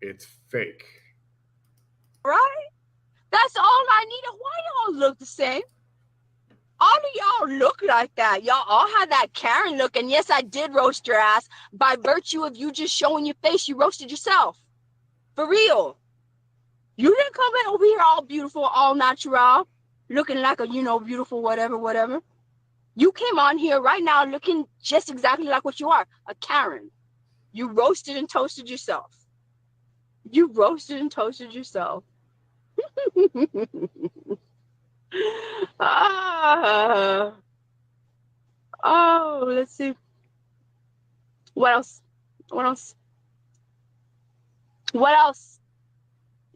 It's fake. Right? That's all I needed. Why y'all look the same? All of y'all look like that. Y'all all have that Karen look. And yes, I did roast your ass. By virtue of you just showing your face, you roasted yourself. For real. You didn't come in over here all beautiful, all natural, looking like a, beautiful whatever. You came on here right now looking just exactly like what you are, a Karen. You roasted and toasted yourself. You roasted and toasted yourself. Let's see. What else?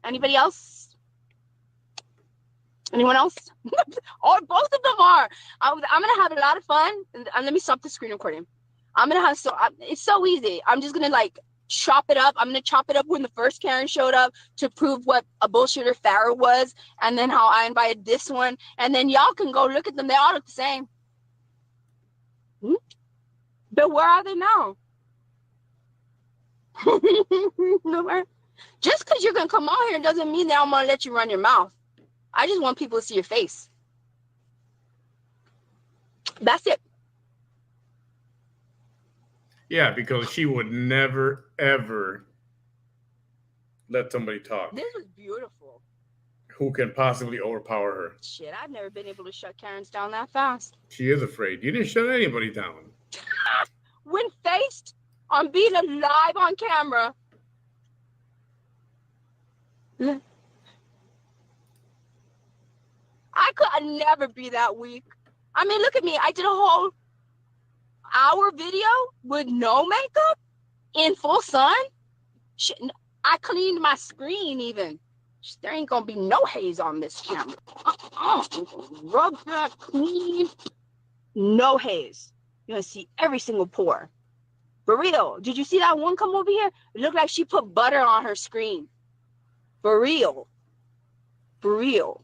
Anybody else? Anyone else? Or both of them are. I'm gonna have a lot of fun. And let me stop the screen recording. It's so easy. I'm just gonna chop it up. I'm gonna chop it up when the first Karen showed up to prove what a bullshitter Farrah was, and then how I invited this one, and then y'all can go look at them. They all look the same. But where are they now? Nowhere. Just because you're gonna come out here doesn't mean that I'm gonna let you run your mouth. I just want people to see your face. That's it. Yeah, because she would never, ever let somebody talk This was beautiful. who can possibly overpower her. Shit, I've never been able to shut Karens down that fast. She is afraid. You didn't shut anybody down. When faced on being alive on camera. I could never be that weak. I mean, look at me. I did a whole hour video with no makeup in full sun. Shit, I cleaned my screen even. There ain't gonna be no haze on this camera. Rub that clean. No haze. You're gonna see every single pore. For real. Did you see that one come over here? It looked like she put butter on her screen. For real. For real.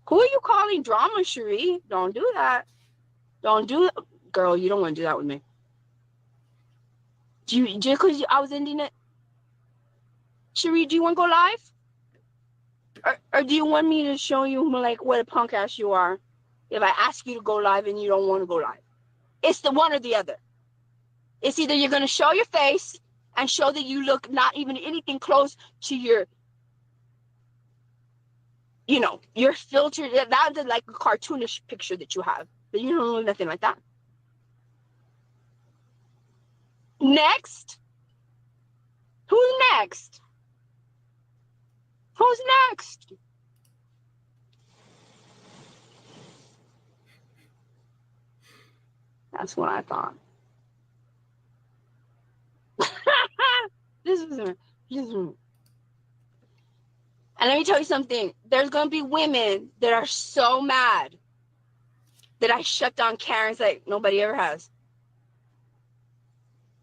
Who are you calling drama, Cherie? Don't do that. Don't do that. Girl, you don't want to do that with me. Do you just because I was ending it? Cherie, do you want to go live? Or do you want me to show you like what a punk ass you are if I ask you to go live and you don't want to go live? It's the one or the other. It's either you're going to show your face and show that you look not even anything close to your, you know, your filter. That's like a cartoonish picture that you have. But you don't look nothing like that. Next. Who's next? Who's next? That's what I thought. This is her. And let me tell you something. There's going to be women that are so mad that I shut down Karens like nobody ever has.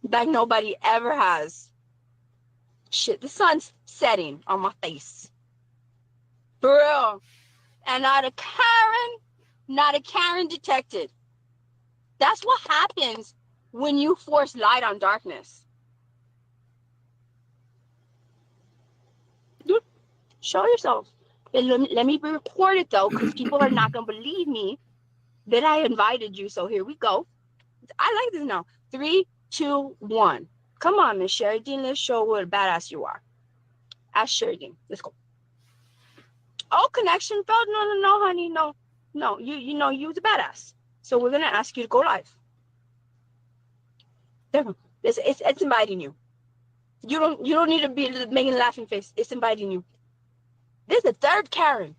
Like nobody ever has. Shit, the sun's setting on my face. For real. And not a Karen detected. That's what happens when you force light on darkness. Dude, show yourself. Let me be recorded though, because people are not going to believe me that I invited you. So here we go. I like this now. 3, 2, 1. Come on, Miss Sheridan. Let's show what a badass you are. Ask Sheridan. Let's go. Oh, connection failed. No, honey. No. You know you're the badass. So we're gonna ask you to go live. There we go. It's inviting you. You don't need to be making a laughing face. It's inviting you. This is the third Karen.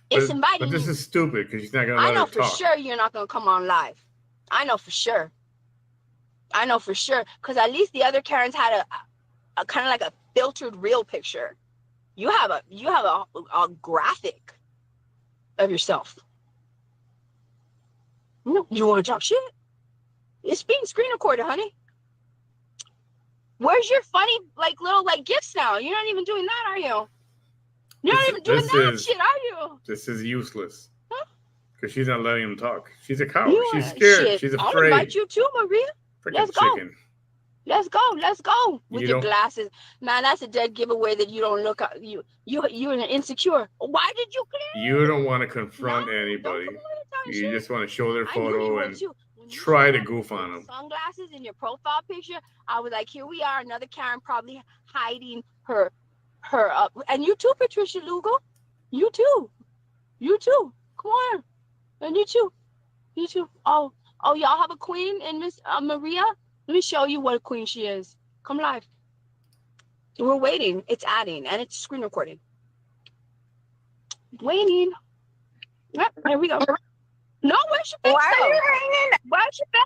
It's inviting you. But this is stupid because she's not gonna let her talk. I know for sure you're not gonna come on live. I know for sure. Because at least the other Karens had a kind of like a filtered real picture. You have a graphic of yourself. You want to talk shit? It's being screen recorded, honey. Where's your funny little gifts now? You're not even doing that, are you? You're not even doing that shit, are you? This is useless. Because she's not letting him talk. She's a coward. She's scared. Shit. She's afraid. I'll invite you too, Maria. Let's go. Chicken. Let's go with your glasses, man. That's a dead giveaway that you don't look. You're an insecure. Why did you clear? You don't want to confront anybody. You just want to show their photo and try to goof on them. Sunglasses in your profile picture. I was like, here we are, another Karen probably hiding her up. And you too, Patricia Lugo. You too. Come on. And you too. Oh, y'all have a queen in Miss Maria. Let me show you what a queen she is. Come live. We're waiting. It's adding and it's screen recording. Waiting. Yep, here we go. No, where's your face? Why are you hanging? Where's your face?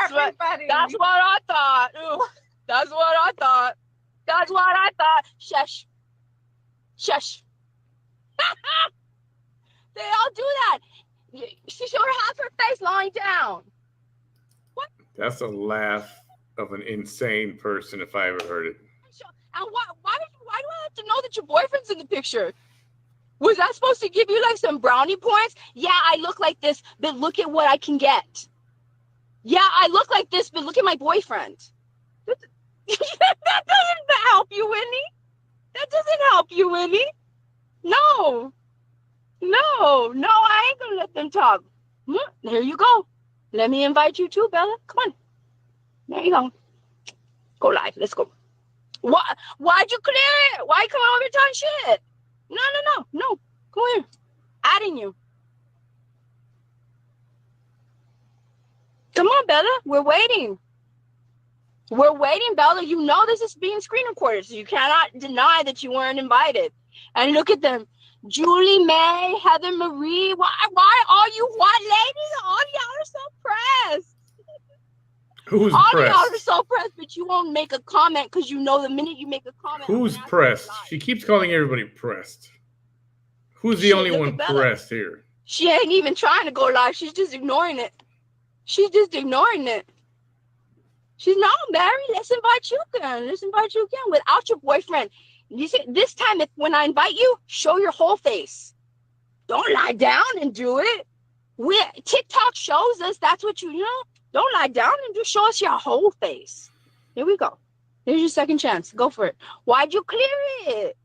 Everybody. That's what I thought. Ooh, that's what I thought. Shush. They all do that. She showed half her face lying down. What? That's a laugh of an insane person if I ever heard it. And why do I have to know that your boyfriend's in the picture? Was that supposed to give you some brownie points? Yeah, I look like this, but look at what I can get. Yeah, I look like this, but look at my boyfriend. That doesn't help you, Whitney. No, I ain't gonna let them talk. There you go. Let me invite you too, Bella. Come on. There you go. Go live. Let's go. Why'd you clear it? Why you coming over here talking shit? No. Come here. Adding you. Come on, Bella. We're waiting. Bella. You know this is being screen recorded, so you cannot deny that you weren't invited. And look at them. Julie, May, Heather Marie. Why all you white ladies? All y'all are so pressed. Who's all pressed? All y'all are so pressed, but you won't make a comment because you know the minute you make a comment. Who's pressed? She keeps calling everybody pressed. Who's the only one pressed here? She ain't even trying to go live. She's just ignoring it. She's not Mary. Let's invite you again. Without your boyfriend. You see, this time, when I invite you, show your whole face. Don't lie down and do it. TikTok shows us that's what you know. Don't lie down and just show us your whole face. Here we go. Here's your second chance. Go for it. Why'd you clear it?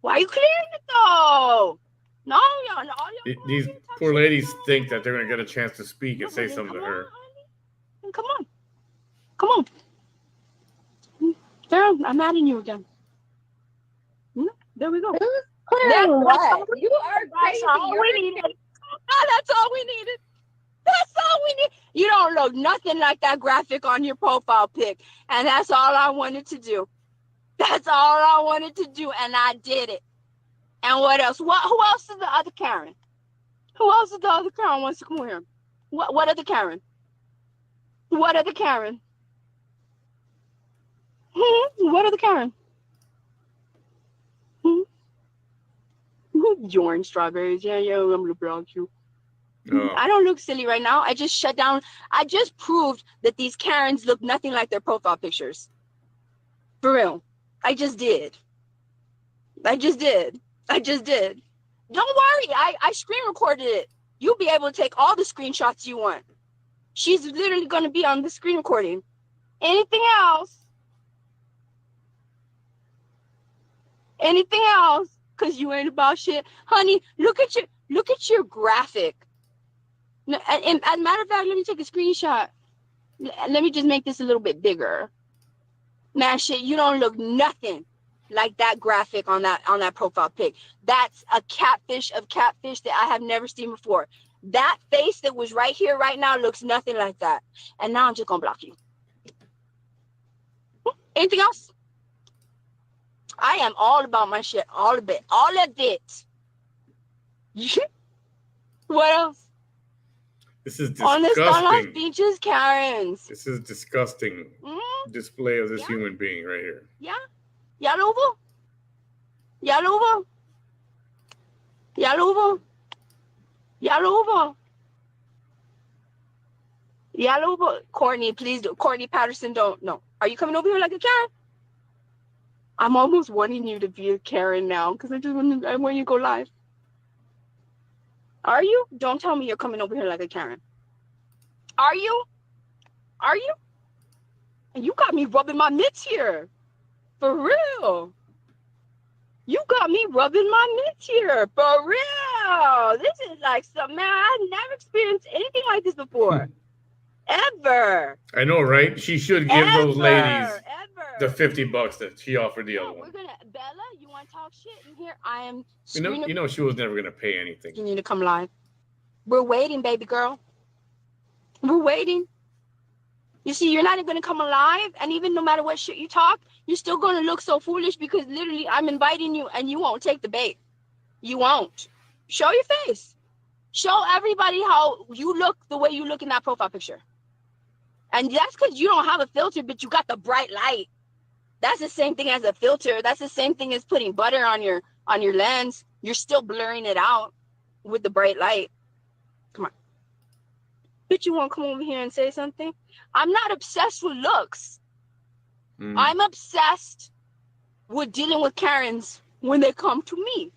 Why are you clearing it though? No, y'all. These poor ladies think that they're going to get a chance to speak and say something to her. Come on. Come on. Farrah, I'm adding you again. There we go. Clearing what? You are That's crazy. all we needed. That's all we needed. That's all we need. You don't look nothing like that graphic on your profile pic. And that's all I wanted to do. That's all I wanted to do. And I did it. And what else? Who else is the other Karen? Who else is the other Karen wants to come here? What other Karen? What other Karen? What other Karen? Orange strawberries. Yeah, I'm gonna block you. Oh. I don't look silly right now. I just shut down. I just proved that these Karens look nothing like their profile pictures. For real. I just did. Don't worry. I screen recorded it. You'll be able to take all the screenshots you want. She's literally going to be on the screen recording. Anything else? Anything else? Because you ain't about shit. Honey, look at your graphic. And as a matter of fact, let me take a screenshot. Let me just make this a little bit bigger. Man, shit, you don't look nothing like that graphic on that profile pic. That's a catfish of catfish that I have never seen before. That face that was right here right now looks nothing like that. And now I'm just gonna block you. Anything else? I am all about my shit. All of it. What else? This is disgusting. On the beaches, Karens. This is disgusting display of this human being right here. Yeah. Yaluva. Courtney, please do. Courtney Patterson, don't. No. Are you coming over here like a Karen? I'm almost wanting you to be a Karen now because I want you to go live. Are you? Don't tell me you're coming over here like a Karen. Are you? And you got me rubbing my mitts here. For real. You got me rubbing my mitts here. For real. This is like something, man, I've never experienced anything like this before. Ever. I know, right? She should give those ladies the $50 that she offered the other one. Bella, you want to talk shit in here? I am. You know, she was never gonna pay anything. You need to come live. We're waiting, baby girl. We're waiting. You see, you're not even gonna come alive, and even no matter what shit you talk, you're still gonna look so foolish because literally I'm inviting you, and you won't take the bait. You won't. Show your face. Show everybody how you look the way you look in that profile picture. And that's because you don't have a filter, but you got the bright light. That's the same thing as a filter. That's the same thing as putting butter on your lens. You're still blurring it out with the bright light. Come on. But you won't come over here and say something? I'm not obsessed with looks. I'm obsessed with dealing with Karens when they come to me.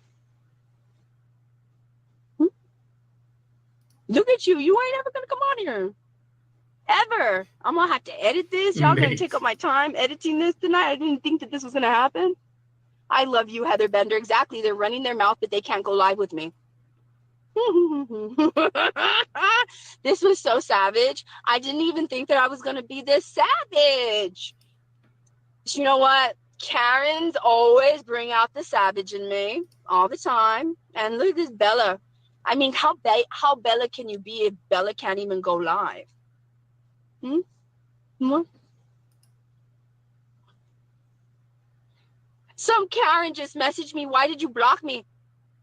Look at you. You ain't ever going to come on here. Ever. I'm going to have to edit this. Y'all going to take up my time editing this tonight. I didn't think that this was going to happen. I love you, Heather Bender. Exactly. They're running their mouth, but they can't go live with me. This was so savage. I didn't even think that I was going to be this savage. You know what? Karens always bring out the savage in me all the time. And look at this Bella. I mean, how Bella can you be if Bella can't even go live? Some Karen just messaged me, why did you block me?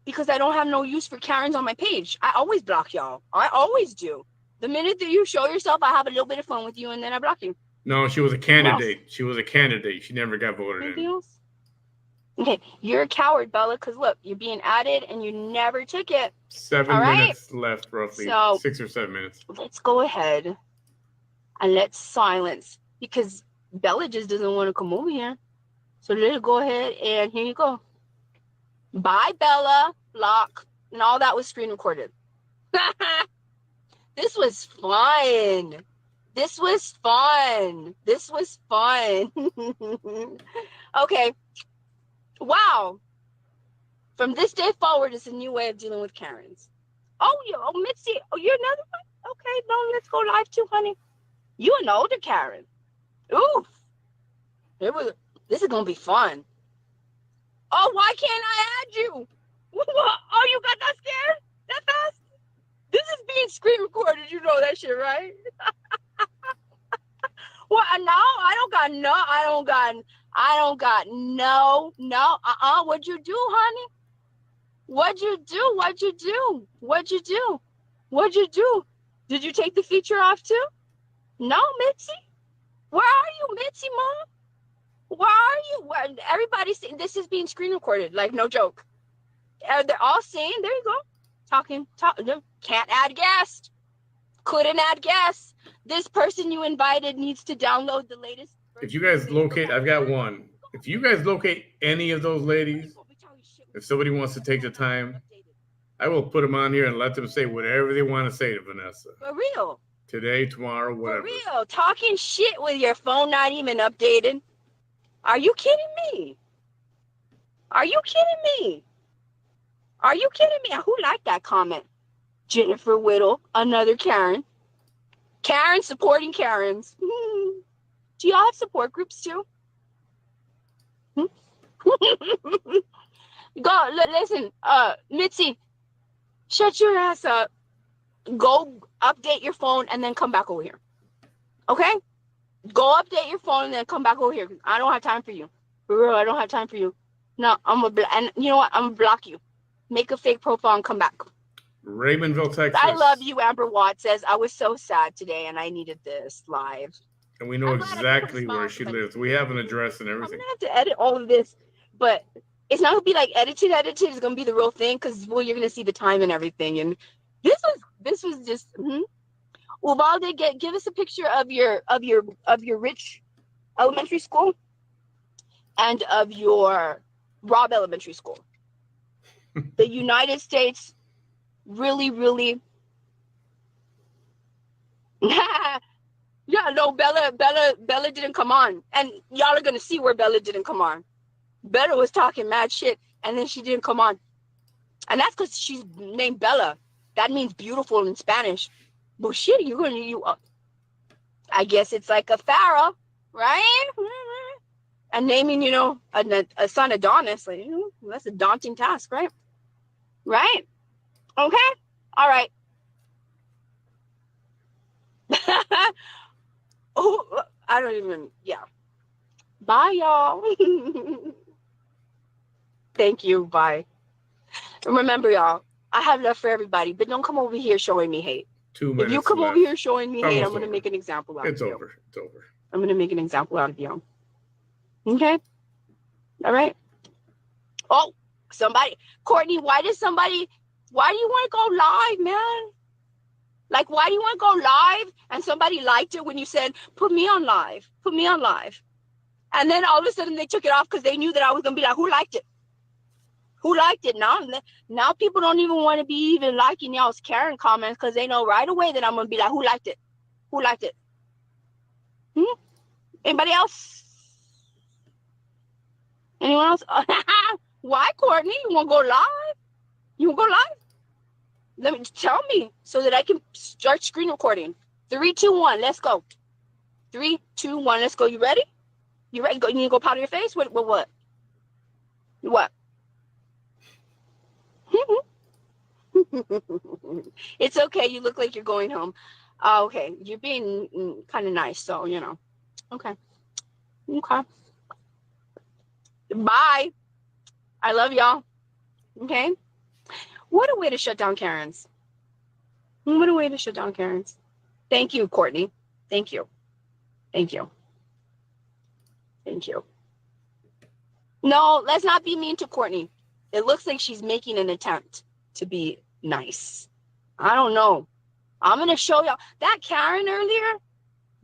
Because I don't have no use for Karens on my page. I always block y'all. I always do. The minute that you show yourself, I have a little bit of fun with you, and then I block you. No, she was a candidate. She was a candidate. She never got voted Anything in. else? Okay, you're a coward, Bella, because look, you're being added, and you never took it. 7 minutes left, roughly. So, 6 or 7 minutes. Let's go ahead and let's silence, because Bella just doesn't want to come over here. So let's go ahead, and here you go. Bye, Bella. Block. And all that was screen recorded. This was fun. This was fun. This was fun. Okay. Wow. From this day forward, it's a new way of dealing with Karens. Oh, Mitzi. Oh, you're another one? Okay, no, let's go live too, honey. You an older Karen. Oof. This is gonna be fun. Oh, why can't I add you? What? Oh, you got that scared? That fast? This is being screen recorded. You know that shit, right? Well, no, I don't got no. What'd you do, honey? What'd you do? Did you take the feature off too? No, Mitzi? Where are you, Mitzi, Mom? Where are you? Everybody's saying this is being screen recorded, like no joke. They're all saying, there you go. Talking. Can't add guest. Couldn't add guest. This person you invited needs to download the latest. If you guys locate, I've got one. If you guys locate any of those ladies, if somebody wants to take the time, I will put them on here and let them say whatever they want to say to Vanessa. For real. Today, tomorrow, whatever. For real. Talking shit with your phone not even updated. Are you kidding me? Who liked that comment? Jennifer Whittle, another Karen. Karen supporting Karens. Do y'all have support groups too? Go, listen, Mitzi, shut your ass up. Go update your phone and then come back over here. Okay? Go update your phone and then come back over here. I don't have time for you. For real, I don't have time for you. No, and you know what? I'm gonna block you. Make a fake profile and come back. Raymondville, Texas. I love you, Amber Watt says, I was so sad today and I needed this live. And we know exactly where she lives. We have an address and everything. I'm going to have to edit all of this, but it's not going to be like edited. It's going to be the real thing because, well, you're going to see the time and everything. And this was just, Uvalde, give us a picture of your Rich Elementary School and of your Robb Elementary School. The United States really yeah, no, Bella didn't come on, and y'all are gonna see where Bella didn't come on. Bella was talking mad shit, and then she didn't come on, and that's because she's named Bella. That means beautiful in Spanish. But shit, I guess it's like a pharaoh, right? And naming, a son Adonis, like, that's a daunting task, right? Right? Okay. All right. Oh, I don't even, yeah. Bye, y'all. Thank you. Bye. And remember, y'all, I have love for everybody, but don't come over here showing me hate. 2 minutes If you come left. over here showing me hate, Almost I'm going to over. make an example out It's of you. over. It's over. I'm going to make an example out of you. Okay? All right? Oh, Courtney, why do you want to go live, man? Like, why do you want to go live? And somebody liked it when you said, put me on live. And then all of a sudden they took it off because they knew that I was going to be like, who liked it? Now people don't even want to be even liking y'all's Karen comments because they know right away that I'm going to be like, who liked it? Anybody else? Anyone else? Why, Courtney? You want to go live? Tell me so that I can start screen recording. 3, 2, 1, let's go. 3, 2, 1, let's go. You ready? You ready? You need to go powder your face? What? It's okay. You look like you're going home. Okay. You're being kind of nice, so, Okay. Bye. I love y'all. Okay. What a way to shut down Karens. Thank you, Courtney. Thank you. No, let's not be mean to Courtney. It looks like she's making an attempt to be nice. I don't know. I'm going to show y'all. That Karen earlier,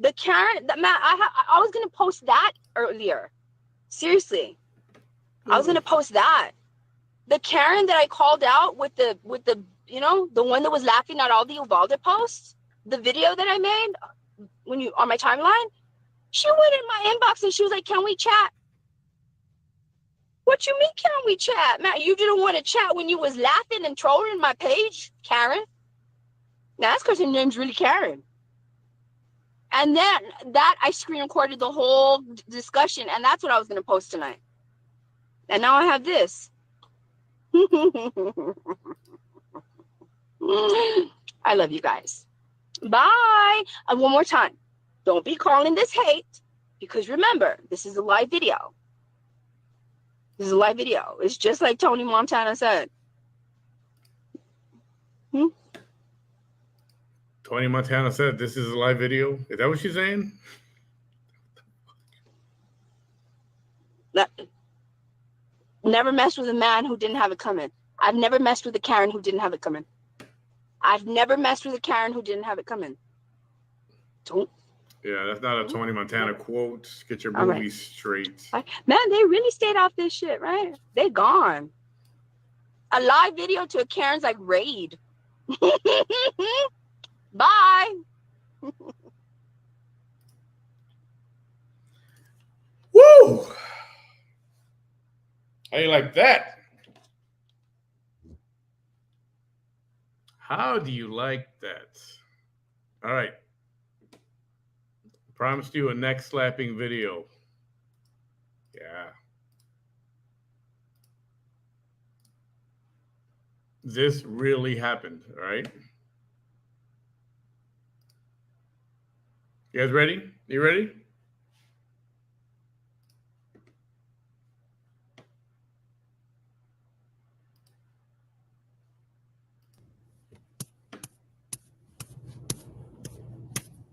I was going to post that earlier. Seriously. I was going to post that. The Karen that I called out with the the one that was laughing at all the Uvalde posts, the video that I made, when you on my timeline. She went in my inbox and she was like, "Can we chat?" What you mean, can we chat? Matt, you didn't want to chat when you was laughing and trolling my page, Karen. Now that's because her name's really Karen. And then that I screen recorded the whole discussion, and that's what I was going to post tonight. And now I have this. I love you guys. Bye. And one more time, don't be calling this hate, because remember, this is a live video. This is a live video. It's just like Tony Montana said. Tony Montana said this is a live video. Is that what she's saying? Never messed with a man who didn't have it coming. I've never messed with a Karen who didn't have it coming. I've never messed with a Karen who didn't have it coming. Don't. Yeah, that's not a Tony Montana quote. Get your All right. movies straight. Man, they really stayed off this shit, right? They gone. A live video to a Karen's like raid. Bye. Woo! How you like that? How do you like that? All right. Promised you a neck slapping video. Yeah. This really happened, all right? You guys ready? You ready?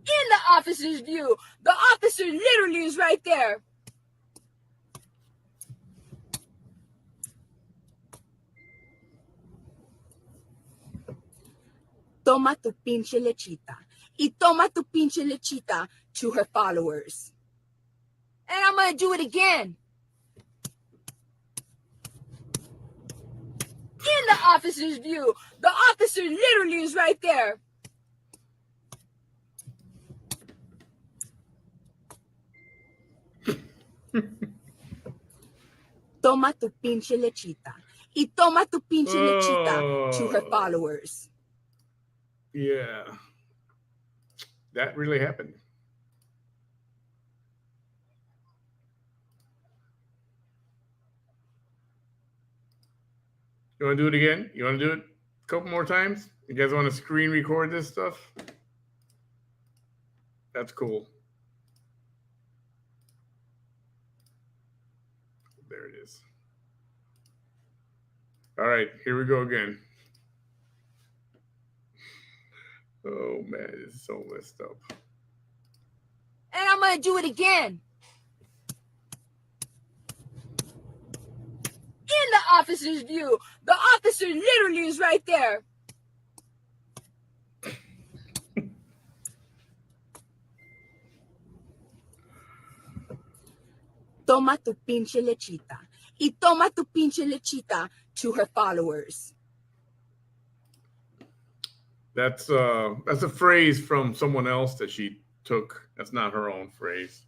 In the officer's view, the officer literally is right there. Toma tu pinche lechita. Y toma tu pinche lechita to her followers. And I'm going to do it again. In the officer's view, the officer literally is right there. Toma tu pinche lechita. Y toma tu pinche lechita to her followers. Yeah. That really happened. You want to do it again? You want to do it a couple more times? You guys want to screen record this stuff? That's cool. There it is. All right, here we go again. Oh, man, it's so messed up. And I'm going to do it again. In the officer's view, the officer literally is right there. Toma tu pinche lechita. Y toma tu pinche lechita to her followers. That's a phrase from someone else that she took. That's not her own phrase.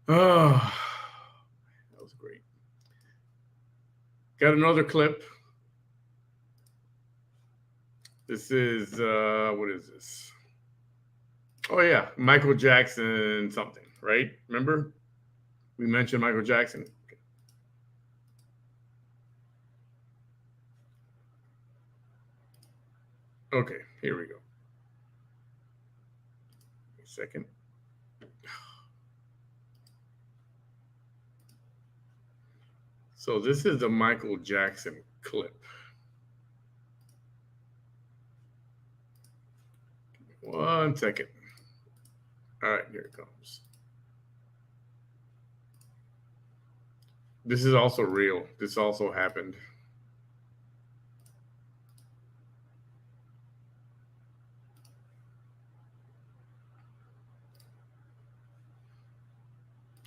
Oh, that was great. Got another clip. This is what is this? Oh yeah, Michael Jackson something, right? Remember? We mentioned Michael Jackson. Okay, here we go. A second. So this is the Michael Jackson clip. One second. All right, here it comes. This is also real. This also happened.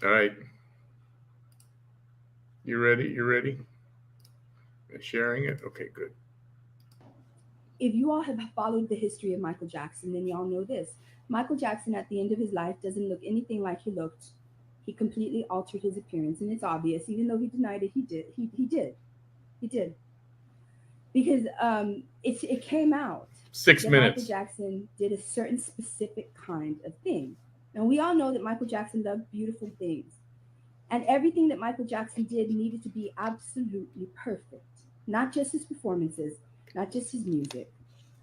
All right. You ready? You ready? Sharing it? Okay, good. if you all have followed the history of Michael Jackson, then y'all know this. Michael Jackson, at the end of his life, doesn't look anything like he looked. He completely altered his appearance, and it's obvious. Even though he denied it, he did. He did. Because it came out 6 that Michael minutes. Jackson did a certain specific kind of thing. And we all know that Michael Jackson loved beautiful things. And everything that Michael Jackson did needed to be absolutely perfect. Not just his performances, not just his music,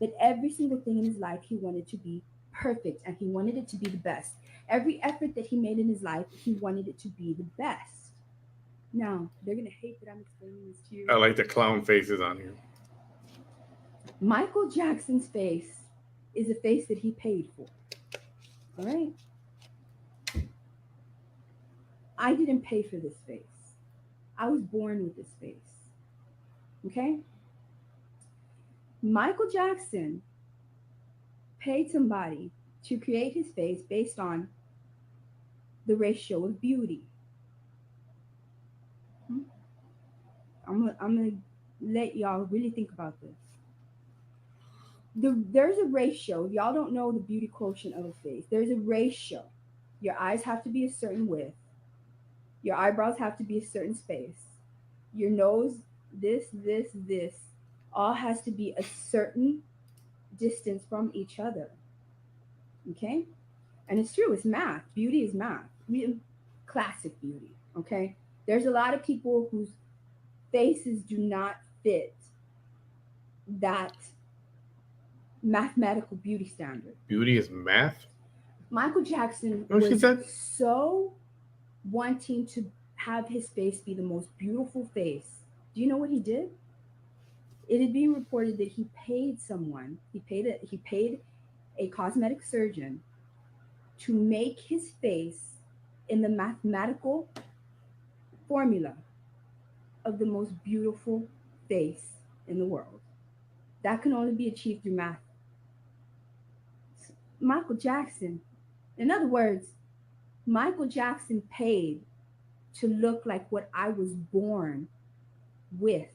but every single thing in his life he wanted to be perfect, and he wanted it to be the best. Every effort that he made in his life, he wanted it to be the best. Now, they're going to hate that I'm explaining this to you. I like the clown faces on here. Michael Jackson's face is a face that he paid for. All right? I didn't pay for this face. I was born with this face. Okay? Michael Jackson paid somebody to create his face based on the ratio of beauty. I'm gonna let y'all really think about this. There's a ratio. If y'all don't know the beauty quotient of a face, there's a ratio. Your eyes have to be a certain width. Your eyebrows have to be a certain space. Your nose, this, all has to be a certain distance from each other. Okay? And it's true, it's math. Beauty is math. Classic beauty. Okay? There's a lot of people whose faces do not fit that mathematical beauty standard. Beauty is math? Michael Jackson Oh, she was said? so wanting to have his face be the most beautiful face. Do you know what he did? It had been reported that he paid someone, he paid a cosmetic surgeon to make his face in the mathematical formula of the most beautiful face in the world. That can only be achieved through math. Michael Jackson, in other words, Michael Jackson paid to look like what I was born with.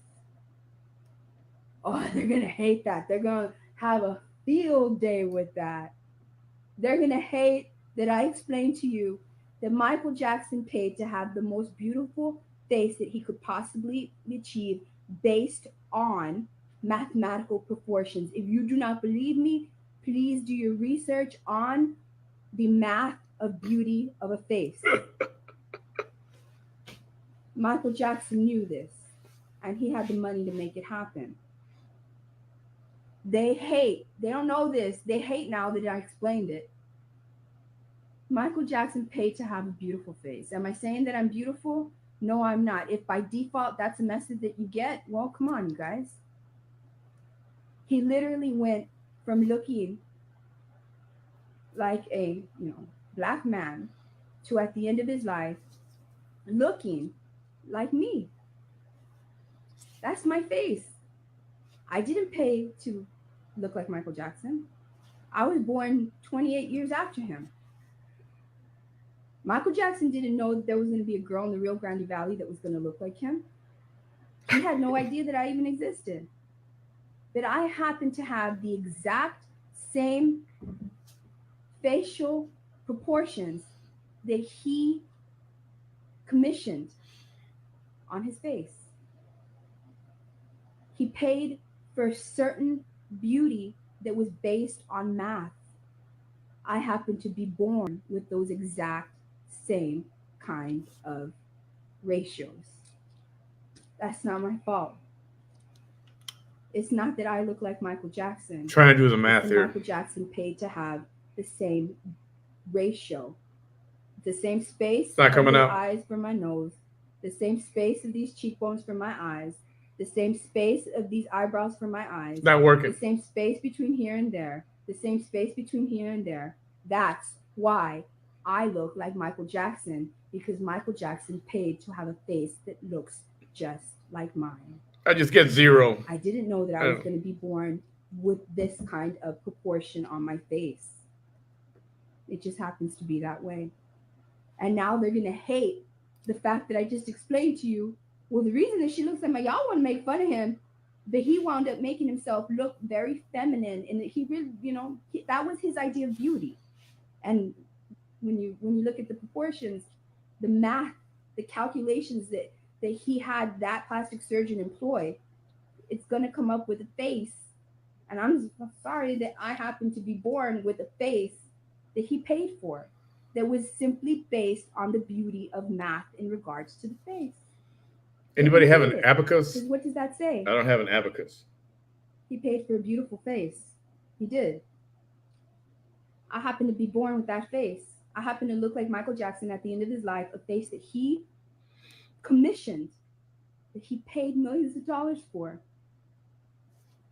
Oh, they're going to hate that. They're going to have a field day with that. They're going to hate that I explained to you that Michael Jackson paid to have the most beautiful face that he could possibly achieve based on mathematical proportions. If you do not believe me, please do your research on the math of beauty of a face. Michael Jackson knew this, and he had the money to make it happen. They don't know this, they hate now that I explained it. Michael Jackson paid to have a beautiful face. Am I saying that I'm beautiful? No, I'm not. If by default that's a message that you get, well, come on, you guys. He literally went from looking like a, black man to at the end of his life looking like me. That's my face. I didn't pay to look like Michael Jackson. I was born 28 years after him. Michael Jackson didn't know that there was going to be a girl in the Rio Grande Valley that was going to look like him. He had no idea that I even existed. But I happened to have the exact same facial proportions that he commissioned on his face. He paid for certain beauty that was based on math. I happen to be born with those exact same kind of ratios. That's not my fault. It's not that I look like Michael Jackson. Trying to do the math here. Michael Jackson paid to have the same ratio, the same space It's not of coming the out. eyes for my nose, the same space of these cheekbones for my eyes, the same space of these eyebrows for my eyes, Not working. the same space between here and there, the same space between here and there. That's why I look like Michael Jackson, because Michael Jackson paid to have a face that looks just like mine. I just get 0. I didn't know that I was going to be born with this kind of proportion on my face. It just happens to be that way. And now they're going to hate the fact that I just explained to you, well, the reason that she looks like my, y'all want to make fun of him. But he wound up making himself look very feminine, and he really, that was his idea of beauty. And when you look at the proportions, the math, the calculations that he had that plastic surgeon employ, it's going to come up with a face. And I'm sorry that I happen to be born with a face that he paid for, that was simply based on the beauty of math in regards to the face. Anybody have an abacus? Because what does that say? I don't have an abacus. He paid for a beautiful face. He did. I happen to be born with that face. I happen to look like Michael Jackson at the end of his life, a face that he commissioned, that he paid millions of dollars for,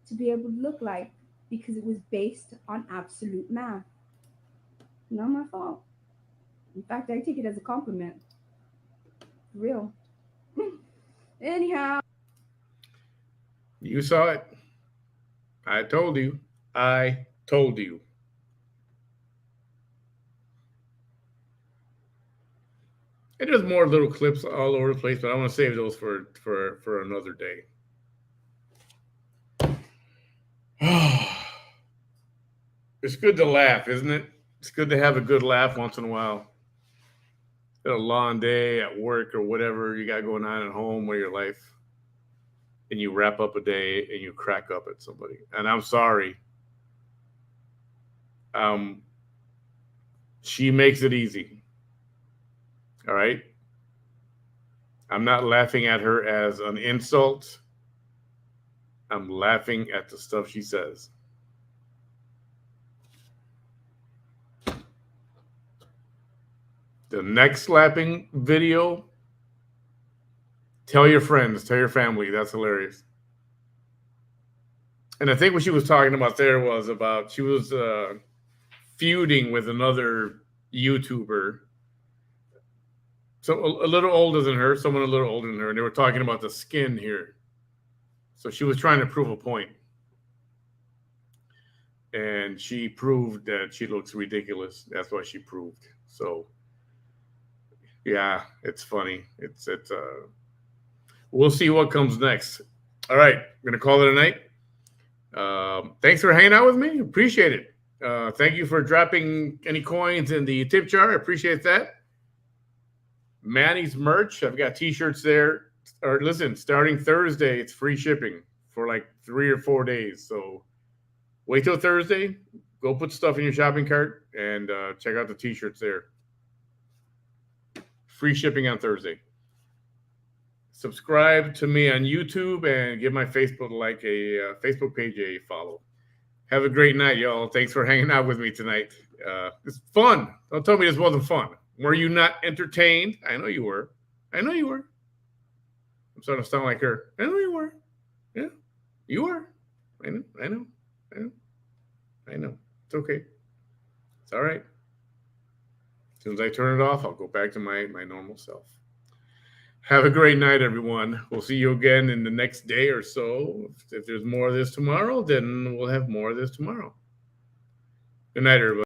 to be able to look like, because it was based on absolute math. Not my fault. In fact, I take it as a compliment. For real. Anyhow. You saw it. I told you. I told you. And there's more little clips all over the place, but I want to save those for another day. It's good to laugh, isn't it? It's good to have a good laugh once in a while. It's been a long day at work or whatever you got going on at home or your life, and you wrap up a day and you crack up at somebody. And I'm sorry. She makes it easy. All right? I'm not laughing at her as an insult. I'm laughing at the stuff she says. The next slapping video, tell your friends, tell your family. That's hilarious. And I think what she was talking about there was about she was feuding with another YouTuber. So a little older than her, someone a little older than her. And they were talking about the skin here. So she was trying to prove a point. And she proved that she looks ridiculous. That's what she proved. So yeah, it's funny. It's we'll see what comes next. All right, I'm gonna call it a night. Thanks for hanging out with me. Appreciate it. Thank you for dropping any coins in the tip jar. I appreciate that. Manny's merch. I've got t-shirts there. Or listen, starting Thursday, it's free shipping for like 3 or 4 days. So wait till Thursday. Go put stuff in your shopping cart and check out the t-shirts there. Free shipping on Thursday. Subscribe to me on YouTube and give my Facebook Facebook page a follow. Have a great night, y'all. Thanks for hanging out with me tonight. It's fun. Don't tell me this wasn't fun. Were you not entertained? I know you were. I know you were. I'm starting to sound like her. I know you were. Yeah, you were. I know. It's okay. It's all right. As soon as I turn it off, I'll go back to my normal self. Have a great night, everyone. We'll see you again in the next day or so. If there's more of this tomorrow, then we'll have more of this tomorrow. Good night, everybody.